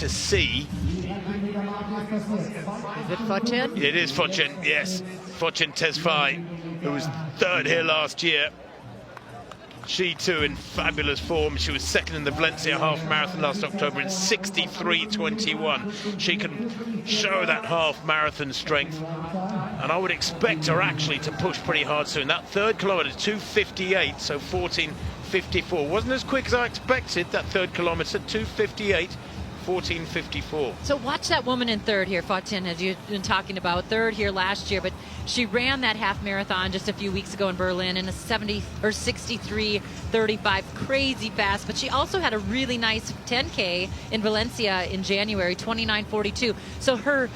see. Is it Fortune? It is Fortune, yes. Fortune Tesfaye, who was third here last year. She too in fabulous form. She was second in the Valencia half marathon last October in 63:21. She can show that half marathon strength, and I would expect her actually to push pretty hard soon. That third kilometre, 2:58, so 14:54. Wasn't as quick as I expected, that third kilometre, 2:58. 14:54. So watch that woman in third here, Fortune, as you've been talking about. Third here last year, but she ran that half marathon just a few weeks ago in Berlin in a 63:35, crazy fast. But she also had a really nice 10K in Valencia in January, 29:42. So her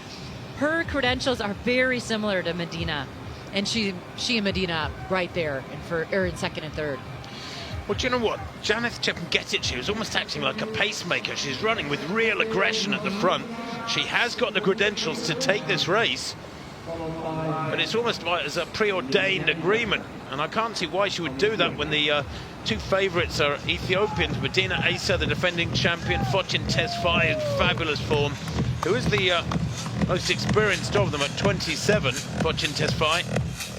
credentials are very similar to Medina, and she and Medina right there in second and third. Well, do you know what? Janeth Chepngetich was almost acting like a pacemaker. She's running with real aggression at the front. She has got the credentials to take this race, but it's almost like as a preordained agreement, and I can't see why she would do that when the two favourites are Ethiopians. Medina Asa, the defending champion, Fortune Tesfaye in fabulous form, who is the most experienced of them at 27, Fortune Tesfaye,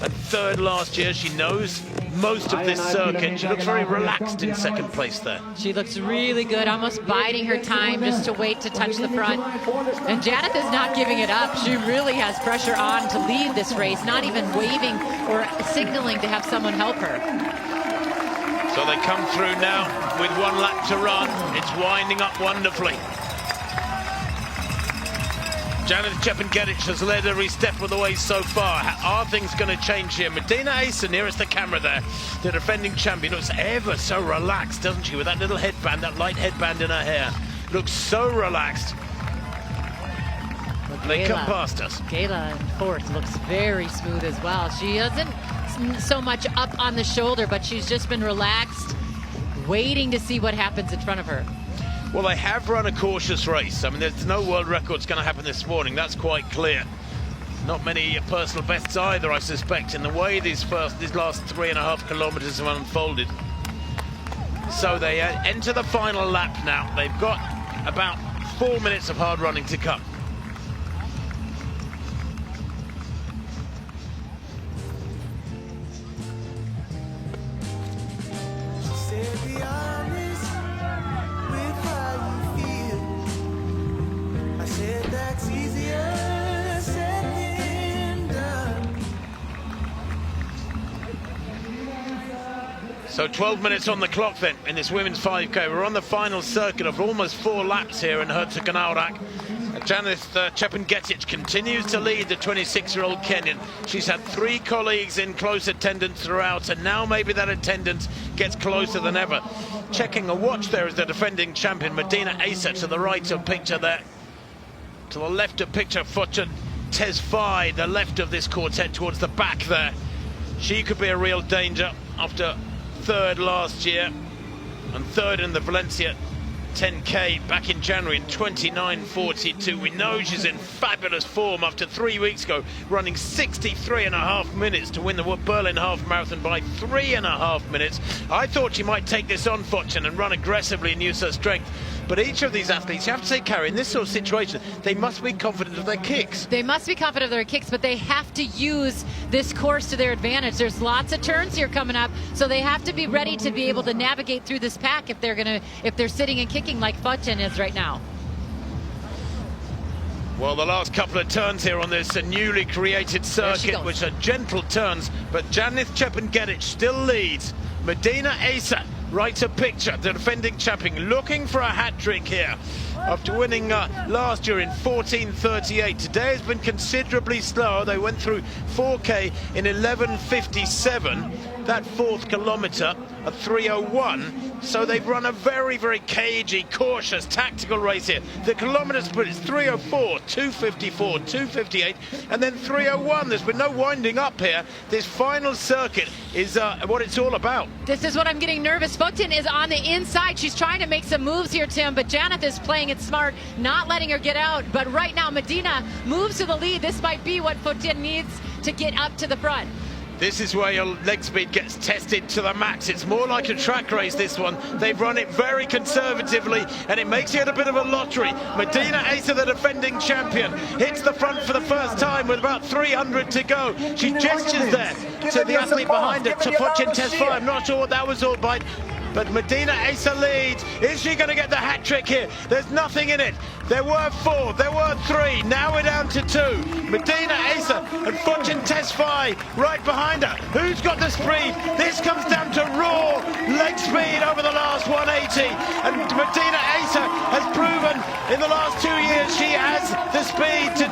and third last year. She knows most of this circuit. She looks very relaxed in second place there. She looks really good, almost biding her time just to wait to touch the front. And Janeth is not giving it up. She really has pressure on to lead this race, not even waving or signaling to have someone help her. So they come through now with 1 lap to run. It's winding up wonderfully. Janeth Chepngetich has led every step of the way so far. Are things going to change here? Medina Asa nearest the camera there, the defending champion, looks ever so relaxed, doesn't she, with that little headband, that light headband in her hair. Looks so relaxed. They come past us. Gayla in fourth looks very smooth as well. She isn't so much up on the shoulder, but she's just been relaxed, waiting to see what happens in front of her. Well, they have run a cautious race. I mean, there's no world records going to happen this morning. That's quite clear. Not many personal bests either, I suspect, in the way these last 3.5 kilometres have unfolded. So they enter the final lap now. They've got about 4 minutes of hard running to come. So 12 minutes on the clock then in this women's 5K. We're on the final circuit of almost 4 laps here in Herzogenaurach. Janeth Chepngetich continues to lead the 26-year-old Kenyan. She's had 3 colleagues in close attendance throughout, and now maybe that attendance gets closer than ever. Checking a watch there is the defending champion, Medina Asa, to the right of picture there. To the left of picture, Fortune Tesfaye, the left of this quartet towards the back there. She could be a real danger after third last year and third in the Valencia 10K back in January in 29:42. We know she's in fabulous form after 3 weeks ago, running 63.5 minutes to win the Berlin half marathon by 3.5 minutes. I thought she might take this on, Fortune, and run aggressively and use her strength. But each of these athletes, you have to say, Carrie, in this sort of situation, they must be confident of their kicks. They must be confident of their kicks, but they have to use this course to their advantage. There's lots of turns here coming up, so they have to be ready to be able to navigate through this pack if they're sitting and kicking like Fortune is right now. Well, the last couple of turns here on this newly created circuit, which are gentle turns, but Janeth Chepngetich still leads. Medina Asa, right to picture, the defending champion, looking for a hat-trick here. after winning last year in 14:38. Today has been considerably slower. They went through 4K in 11:57. That 4th kilometre at 3:01. So they've run a very, very cagey, cautious, tactical race here. The kilometre split is 3:04, 2:54, 2:58, and then 3:01. There's been no winding up here. This final circuit is what it's all about. This is what I'm getting nervous. Fotin is on the inside. She's trying to make some moves here, Tim, but Janeth is playing it smart, not letting her get out. But right now, Medina moves to the lead. This might be what Fotin needs to get up to the front. This is where your leg speed gets tested to the max. It's more like a track race, this one. They've run it very conservatively, and it makes it a bit of a lottery. Medina Asa, the defending champion, hits the front for the first time with about 300 to go. She gestures there to the athlete behind her, to Fortune Tesfaye. I'm not sure what that was all about. But Medina Asa leads. Is she going to get the hat trick here? There's nothing in it. There were 4, there were 3. Now we're down to 2. Medina Asa and Fortune Tesfaye right behind her. Who's got the speed? This comes down to raw leg speed over the last 180. And Medina Asa has proven in the last 2 years she has the speed to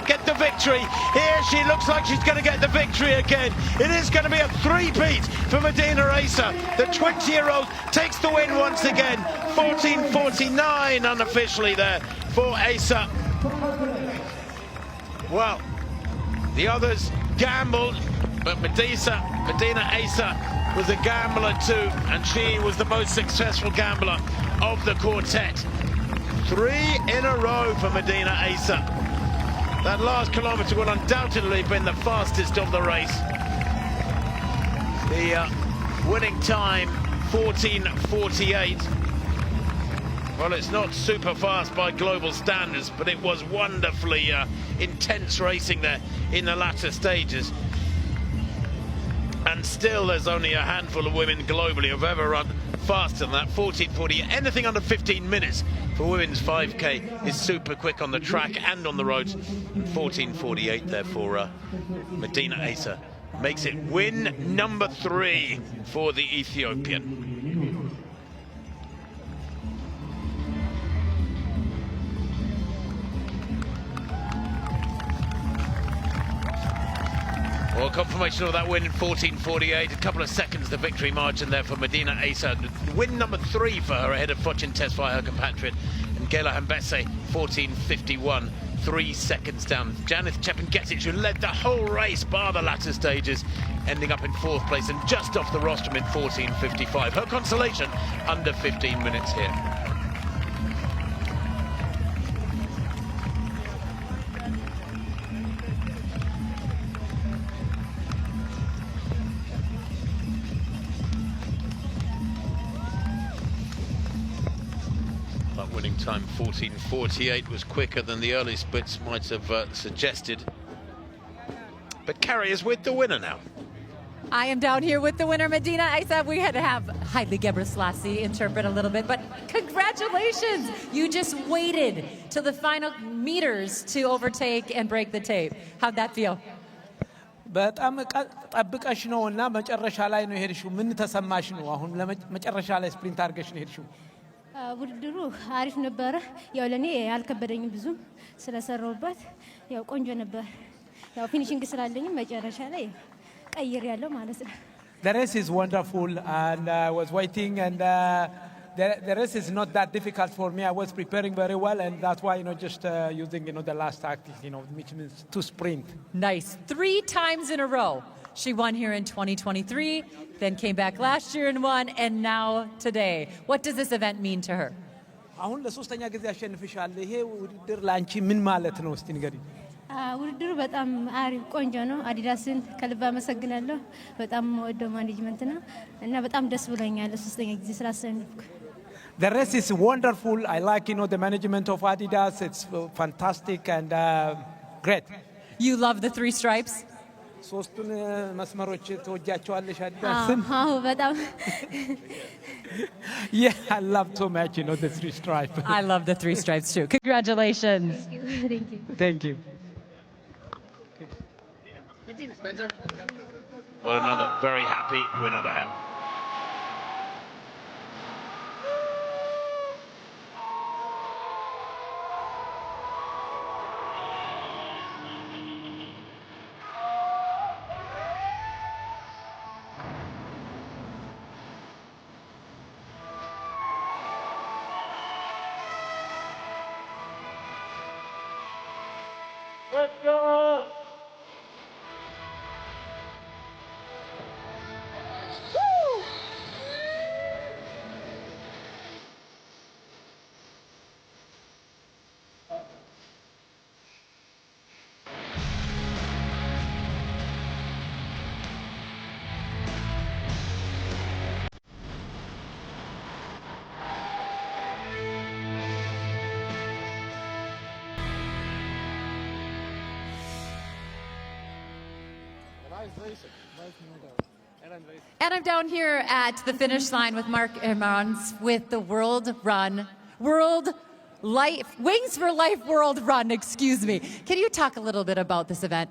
get the victory. Here she looks like she's going to get the victory again. It is going to be a 3-peat for Medina Asa. The 20-year-old takes the win once again. 14:49 unofficially there for Asa. Well, the others gambled, but Medina Asa was a gambler too, and she was the most successful gambler of the quartet. 3 in a row for Medina Asa. That last kilometre will undoubtedly have been the fastest of the race. The winning time 14:48. Well, it's not super fast by global standards, but it was wonderfully intense racing there in the latter stages. And still there's only a handful of women globally who've ever run faster than that. 14:40. Anything under 15 minutes for women's 5K is super quick on the track and on the roads. 14:48 there for Medina Asa. Makes it win number 3 for the Ethiopian. Well, confirmation of that win in 14:48. A couple of seconds the victory margin there for Medina Asa. Win number 3 for her ahead of Fortune Tesfaye, her compatriot, and Gela Hambese, 14:51. 3 seconds down. Janeth Chepngetich, who led the whole race bar the latter stages, ending up in 4th place and just off the rostrum in 14:55. Her consolation, under 15 minutes here. Winning time 14:48 was quicker than the early splits might have suggested. But Carrie is with the winner now. I am down here with the winner, Medina Asa. We had to have Haile Gebrselassie interpret a little bit, but congratulations! You just waited till the final meters to overtake and break the tape. How'd that feel? በጣም ጠብቀሽ ነው እና መጨረሻ ላይ ነው የሄድሽው። ምን ተሰማሽ ነው? አሁን ለመጨረሻ ላይ ስፕሪንት አድርገሽ ነው የሄድሽው። ውድድሩ አሪፍ ነበረ። ያው ለኔ ያልከበደኝም ብዙም ስለሰራውበት ያው ቆንጆ ነበር። ያው ፊኒሺንግ ስላለኝም መጨረሻ ላይ ቀይር ያለው ማለት ነው። The race is wonderful and I was waiting and the race is not that difficult for me. I was preparing very well and that's why just using the last tactic, which means to sprint. Nice. 3 times in a row. She won here in 2023, then came back last year and won, and now today. What does this event mean to her? አሁን ለሶስተኛ ጊዜ አሸንፍሻል። ይሄ ውድድር ላንቺ ምን ማለት ነው? እስቲ ንገሪኝ። ውድድሩ በጣም አሪፍ ቆንጆ ነው። አዲዳስን ከልብ አመሰግናለሁ። በጣም ወደው ማኔጅመንት ነው እና በጣም ደስ ብሎኛል ለሶስተኛ ጊዜ ስላሸነፍኩ። The race is wonderful. I like the management of Adidas. It's fantastic and great. You love the 3 stripes? ሶስቱን መስመሮች ተወጃቸዋለሽ አዲዳስን? አዎ በጣም Yeah, I love so much the 3 stripes. I love the 3 stripes too. Congratulations. Thank you. Thank you. Well, another very happy winner there. Let's go! And I'm down here at the finish line with Mark Hermans with the World Life, Wings for Life World Run, excuse me. Can you talk a little bit about this event?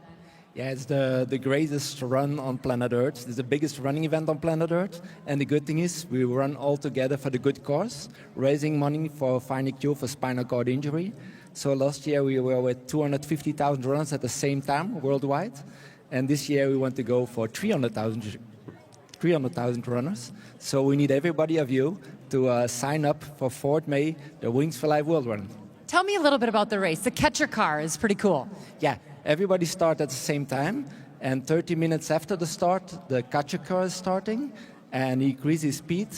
Yeah, it's the greatest run on planet Earth. It's the biggest running event on planet Earth. And the good thing is we run all together for the good cause, raising money for finding a cure for spinal cord injury. So last year we were with 250,000 runners at the same time worldwide. And this year we want to go for 300,000 runners. So we need everybody of you to sign up for 4th May, the Wings for Life World Run. Tell me a little bit about the race. The catcher car is pretty cool. Yeah, everybody starts at the same time. And 30 minutes after the start, the catcher car is starting. And he increases speed.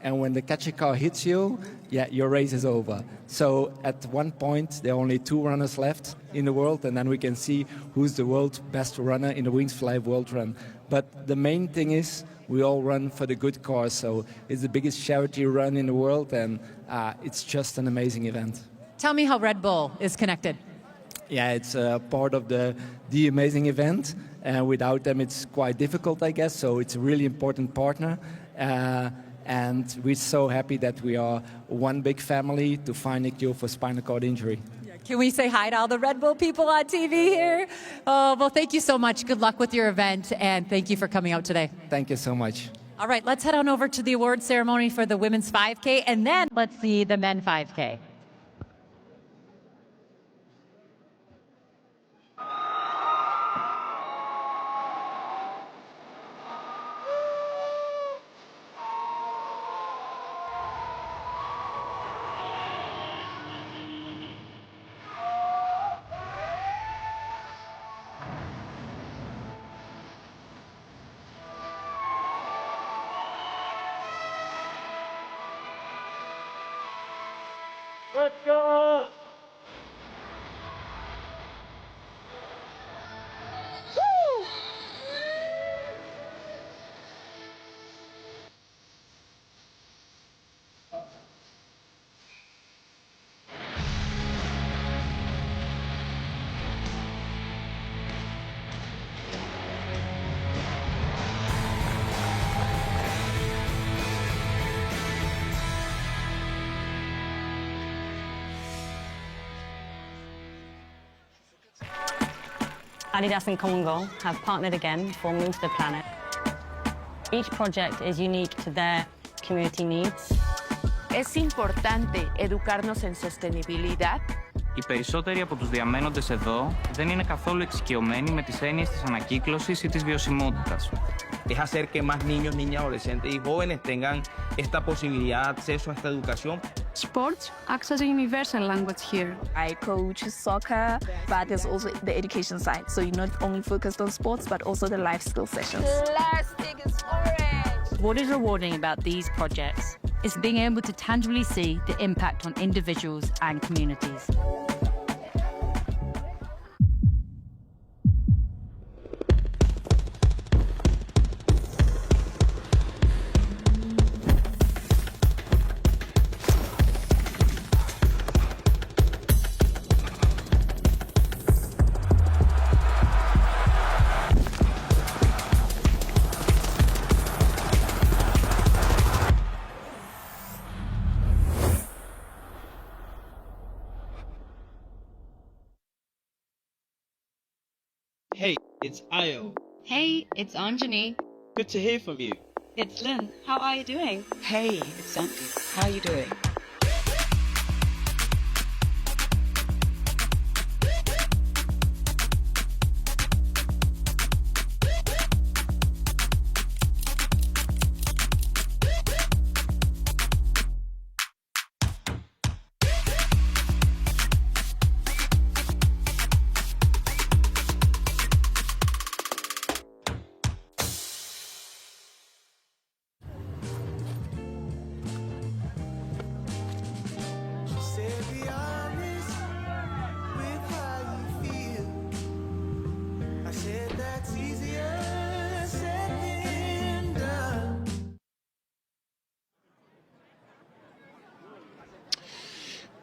And when the catcher car hits you, yeah, your race is over. So at one point, there are only 2 runners left in the world, and then we can see who's the world's best runner in the Wings for Life World Run. But the main thing is we all run for the good cause. So it's the biggest charity run in the world, and it's just an amazing event. Tell me how Red Bull is connected. Yeah, it's part of the amazing event. And without them, it's quite difficult, I guess. So it's a really important partner. And we're so happy that we are one big family to find a cure for spinal cord injury. Can we say hi to all the Red Bull people on TV here? Oh, well, thank you so much. Good luck with your event, and thank you for coming out today. Thank you so much. All right, let's head on over to the award ceremony for the women's 5K, and then let's see the men 5K. Let's go! Adidas and Camino have partnered again for Move the Planet. Each project is unique to their community needs. Es importante educarnos en sostenibilidad. Οι περισσότεροι από τους διαμένοντες εδώ δεν είναι καθόλου εξοικειωμένοι με τις έννοιες της ανακύκλωσης ή της βιωσιμότητας. Es hacer que más niños, niñas, adolescentes y jóvenes tengan esta posibilidad, acceso a esta educación. Sports acts as a universal language here. I coach soccer, but there's also the education side. So you're not only focused on sports, but also the life skill sessions. Plastic is orange. What is rewarding about these projects is being able to tangibly see the impact on individuals and communities. Hey, it's Io. Hey, it's Anjani. Good to hear from you. It's Lynn. How are you doing? Hey, it's Santi. How are you doing?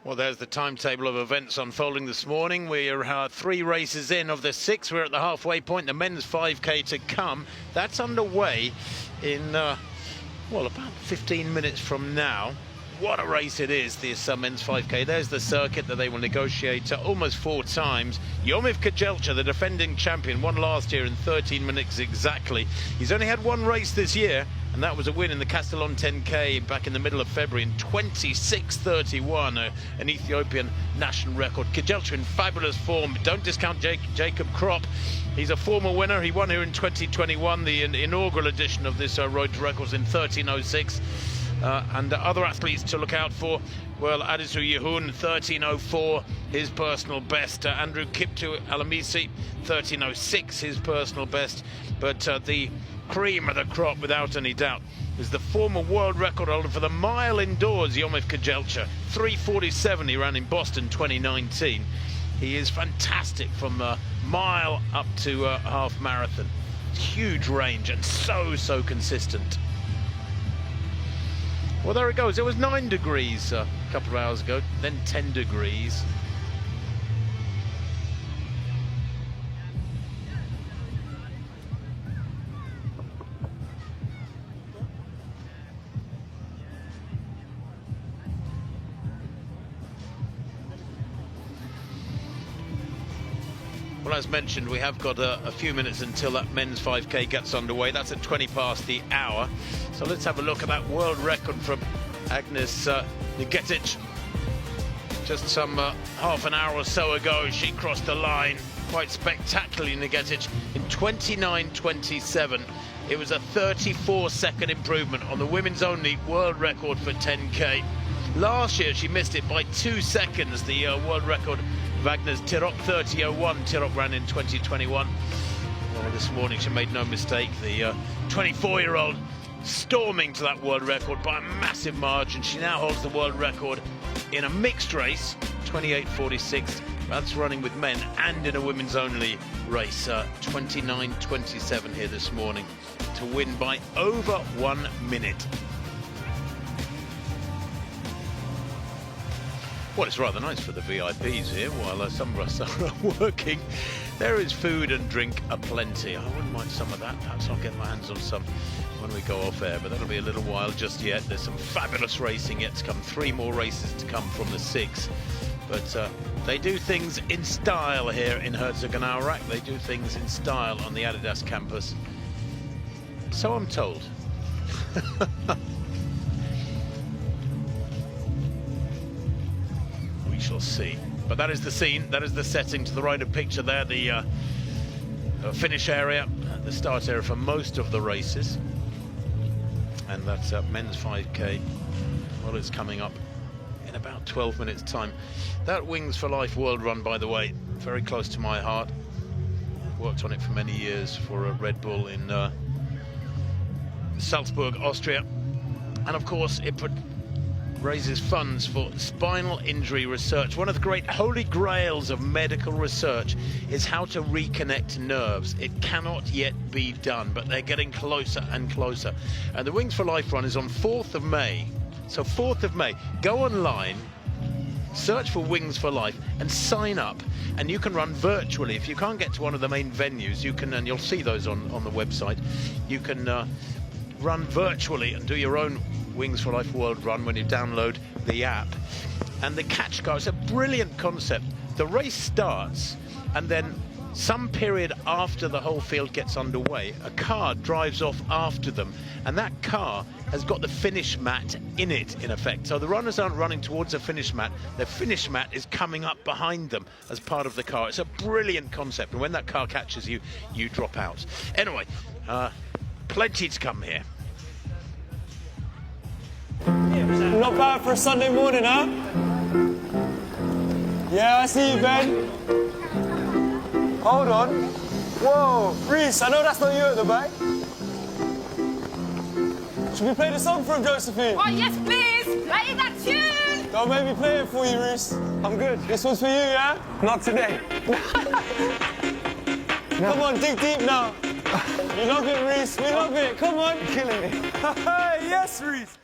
Well, there's the timetable of events unfolding this morning. We're 3 races in of the 6. We're at the halfway point. The men's 5K to come. That's underway in, well, about 15 minutes from now. What a race it is, this men's 5K. There's the circuit that they will negotiate almost 4 times. Yomif Kajelcha, the defending champion, won last year in 13 minutes exactly. He's only had 1 race this year, and that was a win in the Castellon 10K back in the middle of February in 26:31, an Ethiopian national record. Kajelcha in fabulous form. Don't discount Jacob Kropp. He's a former winner. He won here in 2021, the inaugural edition of this Road to Records in 13:06. And other athletes to look out for, well, Adisu Yehun, 13:04, his personal best. Andrew Kiptu Alamisi, 13:06, his personal best. But the cream of the crop, without any doubt, is the former world record holder for the mile indoors, Yomif Kajelcha. 3:47 he ran in Boston 2019. He is fantastic from mile up to half marathon. Huge range and so consistent. Well, there it goes. It was 9 degrees a couple of hours ago, then 10 degrees. Well, as mentioned, we have got a few minutes until that men's 5K gets underway. That's at 20 past the hour. So let's have a look at that world record from Agnes Nigetic. Just some half an hour or so ago, she crossed the line quite spectacularly, Nigetic, in 29:27. It was a 34-second improvement on the women's only world record for 10K. Last year, she missed it by 2 seconds, the world record of Agnes Tirop, 30:01. Tirop ran in 2021. Well, this morning she made no mistake. The 24-year-old storming to that world record by a massive margin. She now holds the world record in a mixed race, 28:46. That's running with men, and in a women's only race, 29:27 here this morning, to win by over 1 minute. Well, it's rather nice for the VIPs here while some of us are working. There is food and drink aplenty. I wouldn't mind some of that. Perhaps I'll get my hands on some when we go off air, but that'll be a little while just yet. There's some fabulous racing yet to come. 3 more races to come from the 6. But they do things in style here in Herzogenaurach. They do things in style on the Adidas campus. So I'm told. We shall see. But that is the scene, that is the setting. To the right of picture there, the finish area, the start area for most of the races. And that's men's 5K. Well, it's coming up in about 12 minutes time. That Wings for Life World Run, by the way, very close to my heart. I've worked on it for many years for Red Bull in Salzburg, Austria. And of course, it raises funds for spinal injury research. One of the great holy grails of medical research is how to reconnect nerves. It cannot yet be done, but they're getting closer and closer. And the Wings for Life run is on 4th of May. So 4th of May, go online, search for Wings for Life and sign up, and you can run virtually. If you can't get to one of the main venues, you can, and you'll see those on the website, you can run virtually and do your own Wings for Life World Run when you download the app. And the catch car is a brilliant concept. The race starts, and then some period after the whole field gets underway, a car drives off after them, and that car has got the finish mat in it, in effect. So the runners aren't running towards a finish mat, the finish mat is coming up behind them as part of the car. It's a brilliant concept, and when that car catches you, you drop out. Anyway, plenty to come here. Not bad for a Sunday morning, huh? Yeah, I see you, Ben. Hold on. Whoa, Reese, I know that's not you at the back. Should we play the song for him, Josephine? Oh, yes, please. Play that tune. Don't make me play it for you, Reese. I'm good. This one's for you, yeah? Not today. No. Come on, dig deep now. We love it, Reese. We love it. Come on. You're killing me. Yes, Reese.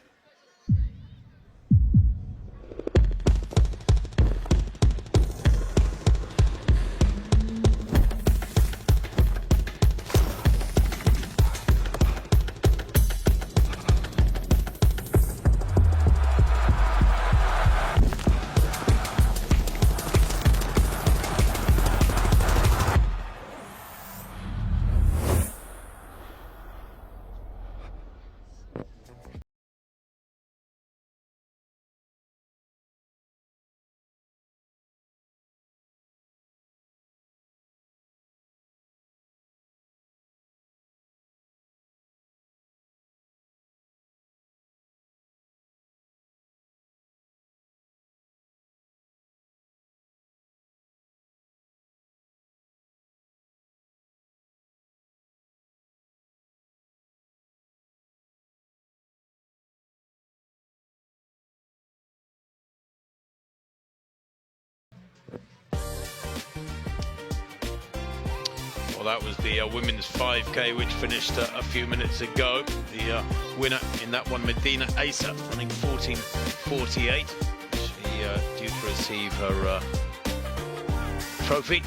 Well, that was the women's 5K, which finished a few minutes ago. The winner in that one, Medina Asa, running 14:48. She due to receive her trophy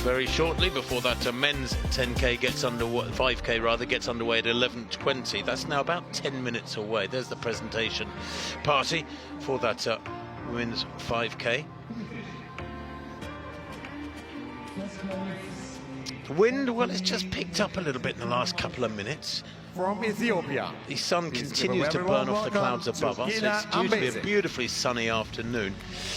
very shortly. Before that, men's 10K gets underway, 5K rather, gets underway at 11:20. That's now about 10 minutes away. There's the presentation party for that women's 5K. The wind, well, it's just picked up a little bit in the last couple of minutes. From Ethiopia, the sun continues to burn off the clouds above us. It's due to be a beautifully sunny afternoon.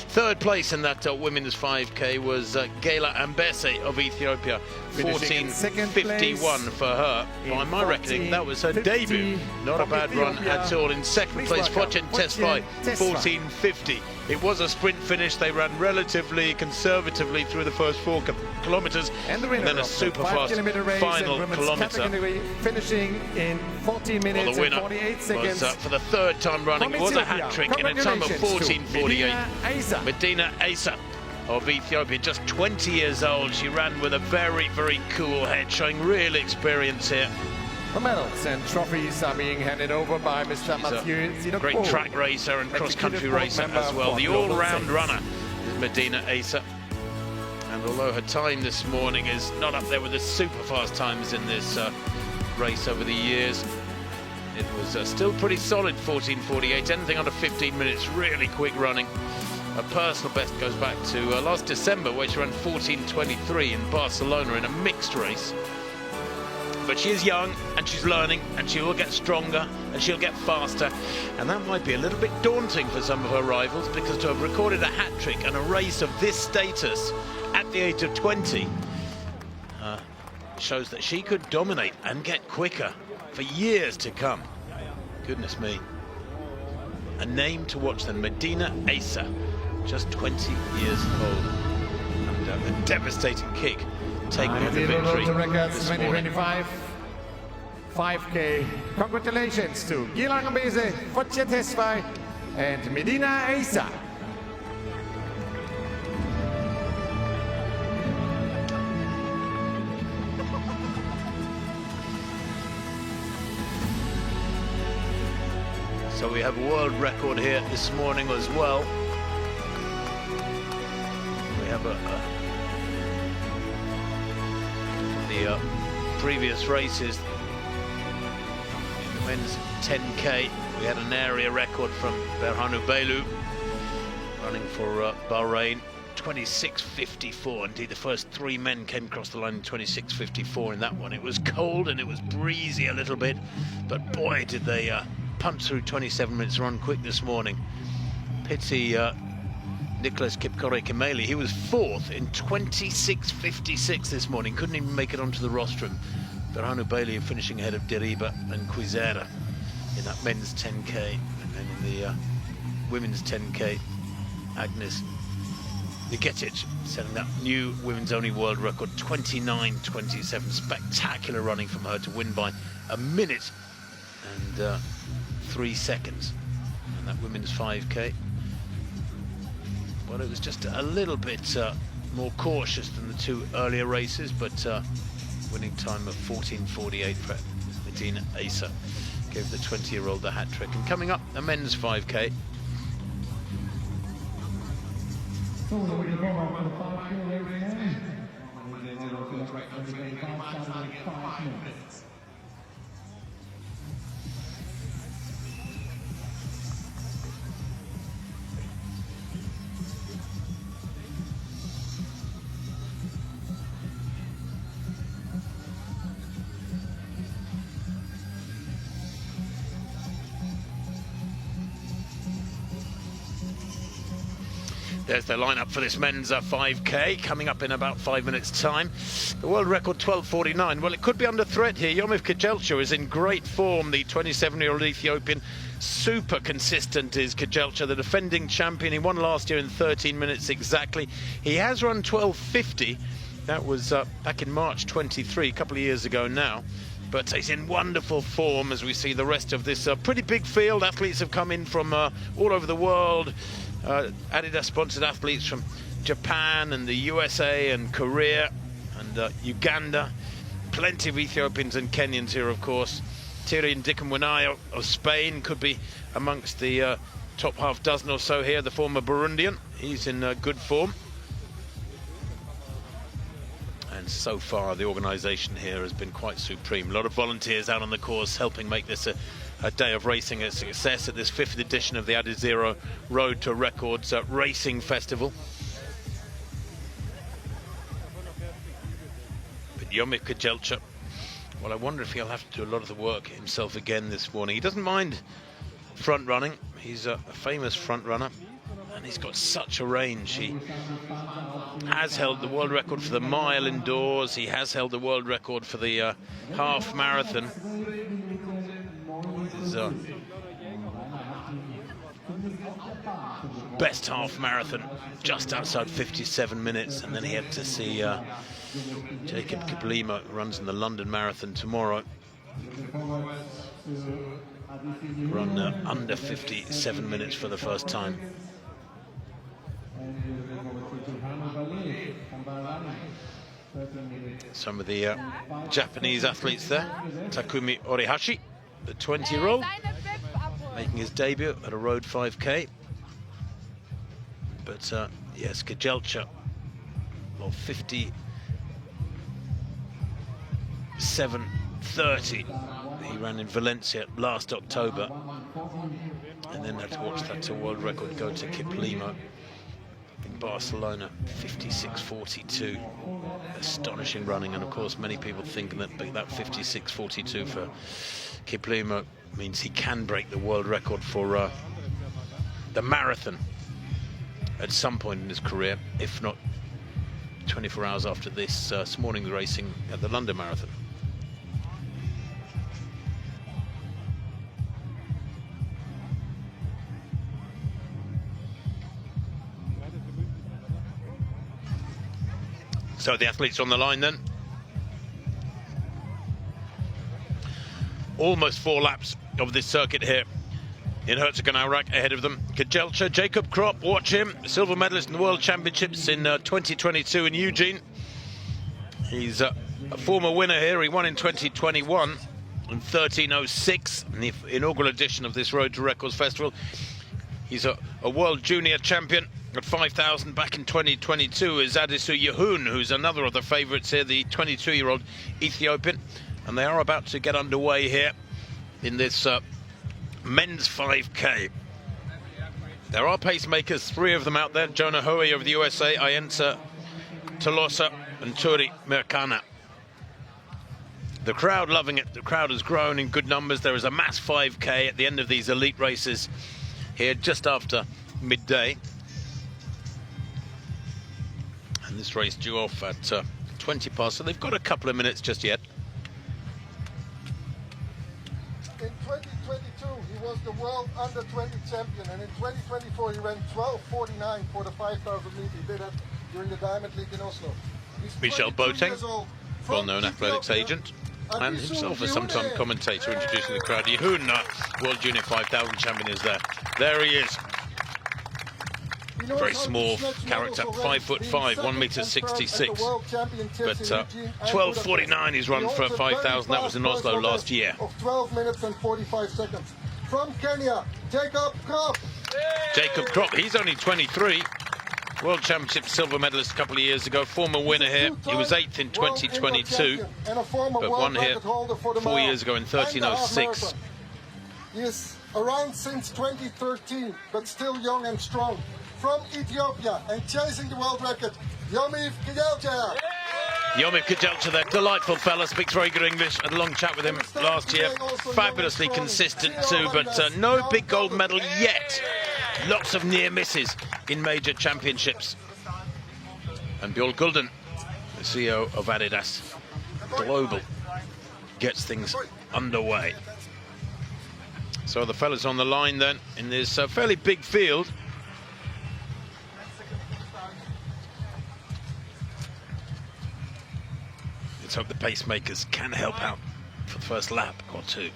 Third place in that women's 5K was Gela Ambese of Ethiopia, 14:51 for her. By my reckoning, that was her debut. Not a bad run at all. In second place, Fortune Tesfaye, 14:50. It was a sprint finish. They ran relatively conservatively through the first 4 kilometers, and then a super fast final kilometer. Finishing in 14 minutes and 48 seconds. Was, for the third time running, it was a hat-trick in a time of 14:48. Medina Asa of Ethiopia, just 20 years old. She ran with a very, very cool head, showing real experience here. The medals and trophies are being handed over by Mr. Mathieu. Great track racer and cross-country racer as well. The all-round runner is Medina Asa. And although her time this morning is not up there with the super fast times in this race over the years, it was still pretty solid, 14:48. Anything under 15 minutes, really quick running. Her personal best goes back to last December, where she ran 14:23 in Barcelona in a mixed race. But she is young, and she's learning, and she will get stronger, and she'll get faster. And that might be a little bit daunting for some of her rivals, because to have recorded a hat-trick and a race of this status at the age of 20 shows that she could dominate and get quicker for years to come. Goodness me. A name to watch then, Medina Asa, just 20 years old. And a devastating kick. Taking the victory this morning. 5K. Congratulations to Gela Ambese, Fortune Tesfaye, and Medina Asa. So we have a world record here this morning as well. We have the previous races in the men's 10K. We had an area record from Berhanu Belu running for Bahrain, 26:54. Indeed, the first 3 men came across the line in 26:54 in that one. It was cold and it was breezy a little bit, but boy, did they punch through 27 minutes, run quick this morning. Pity Nicholas Kipkore-Kimeli, he was 4th in 26:56 this morning, couldn't even make it onto the rostrum. Berhanu Belu finishing ahead of Deriba and Quizera in that men's 10K, and then in the women's 10K, Agnes Nigetic setting that new women's only world record, 29:27. Spectacular running from her to win by a minute and 3 seconds. And that women's 5K, well, it was just a little bit more cautious than the 2 earlier races, but winning time of 14:48 for Medina Asa gave the 20-year-old the hat-trick. And coming up, the men's 5K. There's the lineup for this men's 5K, coming up in about 5 minutes' time. The world record 12:49. Well, it could be under threat here. Yomif Kejelcha is in great form. The 27-year-old Ethiopian, super consistent is Kejelcha, the defending champion. He won last year in 13 minutes exactly. He has run 12:50. That was back in March 23, a couple of years ago now. But he's in wonderful form as we see the rest of this pretty big field. Athletes have come in from all over the world. Adidas sponsored athletes from Japan and the USA and Korea, and and Uganda. Plenty of Ethiopians and Kenyans here, of course. Thierry Ndikumwenayo of Spain could be amongst the top half dozen or so here, the former Burundian. He's in good form. And so far, the organisation here has been quite supreme. A lot of volunteers out on the course helping make this a day of racing a success at this 5th edition of the Adizero Road to Records Racing Festival. But Yomif Kajelcha, well, I wonder if he'll have to do a lot of the work himself again this morning. He doesn't mind front running. He's a famous front runner, and he's got such a range. He has held the world record for the mile indoors. He has held the world record for the half marathon. His best half marathon just outside 57 minutes, and then he had to see Jacob Kiplimo, who runs in the London Marathon tomorrow, run under 57 minutes for the first time. Some of the Japanese athletes there. Takumi Orihashi, the 20-year-old, making his debut at a road 5K. But yes, Kajelcha of 57:30. He ran in Valencia last October, and then had to watch that world record go to Kiplimo in Barcelona, 56:42. Astonishing running, and of course many people think that 56:42 for Kiplimo means he can break the world record for the marathon at some point in his career, if not 24 hours after this morning's racing at the London Marathon. So the athletes on the line then. Almost 4 laps of this circuit here in Herzogenaurach ahead of them. Kajelcha, Jacob Kropp, watch him, silver medalist in the World Championships in 2022 in Eugene. He's a former winner here. He won in 2021 in 13:06 in the inaugural edition of this Road to Records Festival. He's a World Junior Champion at 5,000 back in 2022 is Adisu Yehun, who's another of the favourites here, the 22-year-old Ethiopian. And they are about to get underway here in this men's 5K. There are pacemakers, 3 of them out there. Jonah Hoey of the USA, Ayensa Tolosa and Turi Merkana. The crowd loving it. The crowd has grown in good numbers. There is a mass 5K at the end of these elite races here just after midday. And this race due off at 20 past, so they've got a couple of minutes just yet. In 2022, he was the world under-20 champion, and in 2024, he ran 12:49 for the 5,000 meter. He did that during the Diamond League in Oslo. He's Michel Boateng, well-known athletics agent, and himself a sometime commentator, introducing the crowd. Yehun, World Junior 5,000 champion, is there. There he is. Very small character, 5'5", 1m66. But 12:49 he's run for 5,000. That was in Oslo last year. Of 12 minutes and 45 seconds. From Kenya, Jacob Kropp. Jacob Kropp, he's only 23. World Championship silver medalist a couple of years ago. Former winner here. He was 8th in 2022, but won here 4 years ago in 13:06. He is around since 2013, but still young and strong. From Ethiopia and chasing the world record, Yomif Kajelcha. Yomif Kajelcha, that delightful fella, speaks very good English. Had a long chat with him last year. Fabulously consistent too, but no big gold medal yet. Lots of near misses in major championships. And Björn Gulden, the CEO of Adidas Global, gets things underway. So the fellas on the line then in this fairly big field. Let's hope the pacemakers can help out for the first lap or two.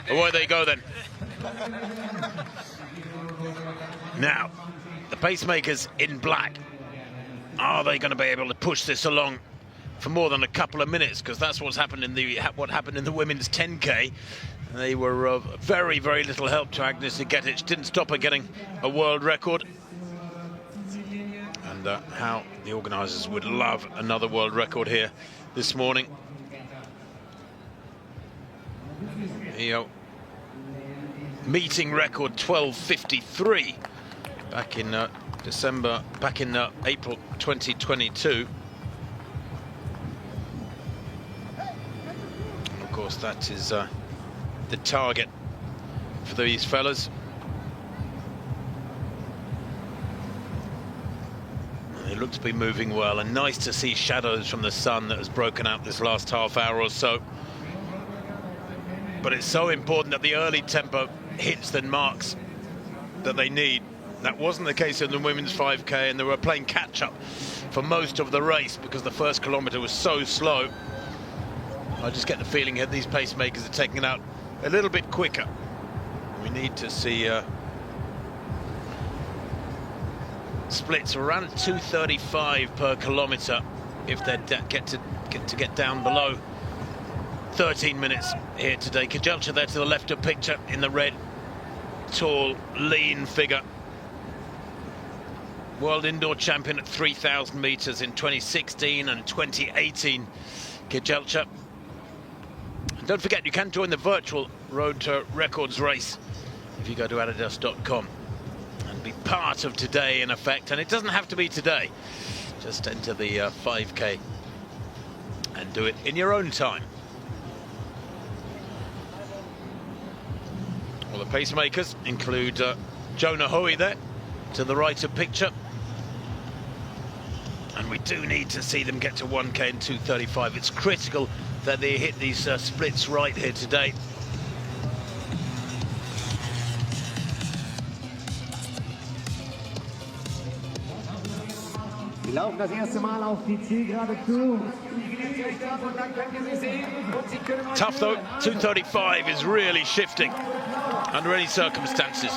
Away they go then. Now, the pacemakers in black, are they going to be able to push this along for more than a couple of minutes? Because that's what happened in the women's 10K. They were of very, very little help to Agnes Igetic. Didn't stop her getting a world record. And how the organisers would love another world record here this morning. The meeting record 12:53 back in April 2022. And of course, that is the target for these fellas. They look to be moving well, and nice to see shadows from the sun that has broken out this last half hour or so. But it's so important that the early tempo hits the marks that they need. That wasn't the case in the women's 5K, and they were playing catch-up for most of the race because the first kilometre was so slow. I just get the feeling that these pacemakers are taking it out a little bit quicker. We need to see splits around 2:35 per kilometre if they get down below 13 minutes here today. Kejelcha there to the left of picture in the red, tall, lean figure. World indoor champion at 3,000 metres in 2016 and 2018, Kejelcha. And don't forget, you can join the virtual Road to Records race if you go to adidas.com and be part of today, in effect. And it doesn't have to be today. Just enter the 5K and do it in your own time. Well, the pacemakers include Jonah Hoey there to the right of picture. And we do need to see them get to 1K in 2:35. It's critical that they hit these splits right here today. Sie laufen das erste Mal auf die Zielgerade zu. Tough though, 2:35 is really shifting under any circumstances.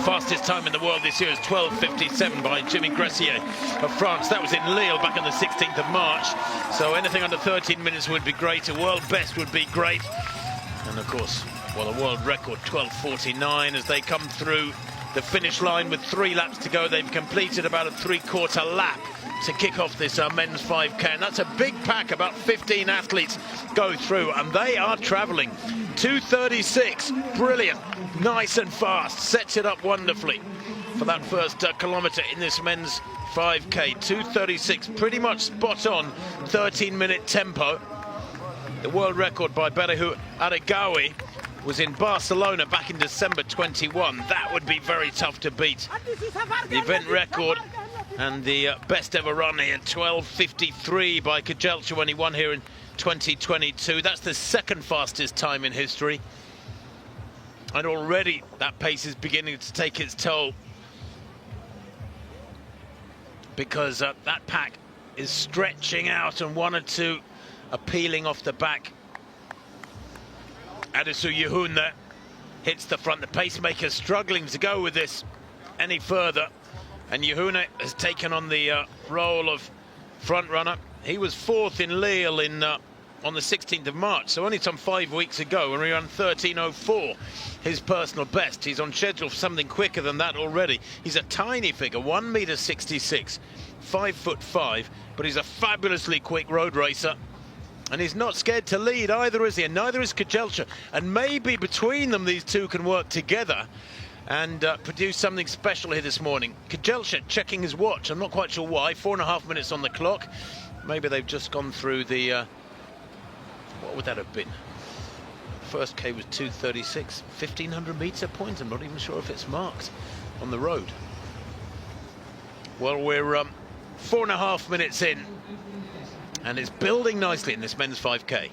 Fastest time in the world this year is 12:57 by Jimmy Gressier of France. That was in Lille back on the 16th of March. So anything under 13 minutes would be great. A world best would be great. And of course, well, a world record 12:49 as they come through the finish line with 3 laps to go. They've completed about a 3/4 lap to kick off this men's 5K, and that's a big pack. About 15 athletes go through, and they are traveling 2:36. Brilliant, nice and fast, sets it up wonderfully for that first kilometre in this men's 5K. 2:36, pretty much spot on 13-minute tempo. The world record by Berehu Aregawi was in Barcelona back in December 21. That would be very tough to beat. The event record and the best ever run here, 12:53 by Kejelcha when he won here in 2022. That's the second fastest time in history. And already that pace is beginning to take its toll, because that pack is stretching out and 1 or 2 are peeling off the back. Adisu Yehun there hits the front. The pacemaker struggling to go with this any further, and Yehun has taken on the role of front runner. He was 4th in Lille on the 16th of March, so only some 5 weeks ago, when he ran 13:04, his personal best. He's on schedule for something quicker than that already. He's a tiny figure, 1.66 m, 5'5", but he's a fabulously quick road racer. And he's not scared to lead either, is he? And neither is Kejelcha. And maybe between them, these two can work together and produce something special here this morning. Kejelcha checking his watch. I'm not quite sure why. 4.5 minutes on the clock. Maybe they've just gone through the... what would that have been? First K was 2:36. 1,500-metre point. I'm not even sure if it's marked on the road. Well, we're 4.5 minutes in. And it's building nicely in this men's 5K.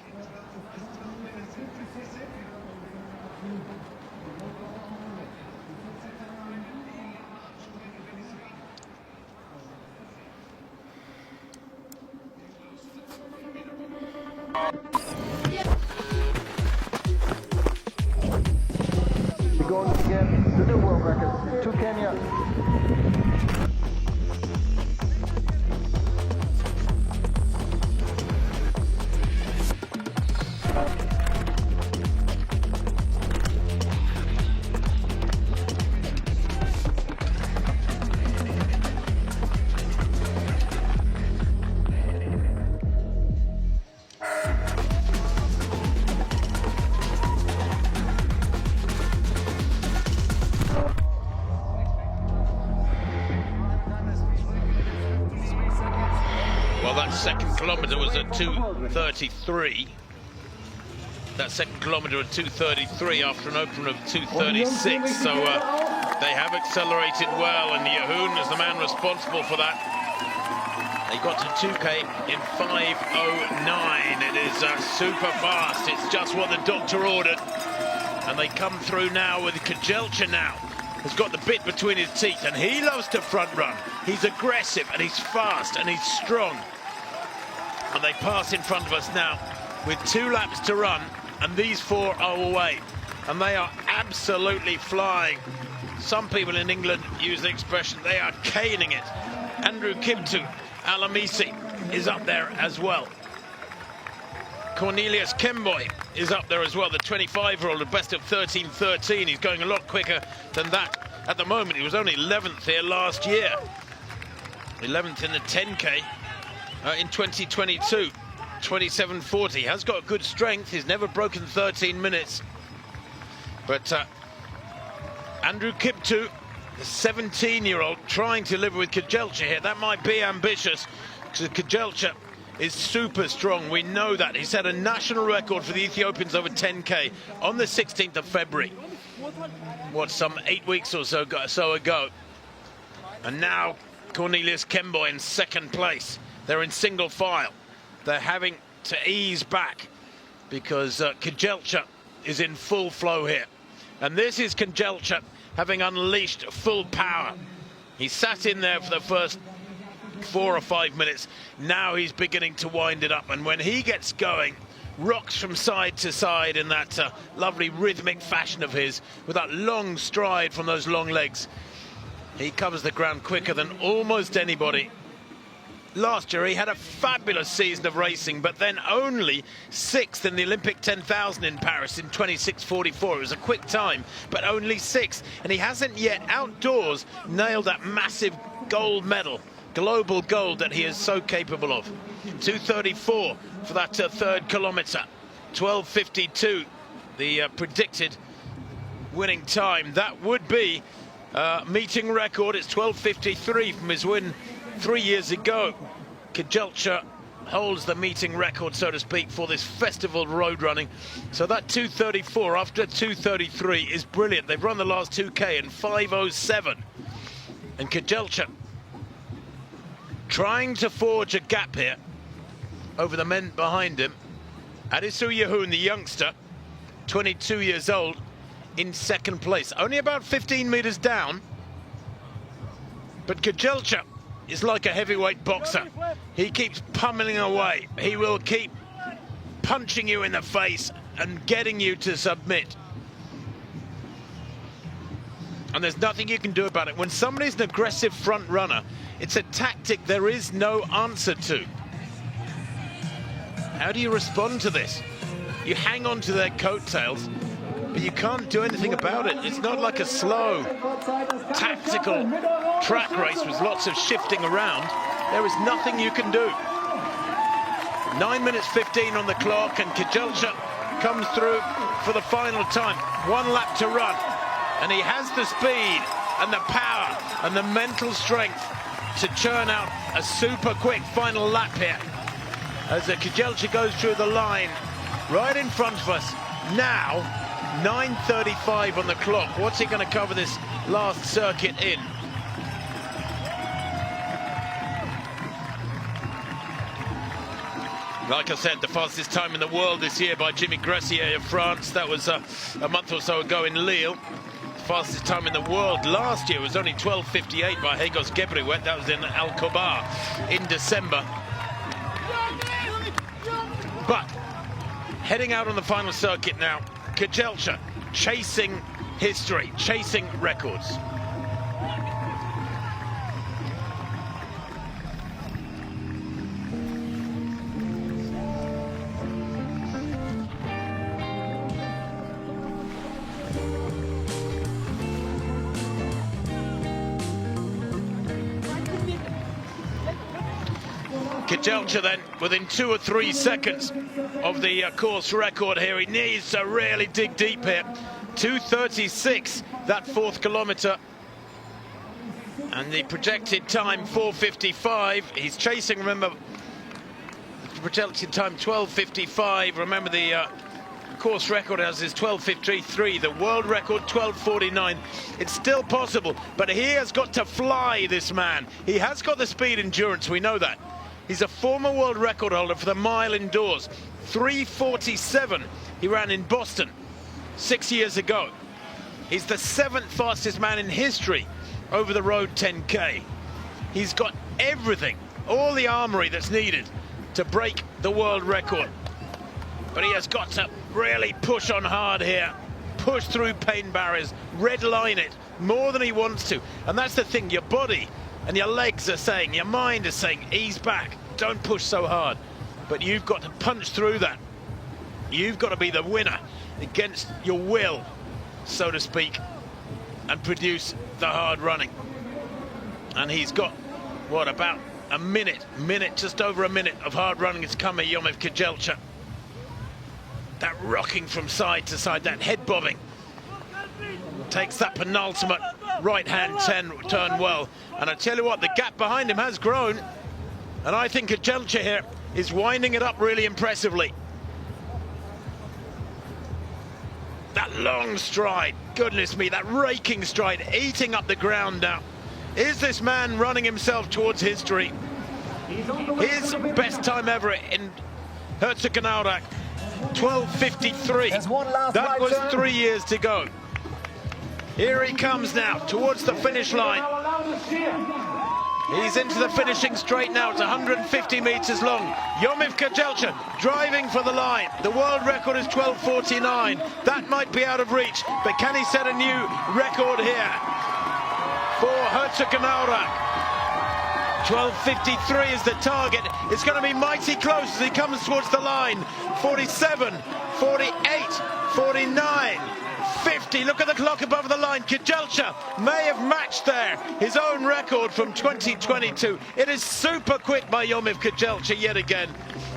Alemania. Well, that second kilometre was at 2:33. That second kilometre at 2:33 after an opener of 2:36. So they have accelerated well, and Yehoon is the man responsible for that. They got to 2K in 5:09. It is super fast. It's just what the doctor ordered. And they come through now with Kejelcha now. Has got the bit between his teeth, and he loves to front run. He's aggressive, and he's fast, and he's strong. And they pass in front of us now with 2 laps to run, and these 4 are away. And they are absolutely flying. Some people in England use the expression, they are caning it. Andrew Kiptu Alamisi is up there as well. Cornelius Kemboy is up there as well, the 25-year-old, a best of 13:13. He's going a lot quicker than that at the moment. He was only 11th here last year. 11th in the 10K in 2022. 27:40. Has got good strength. He's never broken 13 minutes. But Andrew Kiptu, the 17-year-old, trying to live with Kejelcha here. That might be ambitious, because Kejelcha is super strong. We know that. He set a national record for the Ethiopians over 10K on the 16th of February. What, some 8 weeks or so ago. And now Cornelius Kemboy in second place. They're in single file. They're having to ease back because Kejelcha is in full flow here. And this is Kejelcha having unleashed full power. He sat in there for the first 4 or 5 minutes. Now he's beginning to wind it up, and when he gets going, rocks from side to side in that lovely rhythmic fashion of his, with that long stride from those long legs. He covers the ground quicker than almost anybody. Last year he had a fabulous season of racing, but then only 6th in the Olympic 10,000 in Paris in 26:44. It was a quick time, but only 6th, and he hasn't yet outdoors nailed that massive gold medal, global gold, that he is so capable of. 2:34 for that third kilometre. 12:52 the predicted winning time. That would be meeting record. It's 12:53 from his win 3 years ago. Kejelcha holds the meeting record, so to speak, for this festival road running. So that 2:34 after 2:33 is brilliant. They've run the last 2K in 5:07. And Kejelcha trying to forge a gap here over the men behind him. Adizero Yehoon, the youngster, 22 years old, in second place. Only about 15 meters down. But Kejelcha is like a heavyweight boxer. He keeps pummeling away. He will keep punching you in the face and getting you to submit. And there's nothing you can do about it. When somebody's an aggressive front runner, it's a tactic there is no answer to. How do you respond to this? You hang on to their coattails, but you can't do anything about it. It's not like a slow, tactical track race with lots of shifting around. There is nothing you can do. 9 minutes 15 on the clock, and Kejelcha comes through for the final time. 1 lap to run, and he has the speed and the power and the mental strength to churn out a super quick final lap here. As Kejelcha goes through the line right in front of us now. 9:35 on the clock. What's he going to cover this last circuit in? Like I said, the fastest time in the world this year by Jimmy Gressier of France. That was a month or so ago in Lille. The fastest time in the world last year was only 12:58 by Hagos Gebrewet. That was in Al-Khobar in December. But heading out on the final circuit now, Kejelcha chasing history, chasing records. Kejelcha then within 2 or 3 seconds of the course record here. He needs to really dig deep here. 2:36, that 4th kilometre. And the projected time 4:55. He's chasing, remember, the projected time 12:55. Remember the course record as is 12:53. The world record 12:49. It's still possible, but he has got to fly, this man. He has got the speed endurance, we know that. He's a former world record holder for the mile indoors. 3:47 he ran in Boston 6 years ago. He's the 7th fastest man in history over the road 10K. He's got everything, all the armory that's needed to break the world record. But he has got to really push on hard here, push through pain barriers, red line it more than he wants to. And that's the thing, your body and your legs are saying, your mind is saying, ease back, don't push so hard. But you've got to punch through that. You've got to be the winner against your will, so to speak, and produce the hard running. And he's got, what, about a minute, just over a minute of hard running has come here, Yomif Kejelcha. That rocking from side to side, that head bobbing, takes that penultimate right-hand turn well. And I tell you what, the gap behind him has grown. And I think Kejelcha here is winding it up really impressively. That long stride, goodness me, that raking stride, eating up the ground now. Is this man running himself towards history? His best time ever in Herzogenaurach, 12:53. That was 3 years to go. Here he comes now towards the finish line. He's into the finishing straight now. It's 150 meters long. Yomif Kejelcha driving for the line. The world record is 12:49. That might be out of reach, but can he set a new record here for Herzogenaurach? 12:53 is the target. It's going to be mighty close as he comes towards the line. 47, 48, 49, 50. Look at the clock above the line. Kejelcha may have matched there his own record from 2022. It is super quick by Yomif Kejelcha yet again.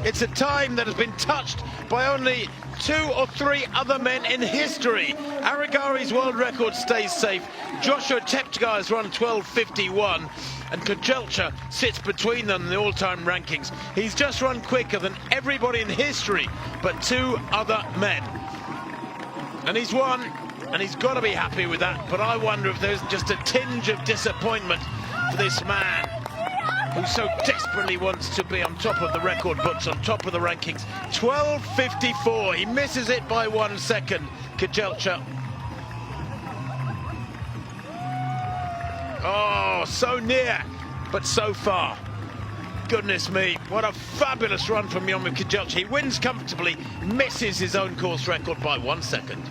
It's a time that has been touched by only 2 or 3 other men in history. Arigari's world record stays safe. Joshua Tepchgar has run 12:51. And Kejelcha sits between them in the all-time rankings. He's just run quicker than everybody in history but 2 other men. And he's won, and he's got to be happy with that. But I wonder if there's just a tinge of disappointment for this man who so desperately wants to be on top of the record books, on top of the rankings. 12:54, he misses it by 1 second, Kejelcha. Oh, so near, but so far. Goodness me, what a fabulous run from Yomif Kejelcha. He wins comfortably, misses his own course record by 1 second.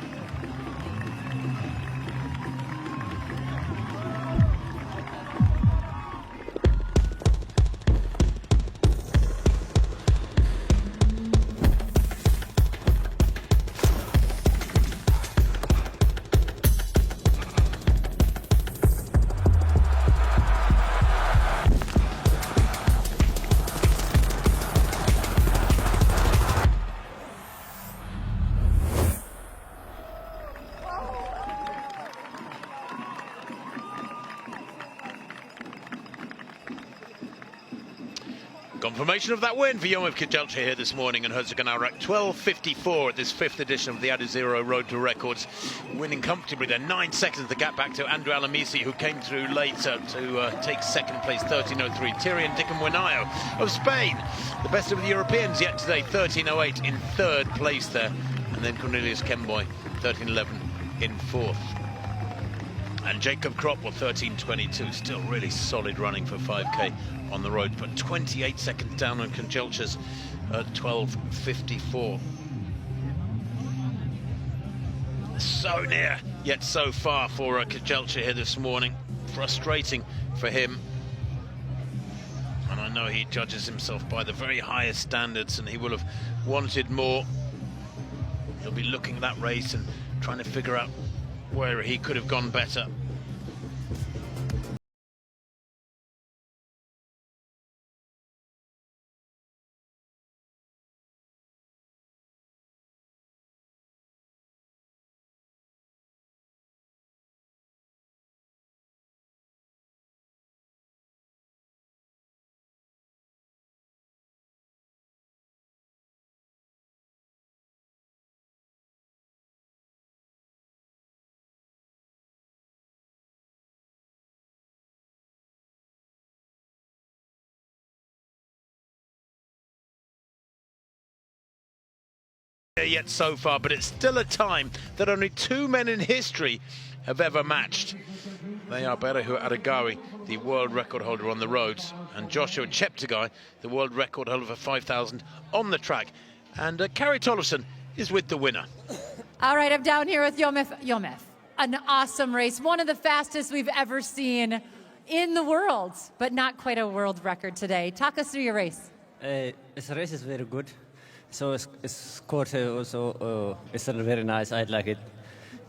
Confirmation of that win for Yomif Kejelcha here this morning in Herzogenaurach. 12:54 at this 5th edition of the Adizero Road to Records. Winning comfortably there, 9 seconds the gap back to Andrew Alamisi, who came through later to take 2nd place, 13:03. Tyrion Dickenwinayo of Spain, the best of the Europeans yet today, 13:08 in 3rd place there. And then Cornelius Kemboy, 13:11 in 4th. And Jacob Kropp, 13:22, still really solid running for 5K on the road, but 28 seconds down on Kejelcha's at 12:54. So near, yet so far for Kejelcha here this morning. Frustrating for him. And I know he judges himself by the very highest standards, and he will have wanted more. He'll be looking at that race and trying to figure out where he could have gone better. yet so far, but it's still a time that only 2 men in history have ever matched. They are Berhu Aragawi, the world record holder on the roads, and Joshua Cheptegei, the world record holder for 5,000 on the track. And Kari Tollefson is with the winner. All right, I'm down here with Yomef. An awesome race, one of the fastest we've ever seen in the world, but not quite a world record today. Talk us through your race. This race is very good. So it's course also it's very nice. I like it.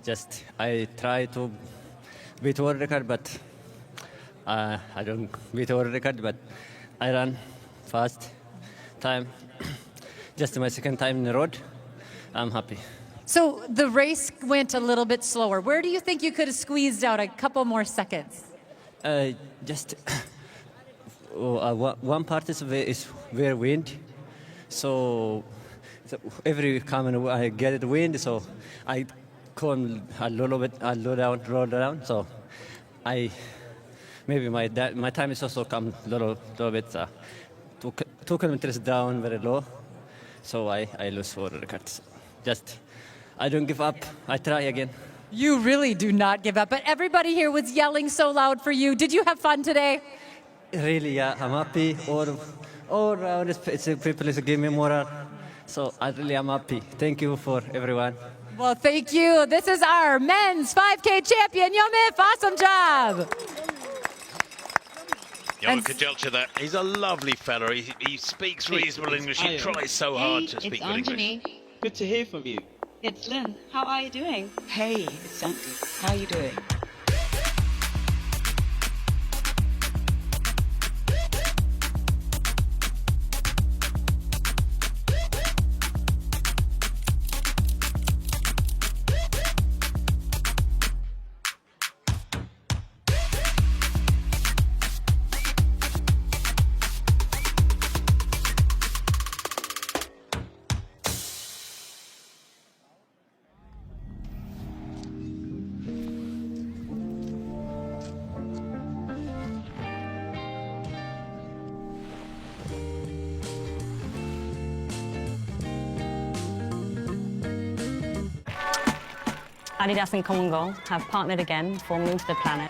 Just I try to beat world record, but I don't beat world record. But I run fast time. Just my second time in the road. I'm happy. So the race went a little bit slower. Where do you think you could have squeezed out a couple more seconds? Just one part is very wind. So every coming I get the wind, so I come a little bit, roll down. So maybe my time is also come little bit 2 kilometers down, very low. So I lose world records. Just I don't give up. I try again. You really do not give up. But everybody here was yelling so loud for you. Did you have fun today? Really, yeah. I'm happy. All around people give me morale. So I really am happy. Thank you for everyone. Well, thank you. This is our men's 5K champion, Yomif. Awesome job. Yomif Kajelcha there. He's a lovely fella. He speaks reasonable English. He tries so hard to speak good English. Good to hear from you. It's Lynn. How are you doing? Hey, it's Andy. How are you doing? Adidas and Camino have partnered again for Move the Planet.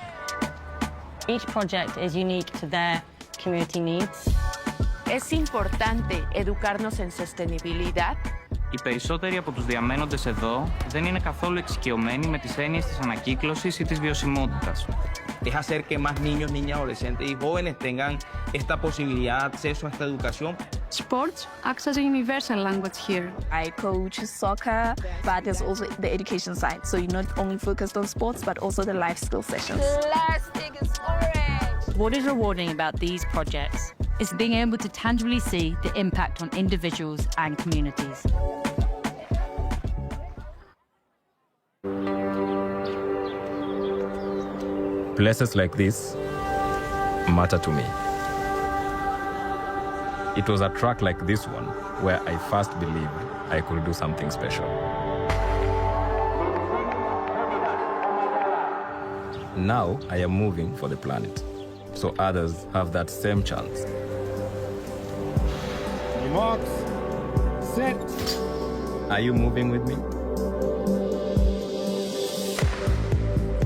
Each project is unique to their community needs. Es importante educarnos en sostenibilidad. Οι περισσότεροι από τους διαμένοντες εδώ δεν είναι καθόλου εξοικειωμένοι με τις έννοιες της ανακύκλωσης ή της βιωσιμότητας. Es hacer que más niños, niñas, adolescentes y jóvenes tengan esta posibilidad, acceso a esta educación. Sports acts as a universal language here. I coach soccer, but there's also the education side. So you're not only focused on sports, but also the life skill sessions. Plastic is orange. What is rewarding about these projects is being able to tangibly see the impact on individuals and communities. Places like this matter to me. It was a track like this one where I first believed I could do something special. Now I am moving for the planet, so others have that same chance. Marks, set. Are you moving with me?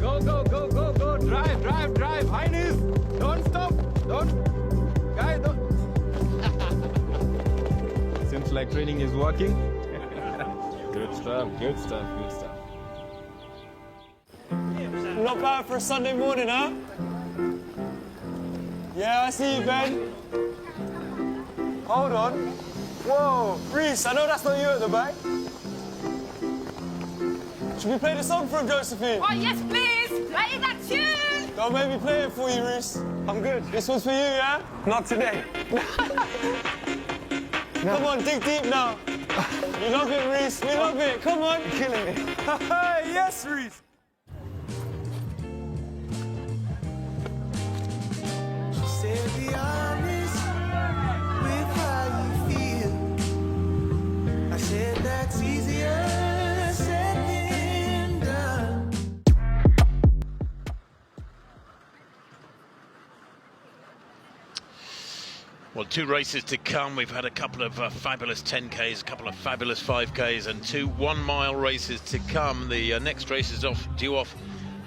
Go, go, go, go, go. Drive, drive, drive. High knees. Don't stop. Don't. Guys, don't. Seems like training is working. Good stuff, good stuff, good stuff. Not bad for a Sunday morning, huh? Yeah, I see you, Ben. Hold on. Whoa, Reese, I know that's not you at the back. Should we play the song for him, Josephine? Oh, yes, please. Play that tune. Don't make me play it for you, Reese. I'm good. This one's for you, yeah? Not today. Come on, dig deep now. We love it, Reese. We love it. Come on. You're killing me. Yes, Reese. She said, be honest with how you feel. I said, that's easier said than done. Well, 2 races to come. We've had a couple of fabulous 10Ks, a couple of fabulous 5Ks, and 2 one-mile races to come. The next race is due off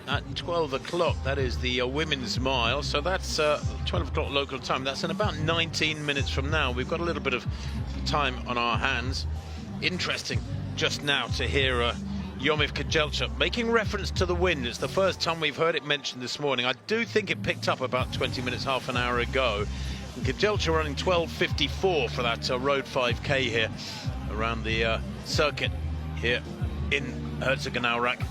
at 12 o'clock. That is the women's mile. So that's 12 o'clock local time. That's in about 19 minutes from now. We've got a little bit of time on our hands. Interesting just now to hear Yomif Kejelcha making reference to the wind. It's the first time we've heard it mentioned this morning. I do think it picked up about 20 minutes, half an hour ago. Kejelcha running 12:54 for that road 5K here around the circuit here in Herzogenaurach.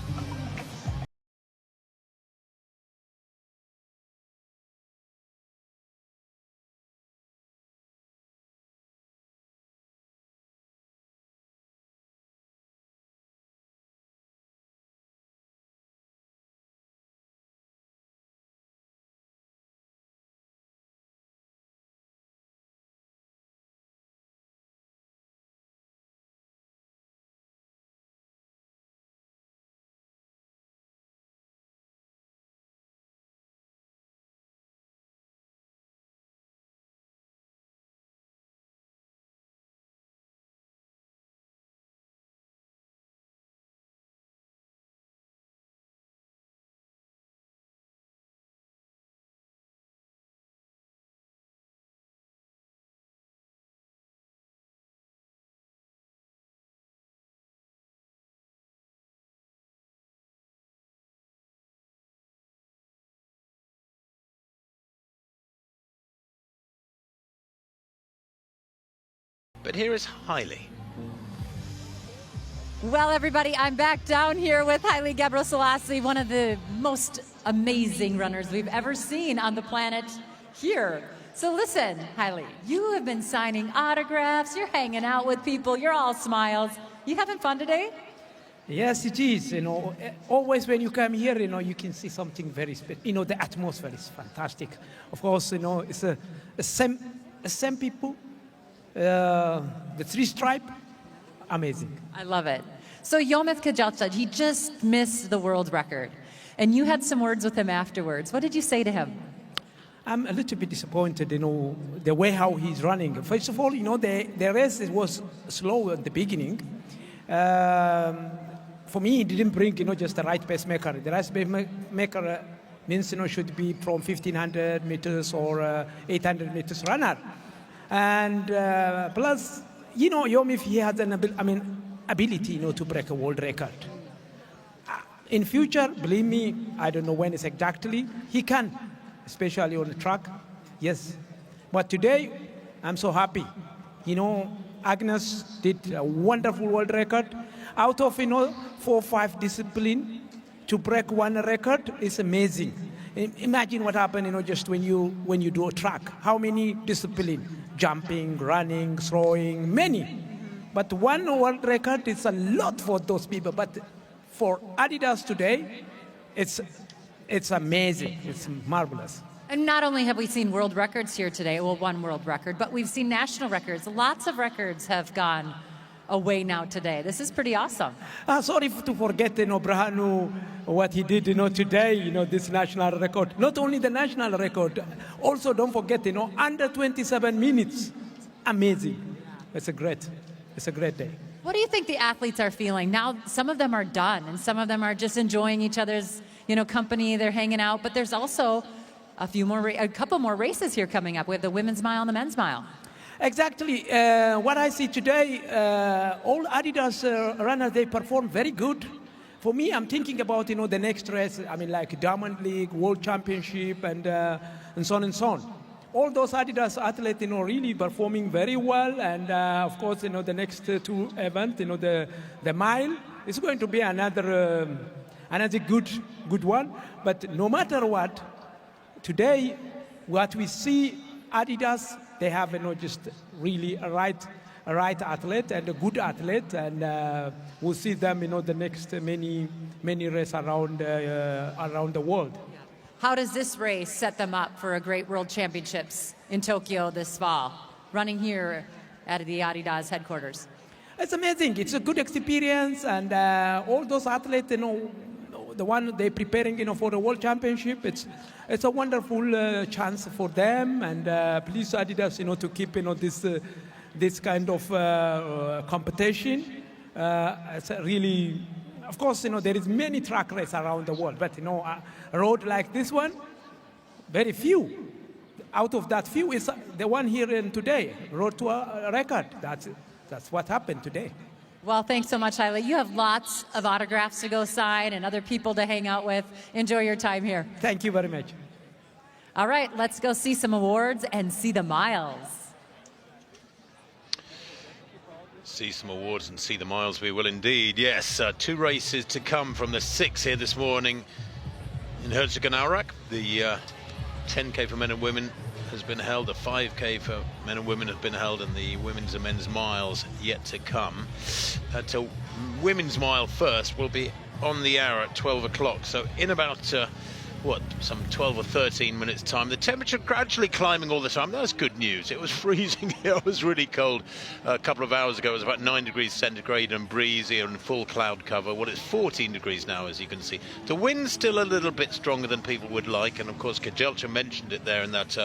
But here is Haile. Well, everybody, I'm back down here with Haile Gebrselassie, one of the most amazing runners we've ever seen on the planet here. So listen, Haile, you have been signing autographs, you're hanging out with people, you're all smiles. You having fun today? Yes, it is. You know, always when you come here, you know, you can see something very special. You know, the atmosphere is fantastic. Of course, you know, it's the same people. The 3 stripe, amazing. I love it. So Yomif Kejelcha, he just missed the world record. And you had some words with him afterwards. What did you say to him? I'm a little bit disappointed, you know, the way how he's running. First of all, you know, the race was slow at the beginning. For me, it didn't bring, you know, just the right pacemaker. The right pacemaker means, you know, should be from 1,500 meters or 800 meters runner. And plus, you know, Yomif, he has an ability, you know, to break a world record. In future, believe me, I don't know when it's exactly, he can, especially on the track, yes. But today, I'm so happy. You know, Agnes did a wonderful world record. Out of, you know, 4 or 5 disciplines, to break one record is amazing. Imagine what happened, you know, just when you do a track. How many disciplines? Jumping, running, throwing, many. But one world record is a lot for those people. But for Adidas today, it's amazing. It's marvelous. And not only have we seen world records here today, well, 1 world record, but we've seen national records. Lots of records have gone away now today. This is pretty awesome. Sorry to forget, you know, Brahanu, what he did, you know, today, you know, this national record. Not only the national record, also don't forget, you know, under 27 minutes. Amazing. It's a great day. What do you think the athletes are feeling? Now, some of them are done, and some of them are just enjoying each other's, you know, company. They're hanging out, but there's also a couple more races here coming up. We have the women's mile and the men's mile. Exactly. What I see today, all Adidas runners, they perform very good. For me, I'm thinking about, you know, the next race, I mean, like Diamond League, World Championship, and so on and so on. All those Adidas athletes, you know, really performing very well. And, of course, you know, the next 2 events, you know, the mile is going to be another good one. But no matter what, today, what we see, Adidas, they have, you know, just really a right athlete and a good athlete, and we'll see them, you know, the next many races around the world. How does this race set them up for a great World Championships in Tokyo this fall, running here at the Adidas headquarters? It's amazing. It's a good experience, and all those athletes, you know, the one they're preparing, you know, for the World Championship, it's it's a wonderful chance for them. And please, Adidas, to keep this kind of competition. It's really, of course, there is many track races around the world, but a road like this one, very few. Out of that few is the one here in today, road to a record. That's what happened today. Well, thanks so much, Haile. You have lots of autographs to go sign and other people to hang out with. Enjoy your time here. Thank you very much. All right, let's go see some awards and see the miles. See some awards and see the miles, we will indeed. Yes, 2 races to come from the 6 here this morning in Herzogenaurach. The 10K for men and women has been held, the 5K for men and women has been held, and the women's and men's miles yet to come. To women's mile first will be on the hour at 12 o'clock. So in about, some 12 or 13 minutes time. The temperature gradually climbing all the time. That's good news. It was freezing here. It was really cold a couple of hours ago. It was about 9 degrees centigrade and breezy and full cloud cover. Well, it's 14 degrees now, as you can see. The wind's still a little bit stronger than people would like, and of course Kejelcha mentioned it there in that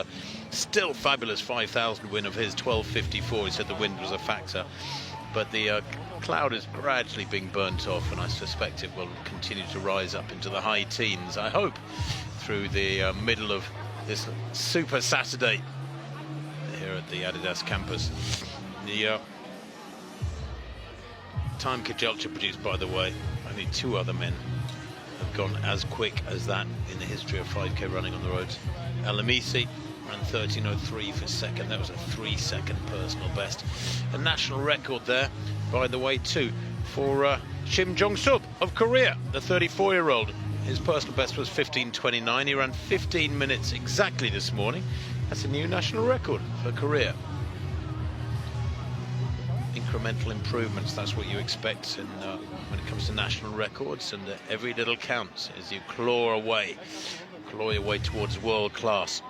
still fabulous 5,000 win of his, 12:54. He said the wind was a factor, but the cloud is gradually being burnt off, and I suspect it will continue to rise up into the high teens, I hope, through the middle of this super Saturday here at the Adidas campus. The time Kejelcha produced, by the way, only 2 other men have gone as quick as that in the history of 5K running on the roads. Alemisi ran 13:03 for second. That was a 3-second personal best. A national record there, by the way, too, for Shim Jong-sub of Korea, the 34-year-old. His personal best was 15:29. He ran 15 minutes exactly this morning. That's a new national record for Korea. Incremental improvements, that's what you expect when it comes to national records, and every little counts as you claw your way towards world class.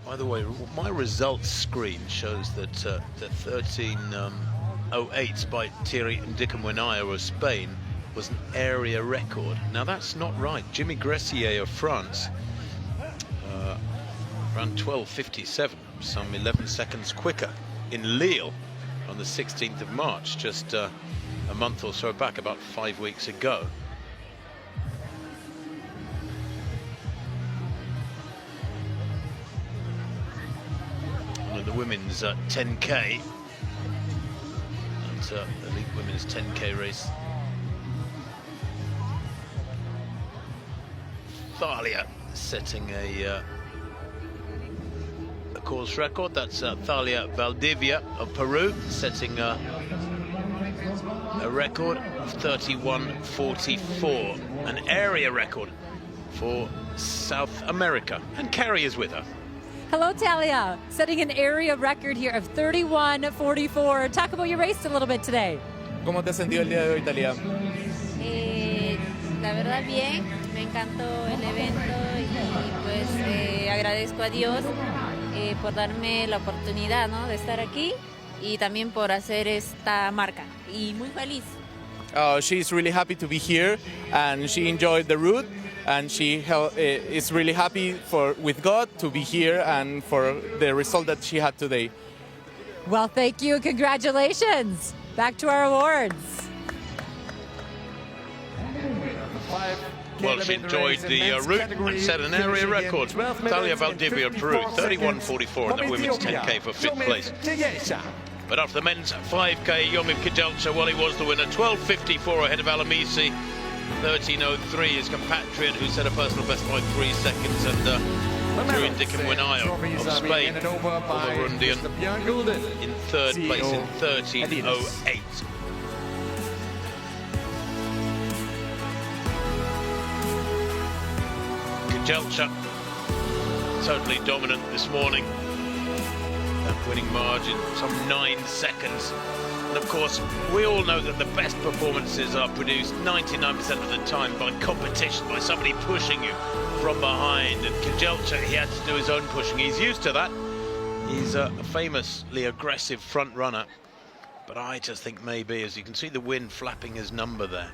By the way, my results screen shows that the 13:08 by Thierry Ndikumwenaya of Spain was an area record. Now that's not right. Jimmy Gressier of France ran 12:57, some 11 seconds quicker in Lille on the 16th of March, just a month or so back, about 5 weeks ago. The women's 10K, and elite women's 10K race. Thalia setting a course record. That's Thalia Valdivia of Peru setting a record of 31:44, an area record for South America, and Carrie is with her. Hello, Talia, setting an area record here of 31:44. Talk about your race a little bit today. ¿Cómo te has sentido el día de hoy, Talia? La verdad bien, me encantó el evento y pues agradezco a Dios por darme la oportunidad, ¿no?, de estar aquí y también por hacer esta marca, y muy feliz. She's really happy to be here, and she enjoyed the route, and she is really happy with God to be here and for the result that she had today. Well, thank you and congratulations. Back to our awards. Well, she enjoyed the route and set an area record. Thalia Valdivia of Peru, 31:44 in the women's 10K for 5th place. But after the men's 5K, Yomif Kejelcha, well, he was the winner, 12:54 ahead of Alemisi. 13:03, his compatriot, who set a personal best by 3 seconds, and Thierry Ndikumwenaya of Spain, the Burundian, in 3rd place in 13:08. Kejelcha totally dominant this morning. That winning margin, some 9 seconds. And of course, we all know that the best performances are produced 99% of the time by competition, by somebody pushing you from behind. And Kejelcha, he had to do his own pushing. He's used to that. He's a famously aggressive front runner. But I just think maybe, as you can see the wind flapping his number there,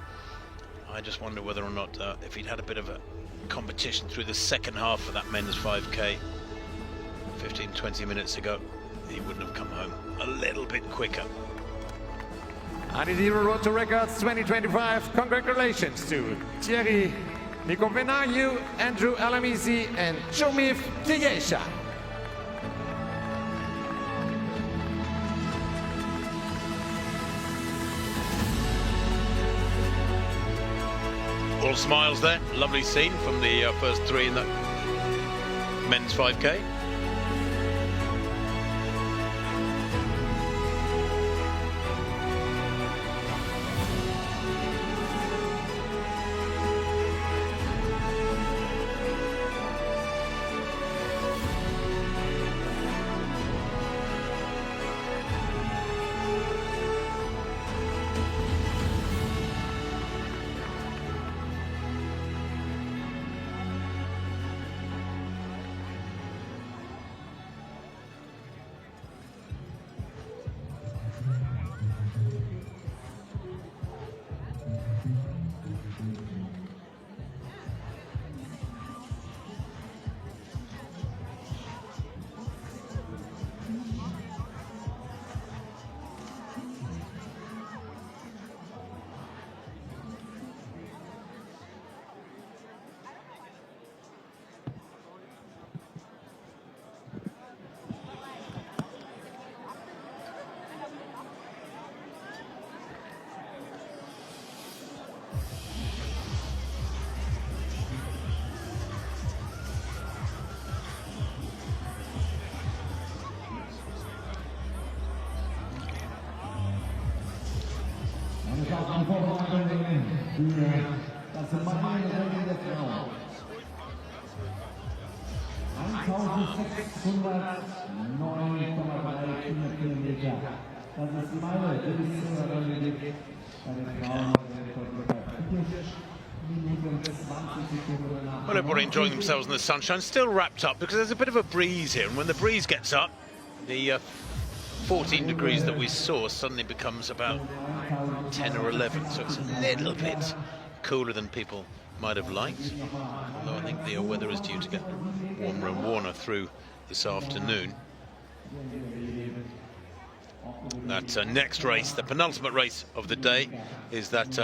I just wonder whether or not if he'd had a bit of a competition through the second half of that men's 5K 15-20 minutes ago, he wouldn't have come home a little bit quicker. Adizero Road to Records 2025. Congratulations to Thierry Nicovenayu, Andrew Alamisi, and Shomif Tigesha. All smiles there. Lovely scene from the first three in the men's 5K. Well, everybody enjoying themselves in the sunshine, still wrapped up because there's a bit of a breeze here, and when the breeze gets up, the 14 degrees that we saw suddenly becomes about 10 or 11, so it's a little bit cooler than people might have liked, although I think the weather is due to get warmer and warmer through this afternoon. That next race, the penultimate race of the day, is that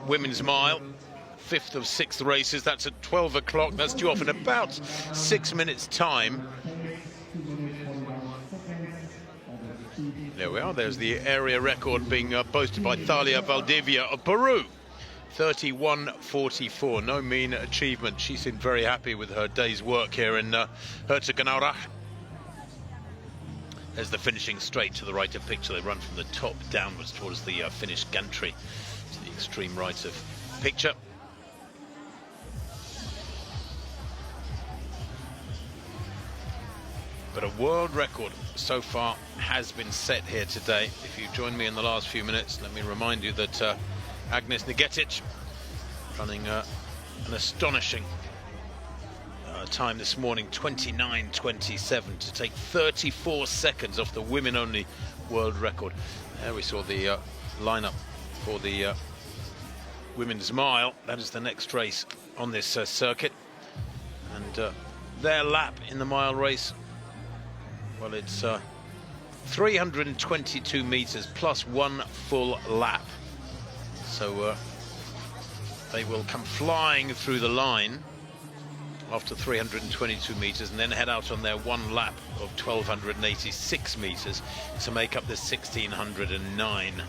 women's mile, 5th of 6 races. That's at 12 o'clock. That's due off in about 6 minutes' time. There we are. There's the area record being boasted by Thalia Valdivia of Peru. 31:44. No mean achievement. She seemed very happy with her day's work here in Herzogenaurach. There's the finishing straight to the right of picture. They run from the top downwards towards the finished gantry to the extreme right of picture. But a world record so far has been set here today. If you joined me in the last few minutes, let me remind you that Agnes Nigetic running an astonishing time this morning, 29:27, to take 34 seconds off the women-only world record. There we saw the lineup for the women's mile. That is the next race on this circuit. And their lap in the mile race, well, it's 322 meters plus 1 full lap. So they will come flying through the line after 322 meters and then head out on their 1 lap of 1,286 meters to make up the 1,609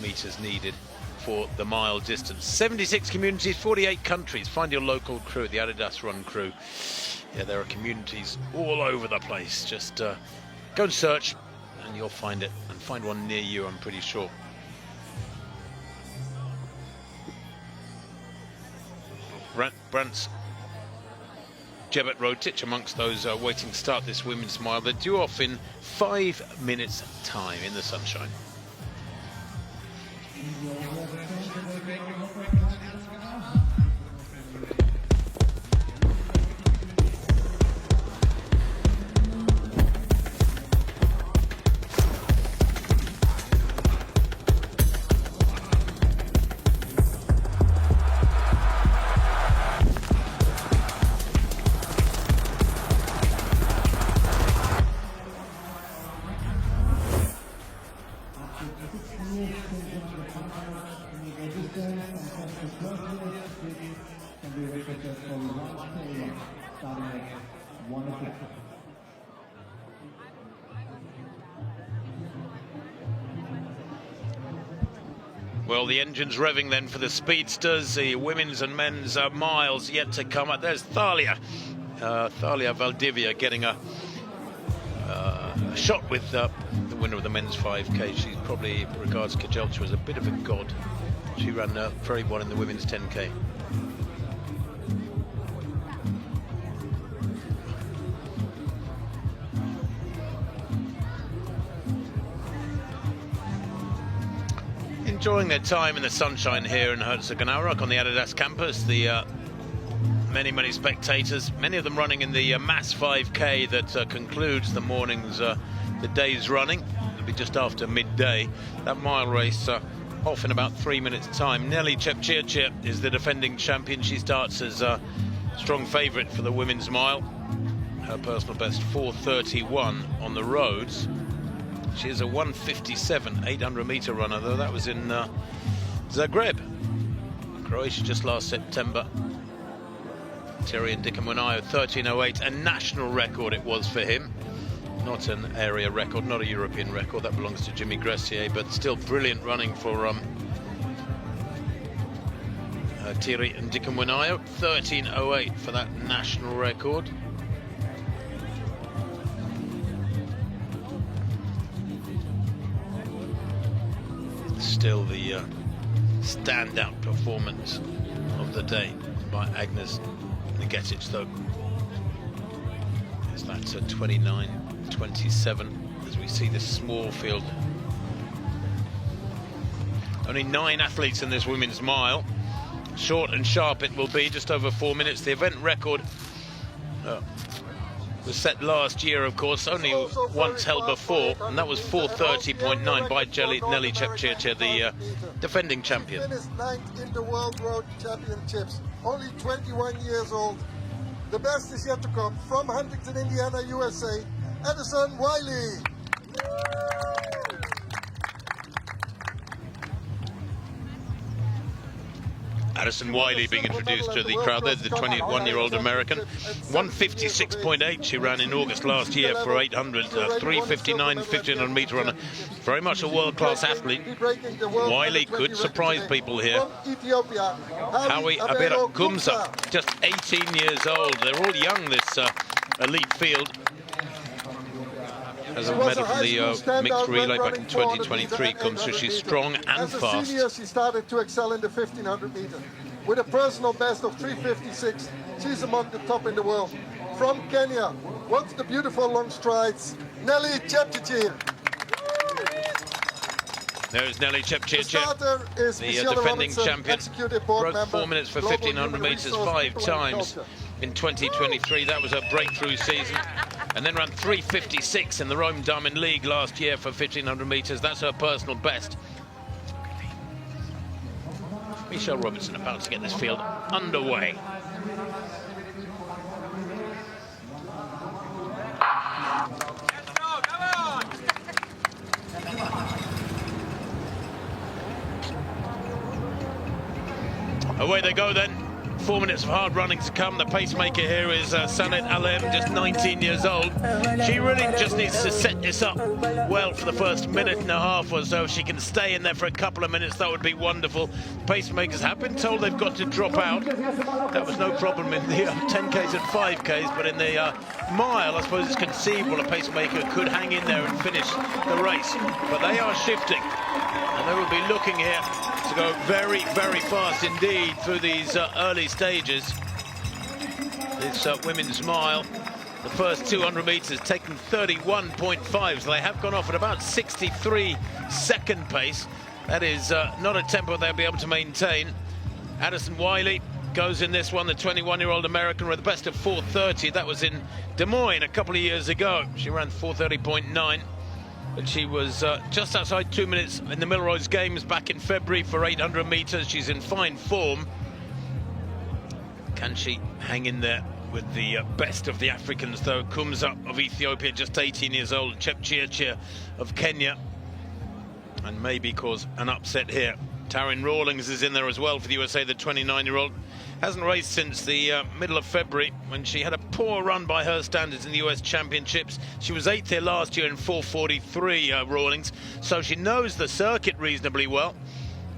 meters needed for the mile distance. 76 communities, 48 countries. Find your local crew, the Adidas Run crew. Yeah, there are communities all over the place. Just go and search and you'll find it, and find one near you, I'm pretty sure. Brant's Jebet Rotic amongst those waiting to start this women's mile. They're due off in 5 minutes time in the sunshine. Well, the engine's revving then for the speedsters, the women's and men's miles yet to come. There's Thalia Valdivia getting a shot with the winner of the men's 5K. She probably regards Kajelcha as a bit of a god. She ran very well in the women's 10K. Enjoying their time in the sunshine here in Herzogenaurach on the Adidas campus. The many spectators, many of them running in the mass 5K that concludes the morning's, the day's running. It'll be just after midday. That mile race off in about 3 minutes' time. Nelly Chepchirchir is the defending champion. She starts as a strong favourite for the women's mile. Her personal best 4:31 on the roads. She is a 1:57 800-metre runner, though that was in Zagreb, Croatia, just last September. Terry and Dickamwanayo 13:08, a national record it was for him. Not an area record, not a European record, that belongs to Jimmy Gressier, but still brilliant running for Thierry and Dickamwanayo. 13:08 for that national record. Still the standout performance of the day by Agnes Nigetic, though. That's a 29:27 as we see this small field. Only 9 athletes in this women's mile. Short and sharp it will be, just over 4 minutes. The event record was set last year, of course, only once held before, and that was 4:30.9 by Nelly Chepchirchir, the defending champion. Finished 9th in the World Road Championships, only 21 years old. The best is yet to come. From Huntington, Indiana, USA, Addison Wiley. Addison Wiley being introduced to the crowd there, the 21-year-old American. 1:56.8 she ran in August last year for 800, 3:59 1500-metre runner. Very much a world-class athlete. Wiley could surprise people here. Howie Abera Gumza, just 18 years old. They're all young, this elite field. As a medal from the mixed relay back in 2023 comes through. She's strong and As a fast. senior, she started to excel in the 1500 meter. With a personal best of 3:56, she's among the top in the world. From Kenya, what's the beautiful long strides, Nelly Chepchirchir. There's Nelly Chepchirchir, the defending champion. Broke 4 minutes for 1500 metres 5 times in 2023. That was a breakthrough season. And then ran 3:56 in the Rome Diamond League last year for 1500 metres. That's her personal best. Michelle Robertson about to get this field underway. Away they go then. 4 minutes of hard running to come. The pacemaker here is Sanet Alem, just 19 years old. She really just needs to set this up well for the first minute and a half or so. If she can stay in there for a couple of minutes, that would be wonderful. Pacemakers have been told they've got to drop out. That was no problem in the 10Ks and 5Ks, but in the mile, I suppose it's conceivable a pacemaker could hang in there and finish the race. But they are shifting, and they will be looking here to go very, very fast indeed through these early stages. This women's mile, the first 200 metres taking 31.5, so they have gone off at about 63-second pace. That is not a tempo they'll be able to maintain. Addison Wiley goes in this one, the 21-year-old American, with the best of 4:30. That was in Des Moines a couple of years ago. She ran 4:30.9. But she was just outside 2 minutes in the Milroy's Games back in February for 800 metres. She's in fine form. Can she hang in there with the best of the Africans, though? Kumza of Ethiopia, just 18 years old. Chepchirchir of Kenya. And maybe cause an upset here. Taryn Rawlings is in there as well for the USA, the 29-year-old. Hasn't raced since the middle of February, when she had a poor run by her standards in the US Championships. She was 8th here last year in 4:43, Rawlings, so she knows the circuit reasonably well.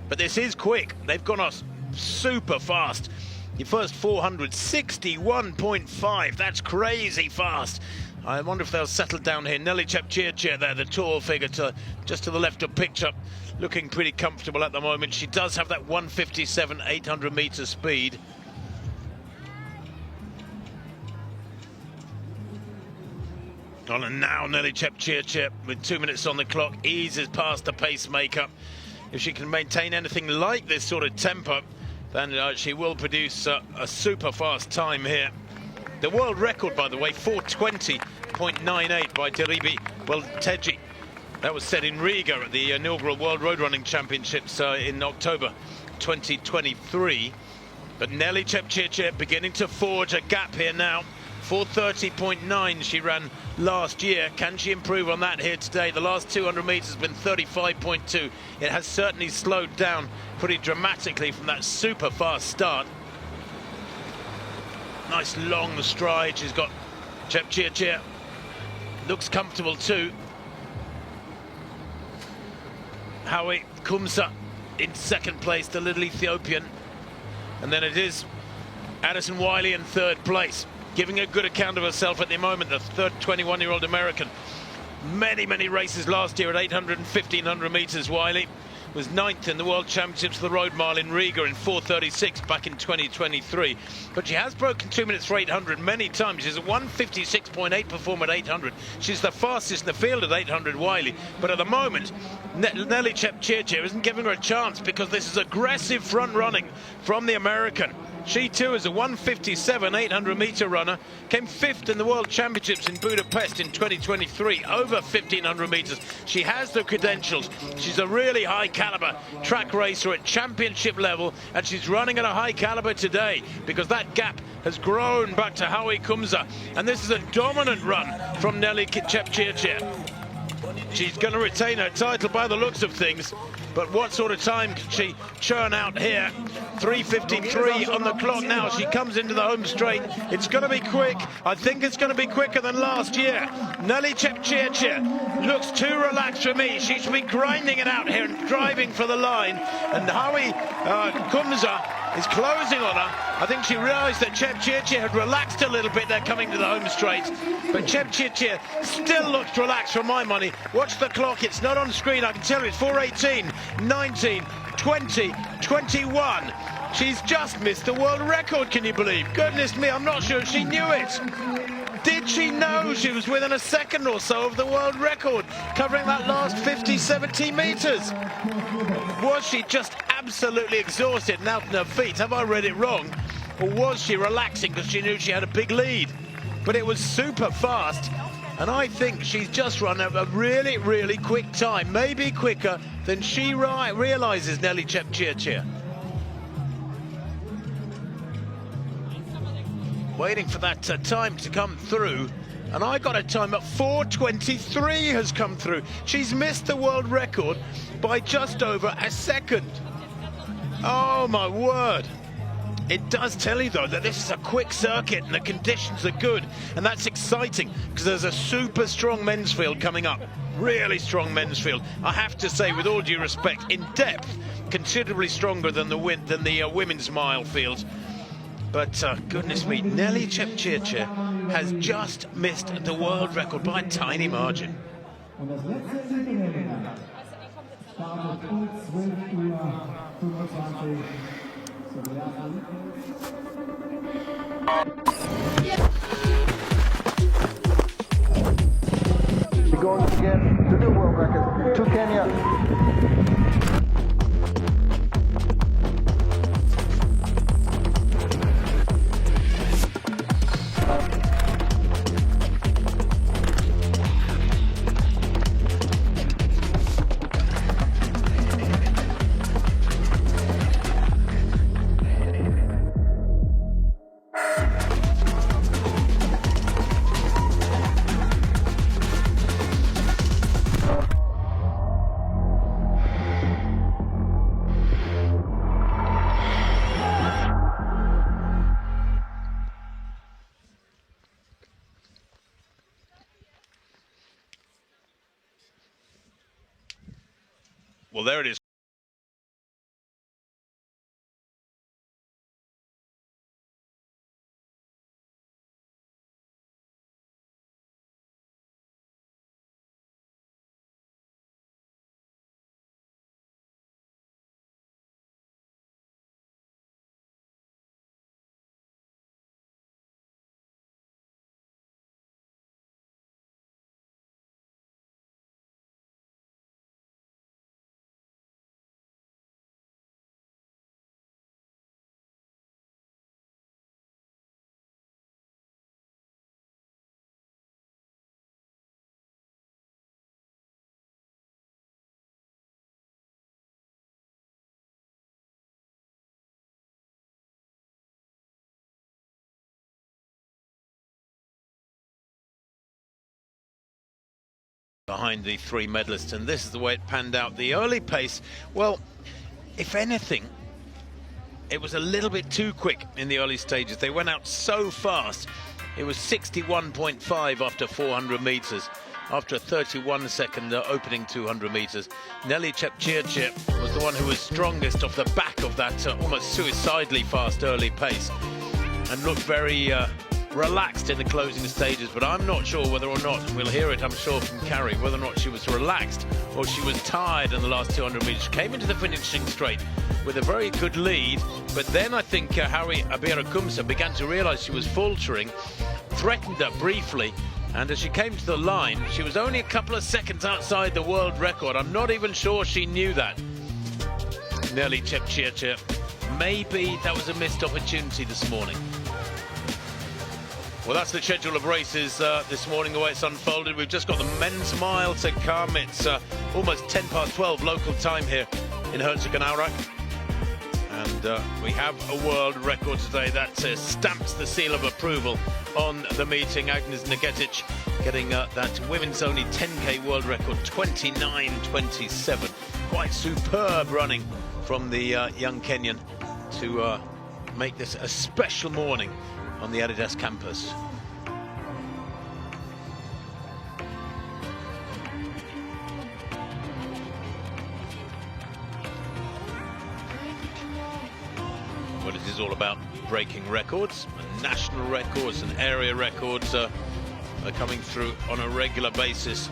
but this is quick. They've gone us super fast. Your first 400, 61.5. That's crazy fast. I wonder if they'll settle down here. Nelly Chepchirchir there, the tall figure just to the left of picture, looking pretty comfortable at the moment. She does have that 1:57 800 meter speed. And now Nelly Chepchirchir, with 2 minutes on the clock, eases past the pacemaker. If she can maintain anything like this sort of tempo, then she will produce a super fast time here. The world record, by the way, 4:20.98 by Deribi Welteji. That was set in Riga at the inaugural World Road Running Championships in October 2023. But Nelly Chepchirchir beginning to forge a gap here now. 4:30.9 she ran last year. Can she improve on that here today? The last 200 meters has been 35.2. It has certainly slowed down pretty dramatically from that super fast start. Nice long stride she's got, Chepchirchir. Looks comfortable too. Howie Kumsa in second place, the little Ethiopian. And then it is Addison Wiley in third place, giving a good account of herself at the moment, the third 21-year-old American. Many races last year at 800 and 1500 meters. Wiley was 9th in the World Championships of the Road Mile in Riga in 4:36 back in 2023. But she has broken 2 minutes for 800 many times. She's a 1:56.8 performer at 800. She's the fastest in the field at 800, Wiley. But at the moment, Nelly Chepchirchir isn't giving her a chance because this is aggressive front running from the American. She too is a 1:57 800 meter runner, came 5th in the World Championships in Budapest in 2023, over 1500 meters. She has the credentials. She's a really high caliber track racer at championship level, and she's running at a high caliber today because that gap has grown back to Howie Kumsa. And this is a dominant run from Nelly Chepchirchir. She's going to retain her title by the looks of things, but what sort of time can she churn out here? 3:53 on the clock now. She comes into the home straight. It's going to be quick. I think it's going to be quicker than last year. Nelly Chepchirchir looks too relaxed for me. She should be grinding it out here and driving for the line. And Howie Kumsa is closing on her. I think she realised that Chepchirchir had relaxed a little bit there coming to the home straight. But Chepchirchir still looks relaxed for my money. Watch the clock. It's not on screen. I can tell you it's 4:18, 19, 20, 21. She's just missed the world record, can you believe? Goodness me, I'm not sure she knew it. Did she know she was within a second or so of the world record, covering that last 50, 70 meters? Was she just absolutely exhausted and out on her feet? Have I read it wrong? Or was she relaxing because she knew she had a big lead? But it was super fast. And I think she's just run a really quick time, maybe quicker than she realises, Nelly Chepchirchir. Waiting for that time to come through, and I got a time at 4:23 has come through. She's missed the world record by just over a second. Oh my word. It does tell you, though, that this is a quick circuit and the conditions are good. And that's exciting because there's a super strong men's field coming up. Really strong men's field. I have to say, with all due respect, in depth, considerably stronger than the women's mile field. But goodness me, Nelly Chepchirchir has just missed the world record by a tiny margin. We're going to get the new world record to Kenya. Well, there it is. behind the three medalists, and this is the way it panned out. The early pace, well, if anything, it was a little bit too quick in the early stages. They went out so fast. It was 61.5 after 400 meters, after a 31-second opening 200 meters. Nelly Chepchirchir was the one who was strongest off the back of that almost suicidally fast early pace, and looked very relaxed in the closing stages. But I'm not sure whether or not, and we'll hear it, I'm sure, from Carrie, whether or not she was relaxed or she was tired in the last 200 meters. She came into the finishing straight with a very good lead, but then I think Harry Abirakumsa began to realize she was faltering, threatened her briefly, and as she came to the line, she was only a couple of seconds outside the world record. I'm not even sure she knew that. Nelly Chepchirchir, maybe that was a missed opportunity this morning. Well, that's the schedule of races this morning, the way it's unfolded. We've just got the men's mile to come. It's almost 10 past 12 local time here in Herzogenaurach. And we have a world record today that stamps the seal of approval on the meeting. Agnes Negetic getting that women's only 10k world record, 29.27. Quite superb running from the young Kenyan to make this a special morning on the Adidas campus. Well, it is all about breaking records, and national records and area records are coming through on a regular basis.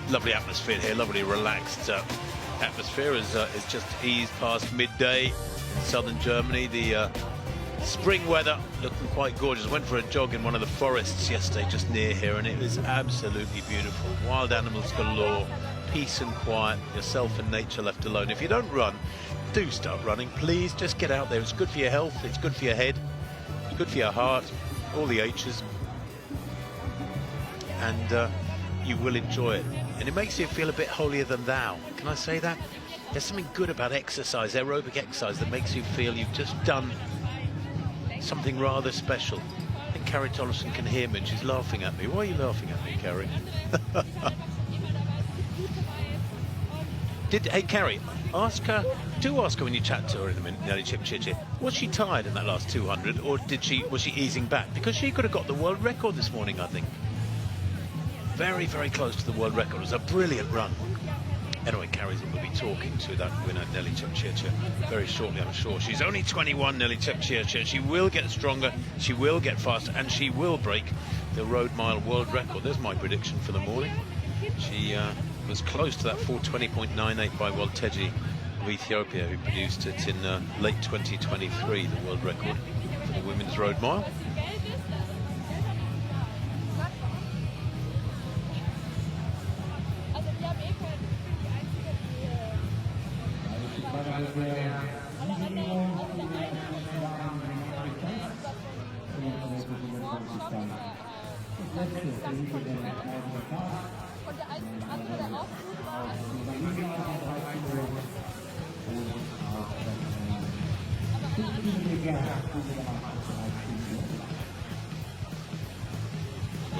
Lovely atmosphere here, lovely relaxed atmosphere as it's just eased past midday in southern Germany. The spring weather looking quite gorgeous. Went for a jog in one of the forests yesterday just near here, and it was absolutely beautiful. Wild animals galore, peace and quiet, yourself and nature left alone. If you don't run, do start running. Please just get out there. It's good for your health, it's good for your head, it's good for your heart, all the H's, and you will enjoy it. And it makes you feel a bit holier than thou. Can I say that? There's something good about exercise, aerobic exercise, that makes you feel you've just done something rather special. I think Carrie Tollefson can hear me and she's laughing at me. Why are you laughing at me, Carrie? Hey, Carrie, ask her when you chat to her in a minute, Nelly Chepchirchir, was she tired in that last 200, or was she easing back? Because she could have got the world record this morning, I think. Very, very close to the world record. It was a brilliant run. Anyway, Carrie's going to be talking to that winner, Nelly Chepchirchir, very shortly, I'm sure. She's only 21, Nelly Chepchirchir. She will get stronger, she will get faster, and she will break the road mile world record. There's my prediction for the morning. She was close to that 4:20.98 by Walteji of Ethiopia, who produced it in late 2023, the world record for the women's road mile.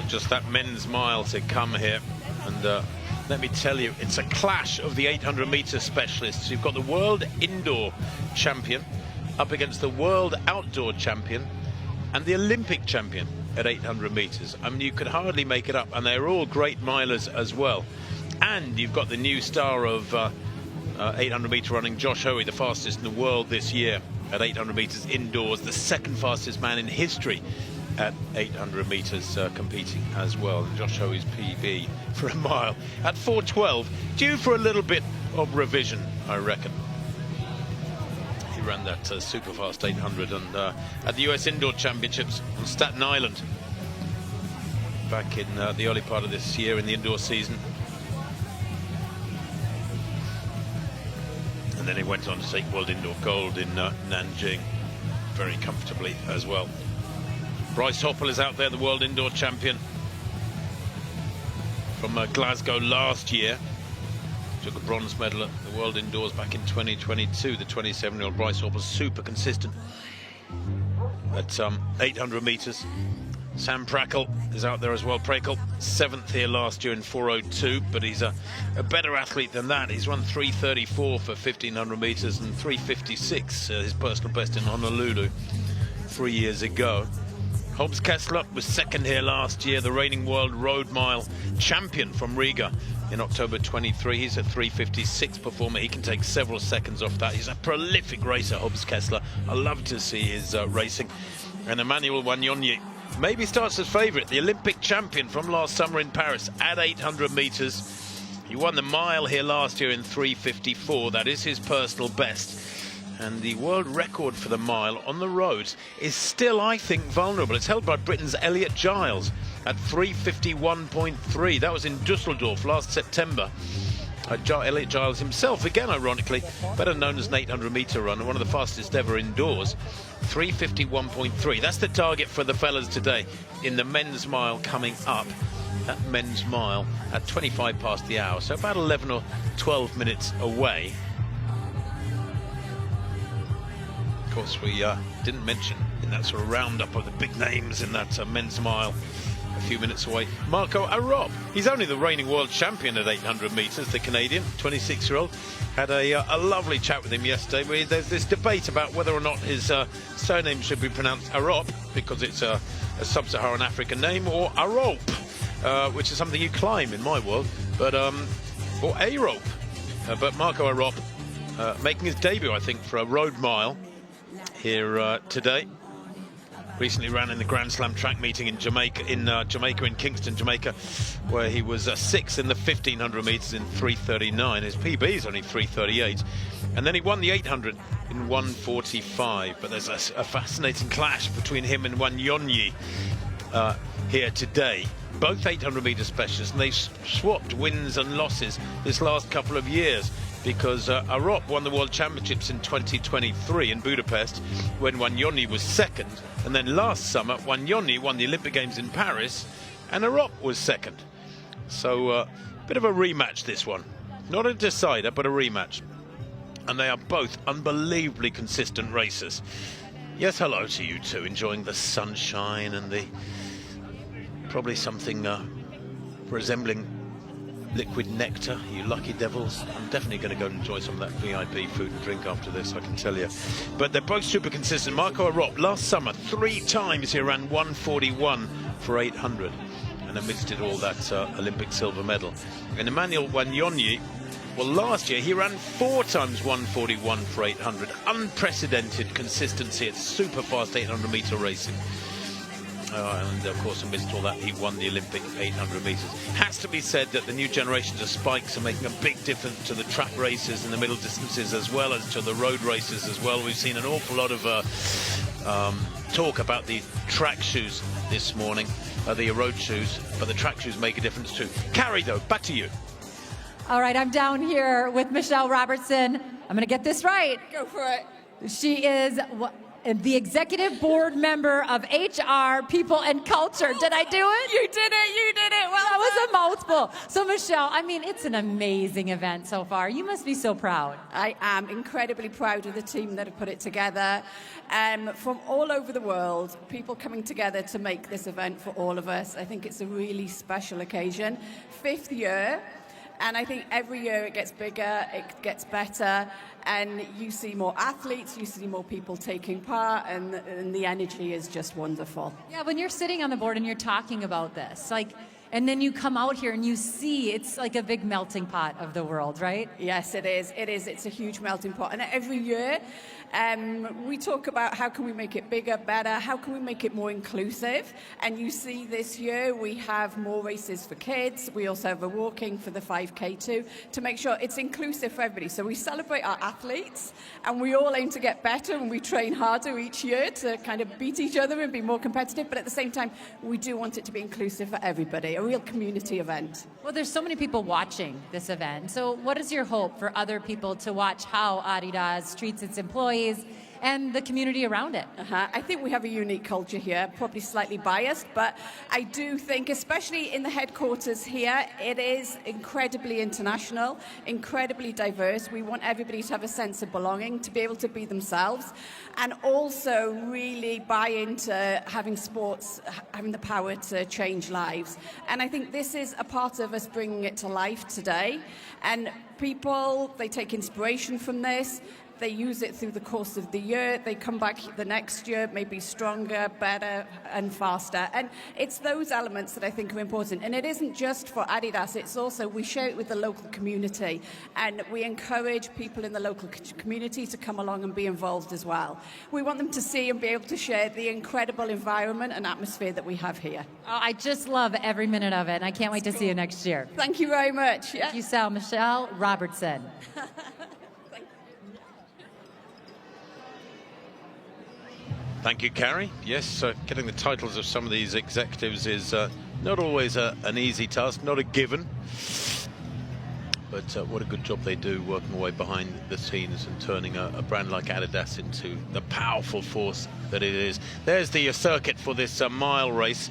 Just that men's mile to come here, and let me tell you, it's a clash of the 800-meter specialists. You've got the world indoor champion up against the world outdoor champion and the Olympic champion at 800 meters. I mean, you could hardly make it up, and they're all great milers as well. And you've got the new star of 800-meter running, Josh Hoey, the fastest in the world this year at 800 meters indoors, the second fastest man in history at 800 meters competing as well. Josh Hoey's PB for a mile at 4:12, due for a little bit of revision, I reckon. He ran that super fast 800 and at the US Indoor Championships on Staten Island back in the early part of this year in the indoor season. And then he went on to take world indoor gold in Nanjing very comfortably as well. Bryce Hoppel is out there, the world indoor champion from Glasgow last year. took a bronze medal at the World Indoors back in 2022. The 27-year-old Bryce Hall was super consistent at 800 metres. Sam Prakel is out there as well. Prakel, 7th here last year in 4:02, but he's a better athlete than that. He's run 3:34 for 1,500 metres and 3:56, his personal best in Honolulu 3 years ago. Hobbs Kessler was 2nd here last year, the reigning world road mile champion from Riga in October 23. He's a 3:56 performer. He can take several seconds off that. He's a prolific racer, Hobbs Kessler. I love to see his racing. And Emmanuel Wanyonyi maybe starts as favourite, the Olympic champion from last summer in Paris at 800 metres. He won the mile here last year in 3:54. That is his personal best. And the world record for the mile on the roads is still, I think, vulnerable. It's held by Britain's Elliot Giles at 3:51.3. That was in Dusseldorf last September. Elliot Giles himself, again ironically, better known as an 800-metre runner, one of the fastest ever indoors. 3:51.3. That's the target for the fellas today in the men's mile coming up. That men's mile at 25 past the hour, so about 11 or 12 minutes away. Of course, we didn't mention in that sort of roundup of the big names in that men's mile a few minutes away, Marco Arop. He's only the reigning world champion at 800 metres, the Canadian, 26-year-old. Had a lovely chat with him yesterday. Where there's this debate about whether or not his surname should be pronounced Arop, because it's a sub-Saharan African name, or Arop, which is something you climb in my world, but or a rope. But Marco Arop making his debut, I think, for a road mile here today. Recently ran in the Grand Slam track meeting in Jamaica, in Kingston, Jamaica, where he was 6th in the 1,500 metres in 3:39. His PB is only 3:38. And then he won the 800 in 1:45. But there's a fascinating clash between him and Wanyonyi here today. Both 800-metre specialists, and they've swapped wins and losses this last couple of years, because Arop won the World Championships in 2023 in Budapest when Wanyonyi was 2nd, and then last summer Wanyonyi won the Olympic Games in Paris and Arop was 2nd. So a bit of a rematch, this one. Not a decider, but a rematch. And they are both unbelievably consistent racers. Yes, hello to you two, enjoying the sunshine and the probably something resembling liquid nectar, you lucky devils. I'm definitely going to go and enjoy some of that VIP food and drink after this, I can tell you. But they're both super consistent. Marco Arop, last summer, 3 times he ran 1:41 for 800. And amidst it all, that Olympic silver medal. And Emmanuel Wanyonyi, well, last year he ran 4 times 1:41 for 800. Unprecedented consistency at super fast 800-metre racing. And of course, amidst all that, he won the Olympic 800 metres. Has to be said that the new generations of spikes are making a big difference to the track races and the middle distances, as well as to the road races as well. We've seen an awful lot of talk about the track shoes this morning, the road shoes, but the track shoes make a difference too. Carrie, though, back to you. All right, I'm down here with Michelle Robertson. I'm going to get this right. Go for it. She is the executive board member of HR, People and Culture. Did I do it? You did it. Well, that was a mouthful. So Michelle, I mean, it's an amazing event so far. You must be so proud. I am incredibly proud of the team that have put it together. From all over the world, people coming together to make this event for all of us. I think it's a really special occasion. 5th year. And I think every year it gets bigger, it gets better, and you see more athletes, you see more people taking part, and the energy is just wonderful. Yeah, when you're sitting on the board and you're talking about this, and then you come out here and you see it's like a big melting pot of the world, right? Yes, it is. It's a huge melting pot. And every year we talk about how can we make it bigger, better, how can we make it more inclusive. And you see this year we have more races for kids. We also have a walking for the 5K too, to make sure it's inclusive for everybody. So we celebrate our athletes and we all aim to get better and we train harder each year to kind of beat each other and be more competitive. But at the same time, we do want it to be inclusive for everybody. A real community event. Well, there's so many people watching this event. So what is your hope for other people to watch how Adidas treats its employees and the community around it. I think we have a unique culture here, probably slightly biased, but I do think, especially in the headquarters here, it is incredibly international, incredibly diverse. We want everybody to have a sense of belonging, to be able to be themselves, and also really buy into having sports, having the power to change lives. And I think this is a part of us bringing it to life today. And people, they take inspiration from this. They use it through the course of the year. They come back the next year, maybe stronger, better, and faster. And it's those elements that I think are important. And it isn't just for Adidas. It's also, we share it with the local community. And we encourage people in the local community to come along and be involved as well. We want them to see and be able to share the incredible environment and atmosphere that we have here. Oh, I just love every minute of it, and I can't wait to see you next year. Thank you very much. Thank you, Sal Michelle Robertson. Thank you, Carrie. Yes, getting the titles of some of these executives is not always an easy task, not a given. But what a good job they do working away behind the scenes and turning a brand like Adidas into the powerful force that it is. There's the circuit for this mile race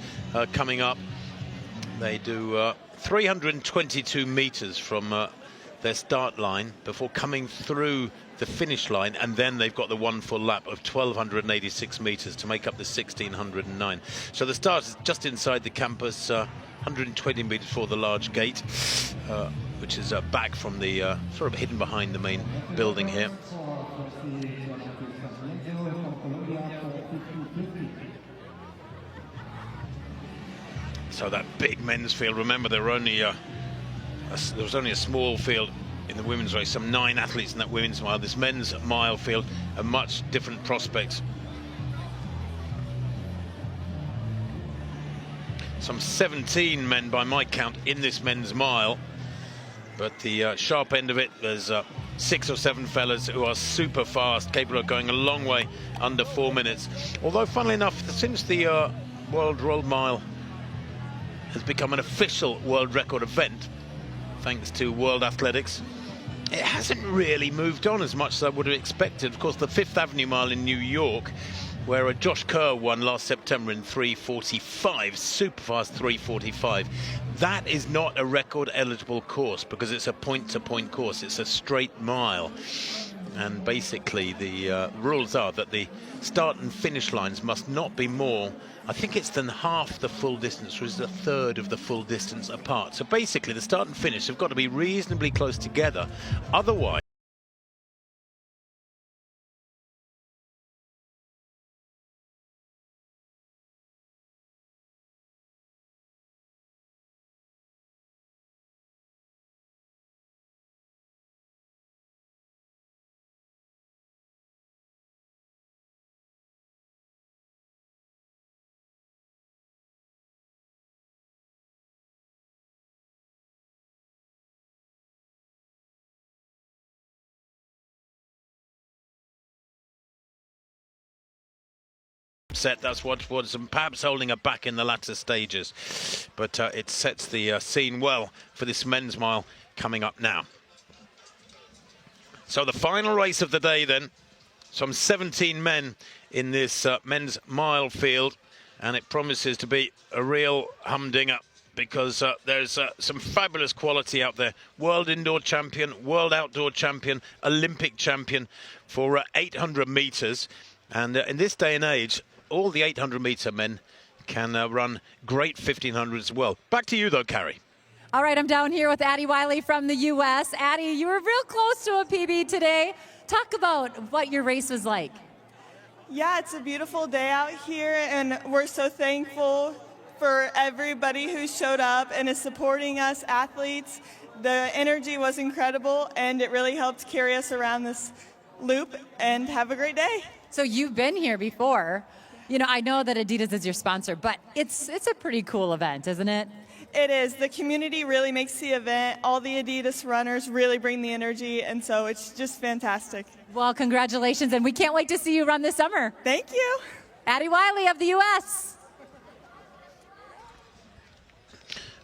coming up. They do 322 meters from their start line before coming through the finish line, and then they've got the one full lap of 1,286 meters to make up the 1,609. So the start is just inside the campus, 120 meters before the large gate, which is back from the sort of hidden behind the main building here. So that big men's field, remember there were only there was only a small field in the women's race, some 9 athletes in that women's mile. This men's mile field, a much different prospects. Some 17 men by my count in this men's mile, but the sharp end of it, there's 6 or 7 fellas who are super fast, capable of going a long way under 4 minutes. Although, funnily enough, since the World Road Mile has become an official world record event, thanks to World Athletics, it hasn't really moved on as much as I would have expected. Of course, the Fifth Avenue Mile in New York, where Josh Kerr won last September in 3:45, super fast 3:45. That is not a record eligible course because it's a point-to-point course. It's a straight mile. And basically the rules are that the start and finish lines must not be more, I think it's than half the full distance, or is a third of the full distance apart. So basically the start and finish have got to be reasonably close together. Otherwise, that's what's perhaps holding her back in the latter stages, but it sets the scene well for this men's mile coming up now. So the final race of the day then, some 17 men in this men's mile field, and it promises to be a real humdinger because there's some fabulous quality out there. World indoor champion, world outdoor champion, Olympic champion for 800 meters, and in this day and age all the 800-meter men can run great 1500 as well. Back to you, though, Carrie. All right, I'm down here with Addie Wiley from the U.S. Addie, you were real close to a PB today. Talk about what your race was like. Yeah, it's a beautiful day out here, and we're so thankful for everybody who showed up and is supporting us athletes. The energy was incredible, and it really helped carry us around this loop, and have a great day. So you've been here before. You know, I know that Adidas is your sponsor, but it's a pretty cool event, isn't it? It is. The community really makes the event. All the Adidas runners really bring the energy, and so it's just fantastic. Well, congratulations, and we can't wait to see you run this summer. Thank you. Addie Wiley of the U.S.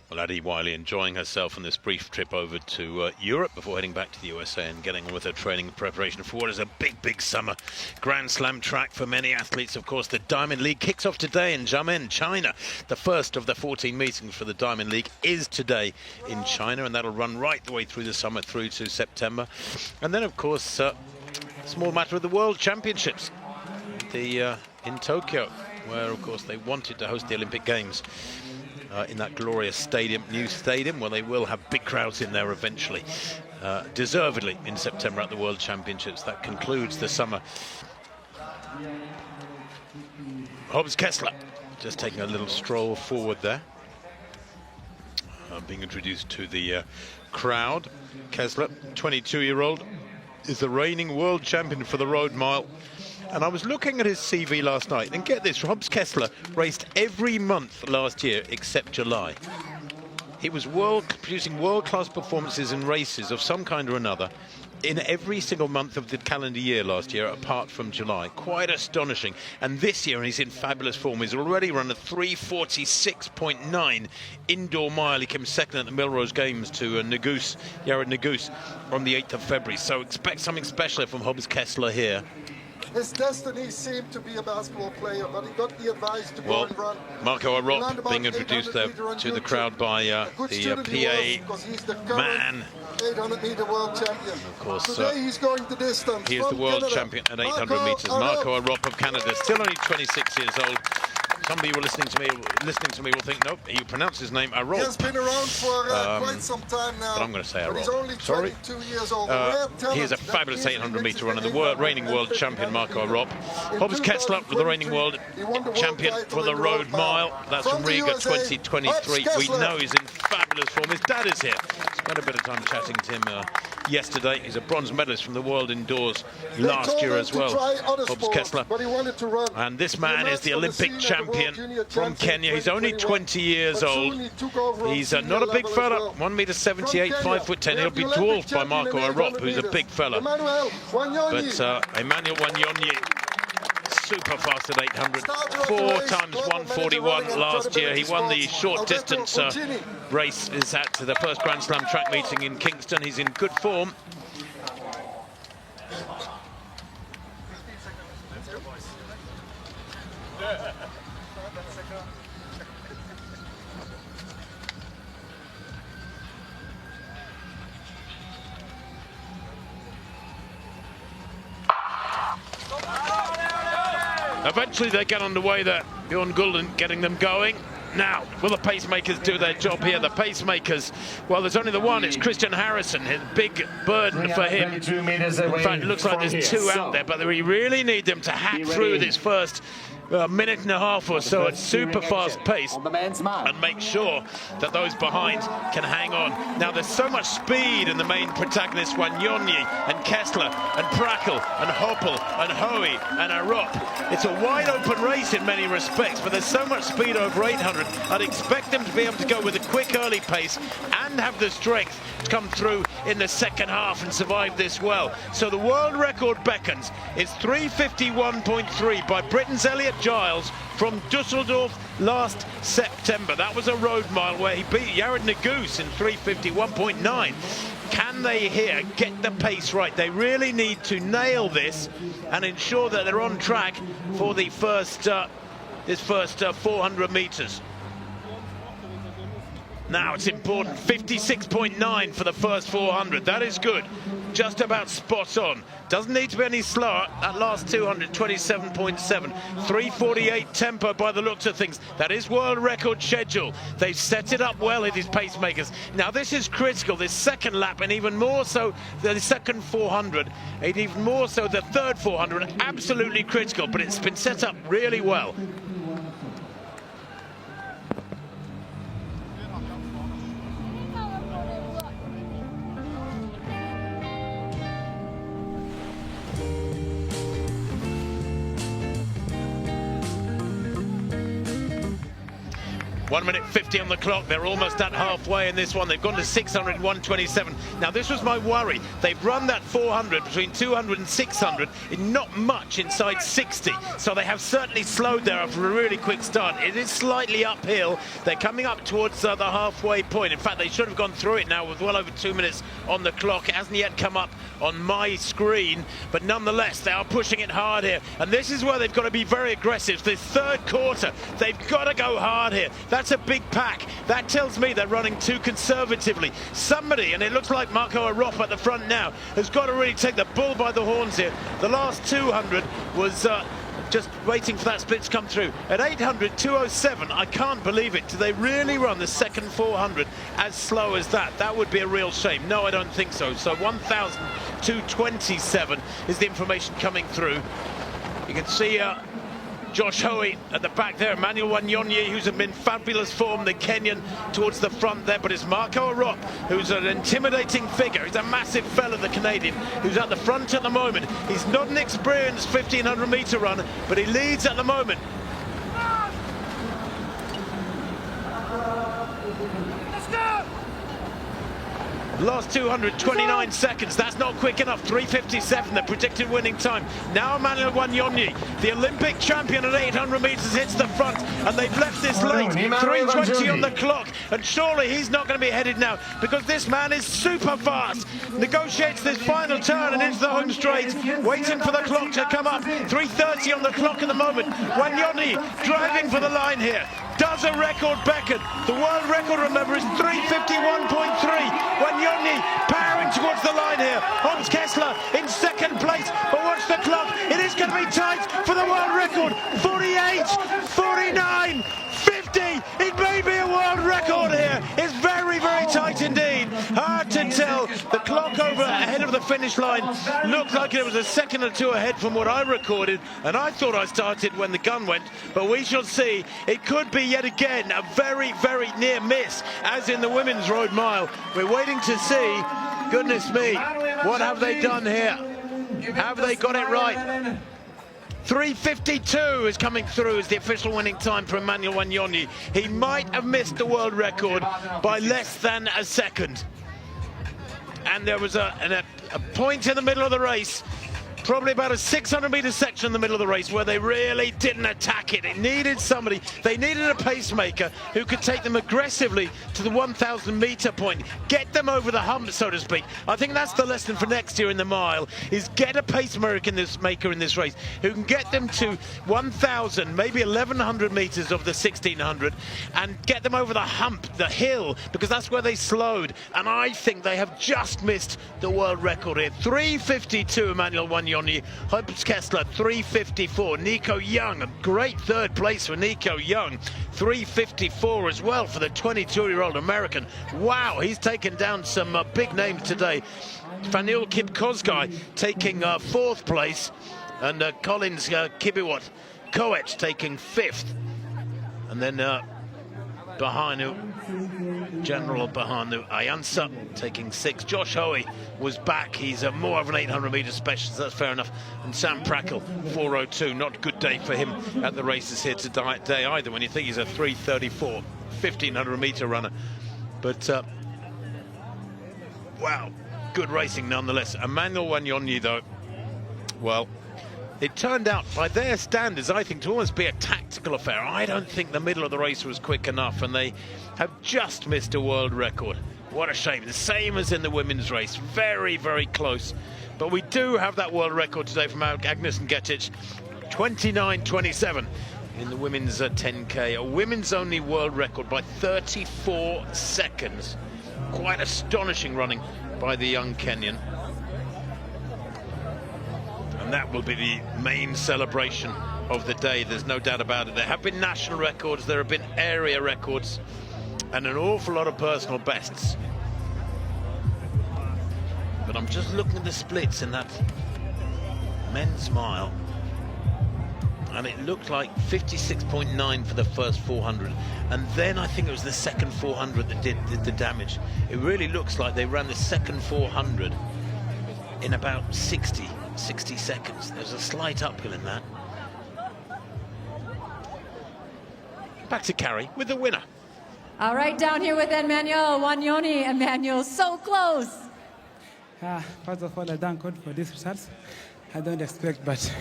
Well, Addie Wiley enjoying herself on this brief trip over to Europe before heading back to the USA and getting on with her training preparation for what is a big summer Grand Slam track for many athletes. Of course, the Diamond League kicks off today in Xiamen, China. The first of the 14 meetings for the Diamond League is today in China, and that'll run right the way through the summer through to September. And then, of course, small matter of the World Championships in Tokyo, where, of course, they wanted to host the Olympic Games. In that glorious stadium, new stadium, where they will have big crowds in there eventually, deservedly in September at the World Championships. That concludes the summer. Hobbs Kessler just taking a little stroll forward there, being introduced to the crowd. Kessler, 22-year-old, is the reigning world champion for the road mile. And I was looking at his CV last night, and get this, Hobbs Kessler raced every month last year except July. He was producing world-class performances in races of some kind or another in every single month of the calendar year last year, apart from July. Quite astonishing. And this year, he's in fabulous form. He's already run a 3:46.9 indoor mile. He came second at the Milrose Games to Yared Naguse on the 8th of February. So expect something special from Hobbs Kessler here. His destiny seemed to be a basketball player, but he got the advice to go and run. Marco Arop being introduced there to the crowd by the PA man. 800-meter world champion. Of course, today he's going the distance. He is the world champion at 800 meters. Marco Arop of Canada, still only 26 years old. Some people listening to me will think, nope, he pronounced his name Arop. He has been around for quite some time now. But I'm going to say Arop. He's only 22 years old. He is a fabulous 800-meter runner, the reigning world champion, Marco Arop. Hobbs Kessler, the reigning world champion for the road mile. That's from Riga 2023. We know he's in fabulous form. His dad is here. Spent a bit of time chatting to him yesterday. He's a bronze medalist from the World Indoors last year as well, Hobbs Kessler. And this man is the Olympic champion from Kenya. He's only 20 years old. He's not a big fella, 1.78 m, 5'10". He'll be dwarfed by Marco Arop, who's a big fella. But Emmanuel Wanyonyi, super fast at 800, 4 times 141 last year. He won the short distance race. Is at the first Grand Slam track meeting in Kingston. He's in good form. Eventually they get underway there. Bjorn Gulden getting them going. Now, will the pacemakers do their job here? The pacemakers, well, there's only the one. It's Christian Harrison. His big burden for him. In fact, it looks like there's two out there, but we really need them to hack through this first minute and a half or so at super fast pace and make sure that those behind can hang on. Now, there's so much speed in the main protagonists, Wanyonyi and Kessler and Prakel and Hoppel and Hoey and Arop. It's a wide open race in many respects, but there's so much speed over 800. I'd expect them to be able to go with a quick early pace and have the strength to come through in the second half and survive this well. So the world record beckons. It's 3:51.3 by Britain's Elliot Giles from Dusseldorf last September. That was a road mile where he beat Yared Naguse in 3:51.9. Can they here get the pace right? They really need to nail this and ensure that they're on track for the first 400 meters. Now it's important, 56.9 for the first 400. That is good, just about spot on. Doesn't need to be any slower. That last 200, 27.7. 3:48 tempo by the looks of things. That is world record schedule. They've set it up well, these pacemakers. Now this is critical, this second lap, and even more so the second 400, and even more so the third 400. Absolutely critical, but it's been set up really well. 1 minute 50 on the clock. They're almost at halfway in this one. They've gone to 600, 127. Now, this was my worry. They've run that 400 between 200 and 600 in not much inside 60. So they have certainly slowed there after a really quick start. It is slightly uphill. They're coming up towards the halfway point. In fact, they should have gone through it now with well over 2 minutes on the clock. It hasn't yet come up on my screen, but nonetheless, they are pushing it hard here. And this is where they've got to be very aggressive. This third quarter, they've got to go hard here. That's a big pack. That tells me they're running too conservatively. Somebody, and it looks like Marco Arop at the front now, has got to really take the bull by the horns here. The last 200 was just waiting for that split to come through. At 800, 207, I can't believe it. Do they really run the second 400 as slow as that? That would be a real shame. No, I don't think so. So 1,227 is the information coming through. You can see Josh Hoey at the back there, Emmanuel Wanyonyi, who's in fabulous form, the Kenyan towards the front there, but it's Marco Arop, who's an intimidating figure. He's a massive fella, the Canadian, who's at the front at the moment. He's not an experienced 1,500 meter runner, but he leads at the moment. Let's go! Last 229 seconds, that's not quick enough. 3:57, the predicted winning time. Now Emmanuel Wanyonyi, the Olympic champion at 800 meters, hits the front, and they've left this late. 3:20 on the clock, and surely he's not going to be headed now, because this man is super fast. Negotiates this final turn and into the home straight, waiting for the clock to come up. 3:30 on the clock at the moment. Wanyonyi driving for the line here. Does a record beckon? The world record, remember, is 3:51.3. Wanyonyi powering towards the line here. Hans Kessler in second place, but watch the clock. It is going to be tight for the world record. 48, 49, 50. It may be a world record here. It's very, very tight indeed. Hard to tell. The clock over ahead of the finish line looked like it was a second or two ahead from what I recorded, and I thought I started when the gun went, but we shall see. It could be yet again a very, very near miss, as in the women's road mile. We're waiting to see. Goodness me, what have they done here? Have they got it right? 3:52 is coming through as the official winning time for Emmanuel Wanyonyi. He might have missed the world record by less than a second. And there was a point in the middle of the race, probably about a 600-meter section in the middle of the race, where they really didn't attack it. It needed somebody. They needed a pacemaker who could take them aggressively to the 1,000-meter point, get them over the hump, so to speak. I think that's the lesson for next year in the mile, is get a pacemaker in this race who can get them to 1,000, maybe 1,100 meters of the 1,600, and get them over the hump, the hill, because that's where they slowed. And I think they have just missed the world record here. 3:52, Emmanuel Wanyonyi. Hans Kessler, 3:54. Nico Young, a great third place for Nico Young. 3:54 as well for the 22-year-old American. Wow, he's taken down some big names today. Fanil Kipkosgei taking fourth place, and Collins Kibiwat Koech taking fifth. And then General Bahanu Ayansa taking sixth. Josh Hoey was back. He's more of an 800-meter specialist, that's fair enough. And Sam Prackle, 4:02. Not a good day for him at the races here today either, when you think he's a 3:34, 1,500-meter runner. But, wow, good racing nonetheless. Emmanuel Wanyonyi, though, well, it turned out, by their standards, I think, to almost be a tactical affair. I don't think the middle of the race was quick enough, and they have just missed a world record. What a shame. The same as in the women's race. Very, very close. But we do have that world record today from Agnes Ngetic. 29:27 in the women's 10K. A women's-only world record by 34 seconds. Quite astonishing running by the young Kenyan. And that will be the main celebration of the day, there's no doubt about it. There have been national records, there have been area records, and an awful lot of personal bests. But I'm just looking at the splits in that men's mile, and it looked like 56.9 for the first 400, and then I think it was the second 400 that did the damage. It really looks like they ran the second 400 in about 60 seconds. There's a slight uphill in that. Back to Carey with the winner. All right, down here with Emmanuel Wanyoni. Emmanuel, so close. First of all, I thank God for these results. I don't expect, but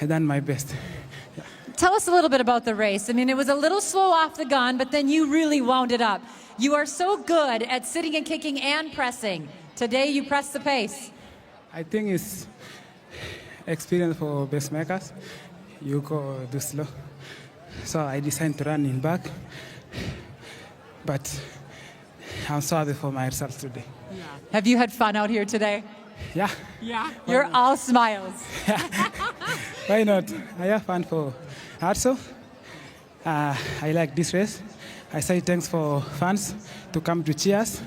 I done my best. Yeah. Tell us a little bit about the race. I mean, it was a little slow off the gun, but then you really wound it up. You are so good at sitting and kicking and pressing. Today, you pressed the pace. I think it's experience for pacemakers. You go too slow. So I decided to run in back. But I'm sorry for my results today. Yeah. Have you had fun out here today? Yeah. Yeah. You're all smiles. Why not? I have fun for also. I like this race. I say thanks for fans to come to cheers.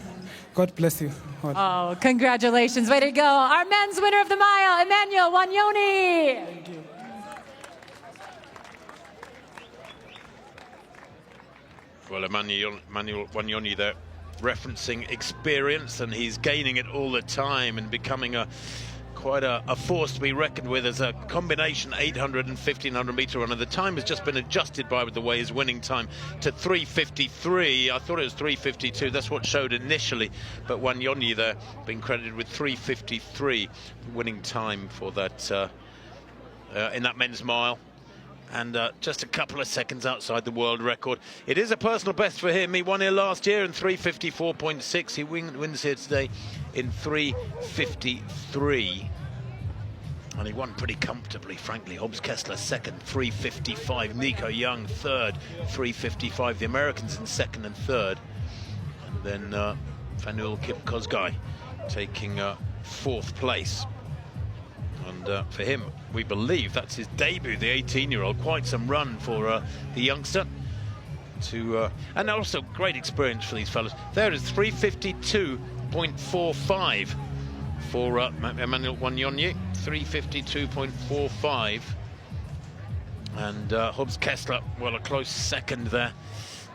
God bless you all. Oh, congratulations. Way to go. Our men's winner of the mile, Emmanuel Wanyoni. Thank you. Well, Emmanuel Wanyoni there, referencing experience, and he's gaining it all the time and becoming quite a force to be reckoned with as a combination 800 and 1500 meter runner. The time has just been adjusted by the way his winning time to 3:53. I thought it was 3:52. That's what showed initially, but Wanyoni there being credited with 3:53 winning time for that in that men's mile. And just a couple of seconds outside the world record. It is a personal best for him. He won here last year in 3:54.6. He wins here today in 3:53. And he won pretty comfortably, frankly. Hobbs Kessler second, 3:55. Nico Young third, 3:55. The Americans in second and third. And then Fanuel Kipkosgei taking fourth place. And for him, we believe that's his debut, the 18-year-old. Quite some run for the youngster. And also great experience for these fellas. There is 3:52.45 for Emmanuel Wanyoni. 3:52.45. And Hobbs Kessler, well, a close second there.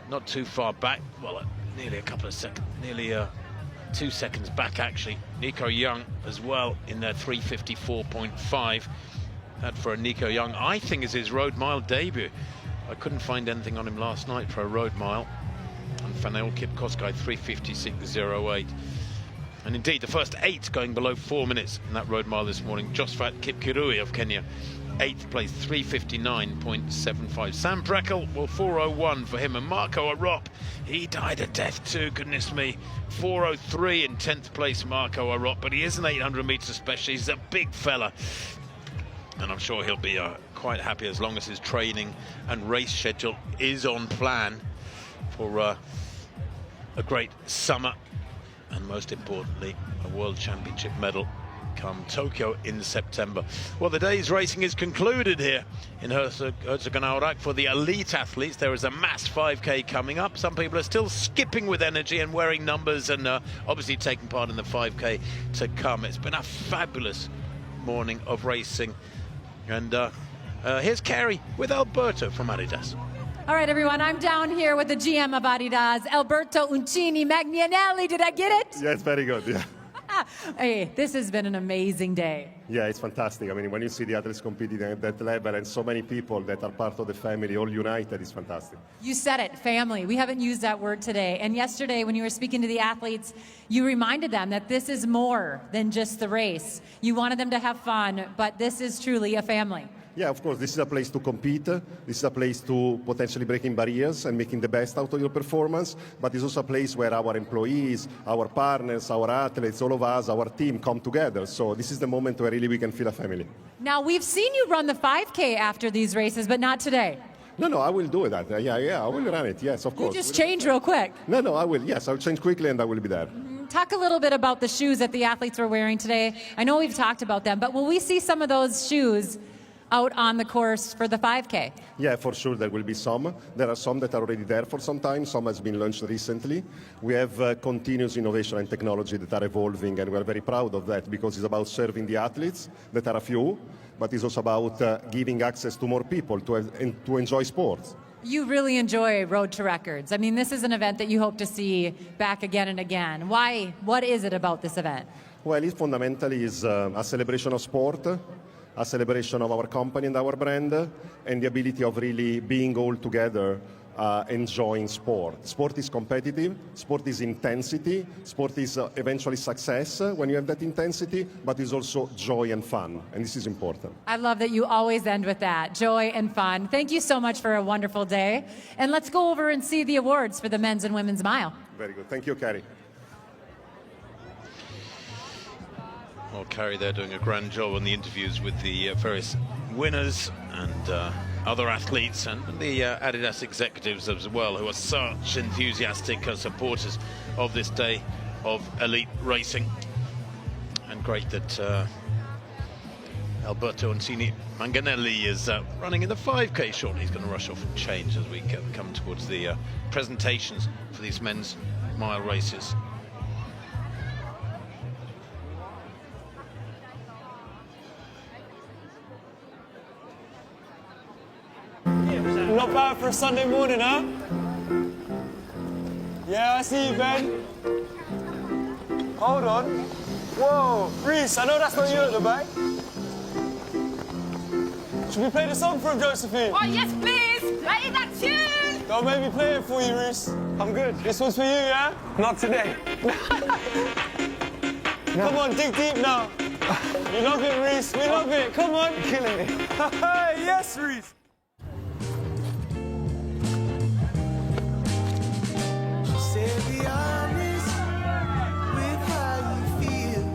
Not too far back. Well, nearly a couple of seconds, nearly 2 seconds back, actually. Nico Young as well in there, 3:54.5. That for a Nico Young, I think, is his road mile debut. I couldn't find anything on him last night for a road mile. And Fanuel Kipkosgei, 3:56.08. And indeed, the first 8 going below 4 minutes in that road mile this morning. Josphat Kipkirui of Kenya, 8th place, 3:59.75. Sam Breckel, well, 4:01 for him. And Marco Arop, he died a death too, goodness me. 4:03 in 10th place, Marco Arop. But he is an 800 meter specialist. He's a big fella. And I'm sure he'll be quite happy as long as his training and race schedule is on plan for a great summer. And most importantly, a World Championship medal come Tokyo in September. Well, the day's racing is concluded here in Herzogenaurach for the elite athletes. There is a mass 5K coming up. Some people are still skipping with energy and wearing numbers and obviously taking part in the 5K to come. It's been a fabulous morning of racing. And here's Carrie with Alberto from Adidas. All right, everyone, I'm down here with the GM of Adidas, Alberto Uncini Magnanelli. Did I get it? Yes, very good, yeah. Hey, this has been an amazing day. Yeah, it's fantastic. I mean, when you see the athletes competing at that level and so many people that are part of the family all united, it's fantastic. You said it, family. We haven't used that word today. And yesterday, when you were speaking to the athletes, you reminded them that this is more than just the race. You wanted them to have fun, but this is truly a family. Yeah, of course, this is a place to compete. This is a place to potentially breaking barriers and making the best out of your performance. But it's also a place where our employees, our partners, our athletes, all of us, our team come together. So this is the moment where really we can feel a family. Now, we've seen you run the 5K after these races, but not today. No, I will do that. Yeah, I will run it. Yes, of course. You just change real quick. No, I will. Yes, I'll change quickly and I will be there. Talk a little bit about the shoes that the athletes were wearing today. I know we've talked about them, but will we see some of those shoes out on the course for the 5K? Yeah, for sure there will be some. There are some that are already there for some time. Some has been launched recently. We have continuous innovation and technology that are evolving, and we're very proud of that because it's about serving the athletes, that are a few, but it's also about giving access to more people to enjoy sports. You really enjoy Road to Records. I mean, this is an event that you hope to see back again and again. Why? What is it about this event? Well, it fundamentally is a celebration of sport, a celebration of our company and our brand, and the ability of really being all together enjoying sport. Sport is competitive, sport is intensity, sport is eventually success when you have that intensity, but it's also joy and fun, and this is important. I love that you always end with that, joy and fun. Thank you so much for a wonderful day. And let's go over and see the awards for the men's and women's mile. Very good. Thank you, Carrie. Well, Carrie, they're doing a grand job on the interviews with the various winners and other athletes and the Adidas executives as well, who are such enthusiastic supporters of this day of elite racing. And great that Alberto Ancini Manganelli is running in the 5K shortly. He's going to rush off and change as we come towards the presentations for these men's mile races. Not bad for a Sunday morning, huh? Yeah, I see you, Ben. Hold on. Whoa, Reese, I know that's not you at the back. Should we play the song for him, Josephine? Oh, yes, please. Play that tune. Don't make me play it for you, Reese. I'm good. This one's for you, yeah? Not today. Come on, dig deep now. You love it, Reese. We love it. Come on. You're killing me. Yes, Reese. Be honest with how you feel.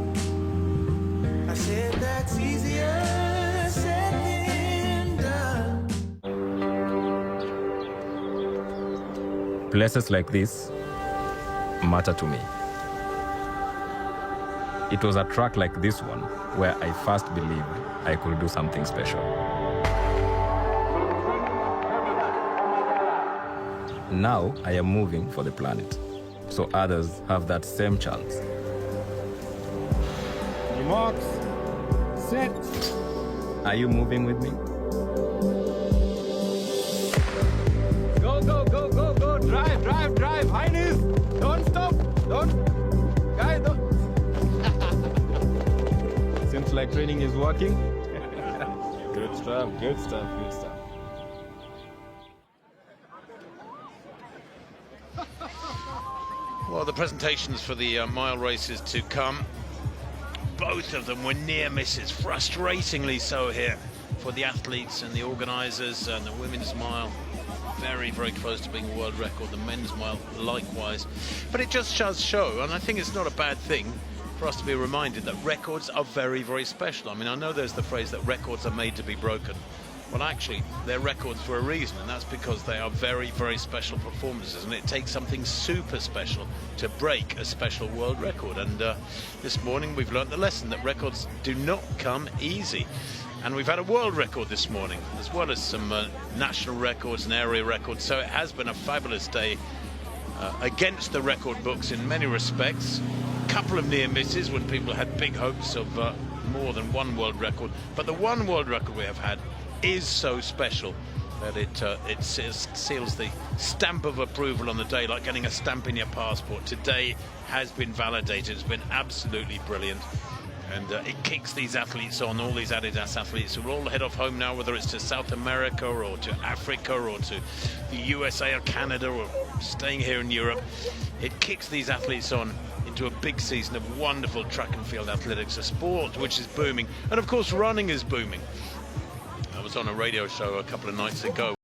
I said that's easier said than done. Places like this matter to me. It was a track like this one where I first believed I could do something special. Now I am moving for the planet, so others have that same chance. Marks, set. Are you moving with me? Go, go, go, go, go. Drive, drive, drive. High knees. Don't stop. Don't. Guys, don't. Seems like training is working. Good stuff, good stuff, good stuff. Well, the presentations for the mile races to come, both of them were near misses, frustratingly so here for the athletes and the organisers. And the women's mile, very, very close to being a world record. The men's mile, likewise. But it just does show, and I think it's not a bad thing for us to be reminded that records are very, very special. I mean, I know there's the phrase that records are made to be broken. Well, actually, they're records for a reason, and that's because they are very, very special performances, and it takes something super special to break a special world record. And this morning we've learned the lesson that records do not come easy. And we've had a world record this morning, as well as some national records and area records, so it has been a fabulous day against the record books in many respects. A couple of near misses when people had big hopes of more than one world record, but the one world record we have had is so special that it seals the stamp of approval on the day, like getting a stamp in your passport. Today has been validated. It's been absolutely brilliant, and it kicks these athletes on, all these Adidas athletes who will all head off home now, whether it's to South America or to Africa or to the USA or Canada or staying here in Europe. It kicks these athletes on into a big season of wonderful track and field athletics, a sport which is booming, and of course running is booming. I was on a radio show a couple of nights ago.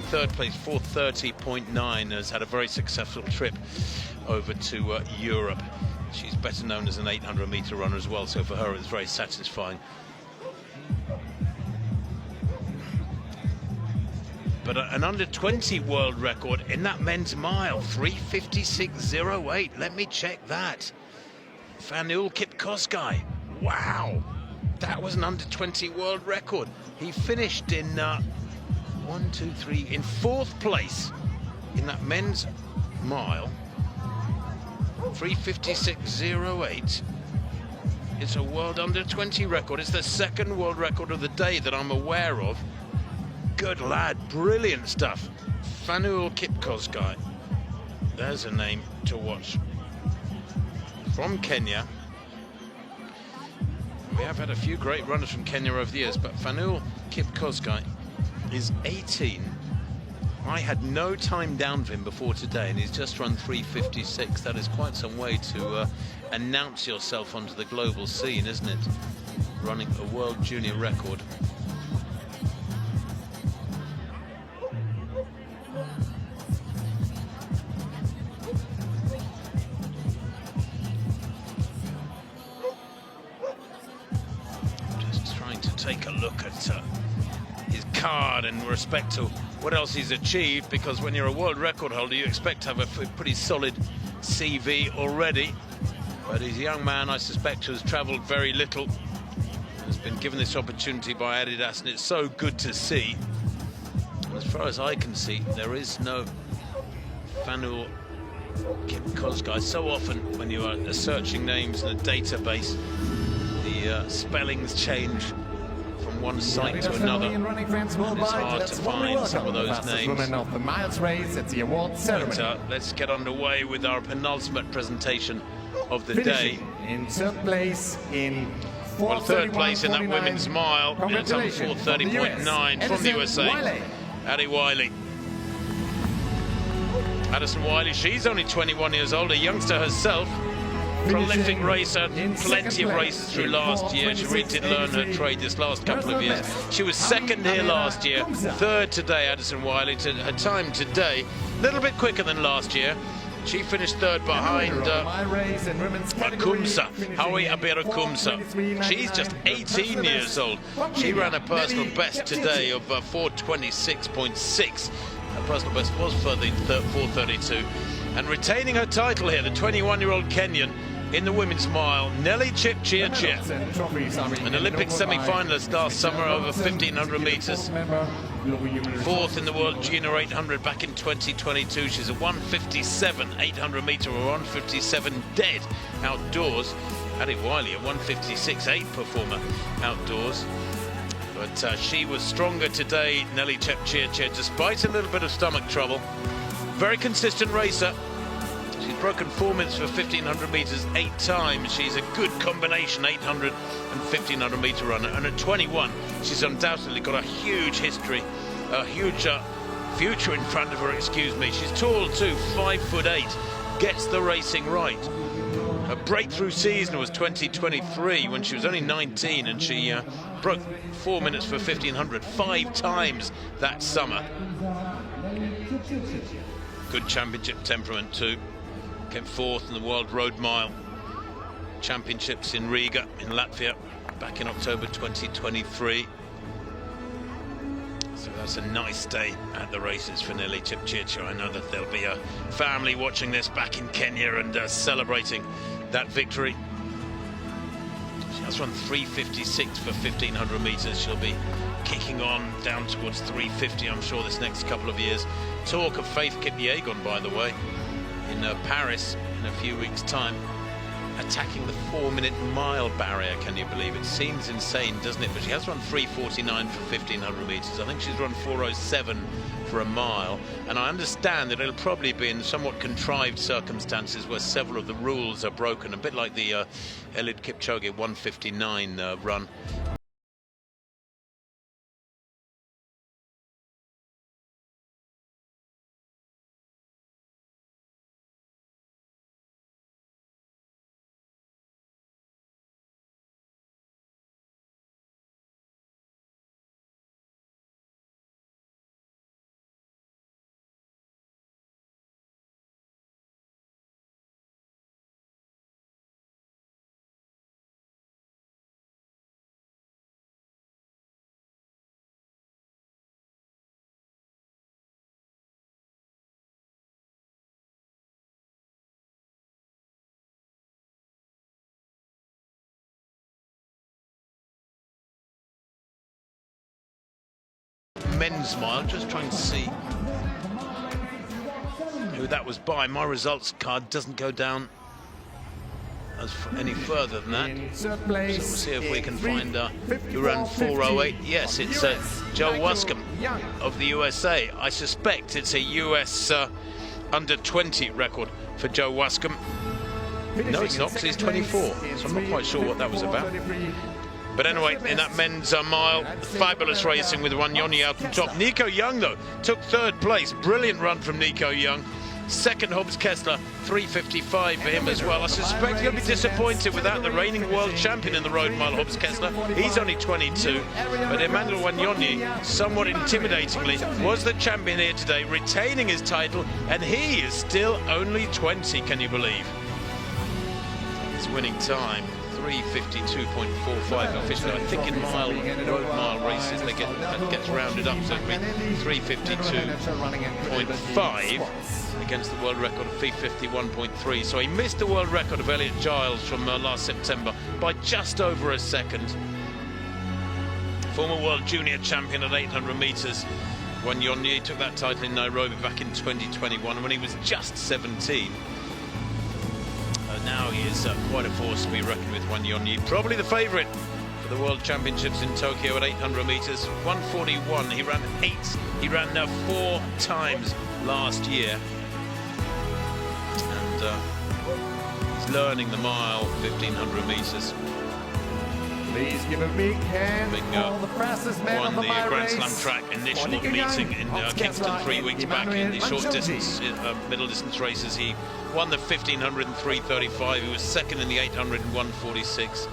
Third place, 4:30.9, has had a very successful trip over to Europe. She's better known as an 800-meter runner as well, so for her it's very satisfying. But an under-20 world record in that men's mile, 3:56.08. Let me check that. Fanul Kipkoskai. Wow, that was an under-20 world record. He finished in 1, 2, 3, in 4th place in that men's mile. 3:56.08. It's a world under 20 record. It's the 2nd world record of the day that I'm aware of. Good lad, brilliant stuff. Fanul Kipkosgei. There's a name to watch. From Kenya. We have had a few great runners from Kenya over the years, but Fanul Kipkosgei is 18. I had no time down for him before today, and he's just run 3:56. That is quite some way to announce yourself onto the global scene, isn't it? Running a world junior record. Just trying to take a look at his card in respect to what else he's achieved, because when you're a world record holder you expect to have a pretty solid CV already, but he's a young man, I suspect, who has travelled very little, has been given this opportunity by Adidas, and it's so good to see. And as far as I can see, there is no Fanul Kipkosgei. So often when you are searching names in a database, the spellings change from one site to another. It's hard to find some of those names. Of the miles race at the award ceremony. But, let's get underway with our penultimate presentation of the day. In 3rd place in well, 3rd place in that women's mile. It's on 4:30.9 from the USA. Addie Wiley. Addison Wiley, she's only 21 years old, a youngster herself. Prolific racer, plenty of races through last year. She really did learn her trade this last couple of years. She was 2nd here last year, 3rd today, Addison Wiley. Her time today, a little bit quicker than last year. She finished 3rd behind Kumsa, Howie Abera Kumsa. She's just 18 years old. She ran a personal best today of 4:26.6. Her personal best was for the 4:32. And retaining her title here, the 21-year-old Kenyan in the women's mile, Nelly Chepchirchir, an Olympic semi-finalist last summer over 1,500 meters. 4th in the world junior 800 back in 2022. She's a 1:57 800 meter, or 1:57 dead outdoors. Addie Wiley, a 1:56.8 performer outdoors. But she was stronger today, Nelly Chepchirchir, despite a little bit of stomach trouble. Very consistent racer. She's broken 4 minutes for 1,500 meters 8 times. She's a good combination 800 and 1,500 meter runner. And at 21, she's undoubtedly got a huge history, a huge future in front of her, excuse me. She's tall too, 5'8", gets the racing right. Her breakthrough season was 2023 when she was only 19, and she broke 4 minutes for 1,500 5 times that summer. Good championship temperament too. Came 4th in the World Road Mile Championships in Riga in Latvia back in October 2023. So that's a nice day at the races for Nelly Chepchirchir. I know that there'll be a family watching this back in Kenya and celebrating that victory. She has run 3:56 for 1,500 meters. She'll be kicking on down towards 3:50, I'm sure, this next couple of years. Talk of Faith Kipyegon, by the way, in Paris in a few weeks' time, attacking the 4-minute mile barrier. Can you believe it? Seems insane, doesn't it? But she has run 3:49 for 1,500 meters. I think she's run 4:07 for a mile, and I understand that it'll probably be in somewhat contrived circumstances where several of the rules are broken, a bit like the Eliud Kipchoge 1:59 run. men's mile. Just trying to see who that was by. My results card doesn't go down any further than that. So we'll see if we can find who ran 4:08. Yes, it's Joe Wascom of the USA. I suspect it's a US under 20 record for Joe Wascom. No, it's not, because he's 24, so I'm not quite sure what that was about. But anyway, in that men's mile, fabulous racing with Wanyonyi out on top. Nico Young, though, took 3rd place. Brilliant run from Nico Young. 2nd, Hobbs Kessler, 3:55 for him as well. I suspect he'll be disappointed without the reigning world champion in the road mile, Hobbs Kessler. He's only 22, but Emmanuel Wanyonyi, somewhat intimidatingly, was the champion here today, retaining his title, and he is still only 20, can you believe? His winning time, 3:52.45 officially. I think in road mile races that gets rounded up, so it'll be 3:52.5 against the world record of 3:51.3. So he missed the world record of Elliot Giles from last September by just over a second. Former world junior champion at 800 meters. Wanyonyi took that title in Nairobi back in 2021 when he was just 17. Now he is quite a force to be reckoned with, Wanyonyi. Probably the favourite for the World Championships in Tokyo at 800 metres. 1:41, he ran 8. He ran 4 times last year. And he's learning the mile, 1,500 metres. Please give a big hand for the fastest man won on the Grand race. Slam track initial meeting in Kingston 3 weeks back in the short distance, middle distance races. He won the 1,500 in 3:35. He was 2nd in the 800 in 1:46.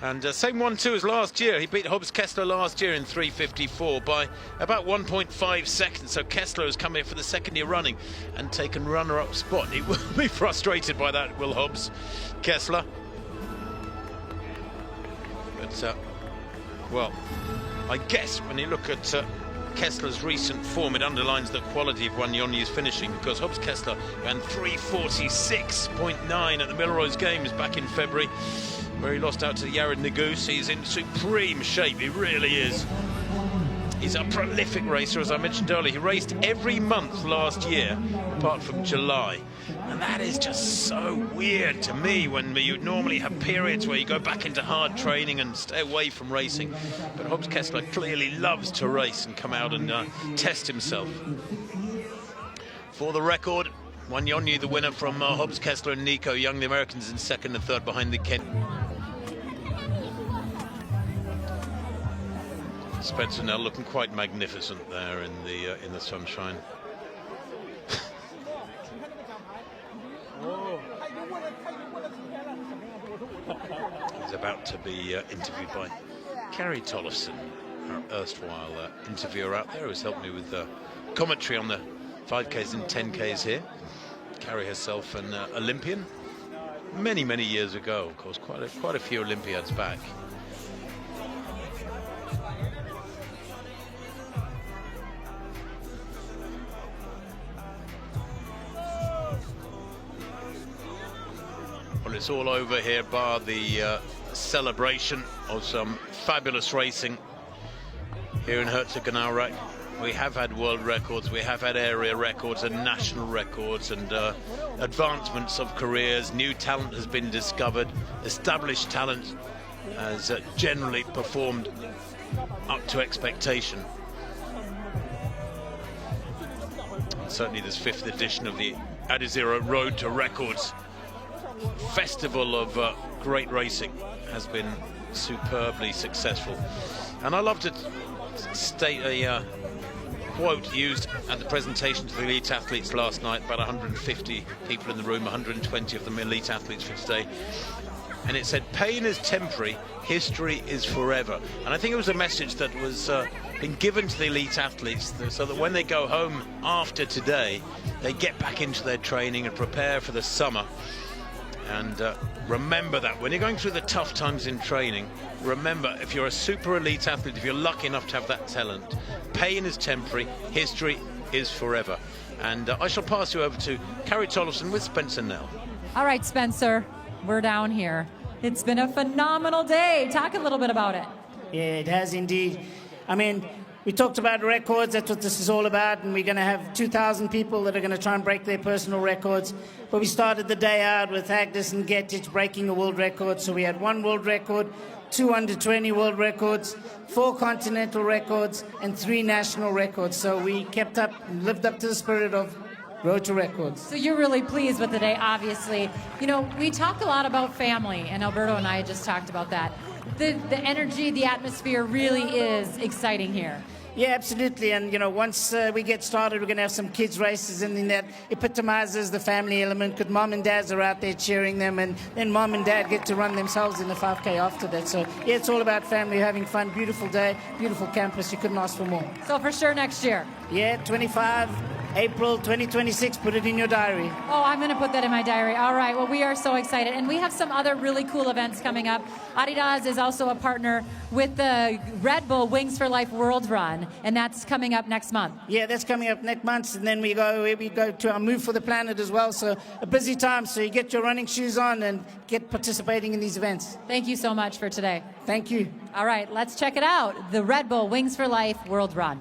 And same 1-2 as last year. He beat Hobbs Kessler last year in 3:54 by about 1.5 seconds. So Kessler has come here for the 2nd year running and taken runner-up spot. He will be frustrated by that, will Hobbs Kessler. But, well, I guess when you look at Kessler's recent form, it underlines the quality of Wanyonyi's finishing, because Hobbs Kessler ran 3:46.9 at the Melrose Games back in February, where he lost out to Yared Nuguse. He's in supreme shape, he really is. He's a prolific racer, as I mentioned earlier. He raced every month last year, apart from July. And that is just so weird to me, when you normally have periods where you go back into hard training and stay away from racing. But Hobbs Kessler clearly loves to race and come out and test himself. For the record, Wanyonyi, the winner from Hobbs Kessler and Nico Young, the Americans in 2nd and 3rd behind the Kent. Spencer Nell looking quite magnificent there in the sunshine. He's about to be interviewed by Carrie Tollefson, our erstwhile interviewer out there, who's helped me with commentary on the 5Ks and 10Ks here. Carrie herself an Olympian many years ago, of course, quite a few Olympiads back. Well, it's all over here, bar the celebration of some fabulous racing here in Herzogenaurach. We have had world records, we have had area records and national records, and advancements of careers. New talent has been discovered. Established talent has generally performed up to expectation. Certainly this 5th edition of the Adizero Road to Records festival of great racing has been superbly successful. And I love to state a quote used at the presentation to the elite athletes last night, about 150 people in the room, 120 of them elite athletes for today. And it said, "Pain is temporary, history is forever." And I think it was a message that was been given to the elite athletes, so that when they go home after today, they get back into their training and prepare for the summer. And remember that when you're going through the tough times in training, remember, if you're a super elite athlete, if you're lucky enough to have that talent, pain is temporary, history is forever. And I shall pass you over to Carrie Tollefson with Spencer Nell. All right, Spencer, we're down here. It's been a phenomenal day. Talk a little bit about it. Yeah, it has indeed. I mean, we talked about records. That's what this is all about. And we're going to have 2,000 people that are going to try and break their personal records. But we started the day out with Agnes and Getic breaking a world record. So we had 1 world record, 2 under-20 world records, 4 continental records, and 3 national records. So we kept up, lived up to the spirit of Road to Records. So you're really pleased with the day, obviously. You know, we talk a lot about family, and Alberto and I just talked about that. The energy, the atmosphere really is exciting here. Yeah, absolutely. And, you know, once we get started, we're going to have some kids' races, and that epitomizes the family element because mom and dads are out there cheering them, and then mom and dad get to run themselves in the 5K after that. So, yeah, it's all about family, having fun, beautiful day, beautiful campus. You couldn't ask for more. So for sure next year? Yeah, 25 April 2026. Put it in your diary. Oh, I'm going to put that in my diary. All right. Well, we are so excited. And we have some other really cool events coming up. Adidas is also a partner with the Red Bull Wings for Life World Run, and that's coming up next month. Yeah, that's coming up next month. And then we go to our Move for the Planet as well. So a busy time. So you get your running shoes on and get participating in these events. Thank you so much for today. Thank you. All right. Let's check it out. The Red Bull Wings for Life World Run.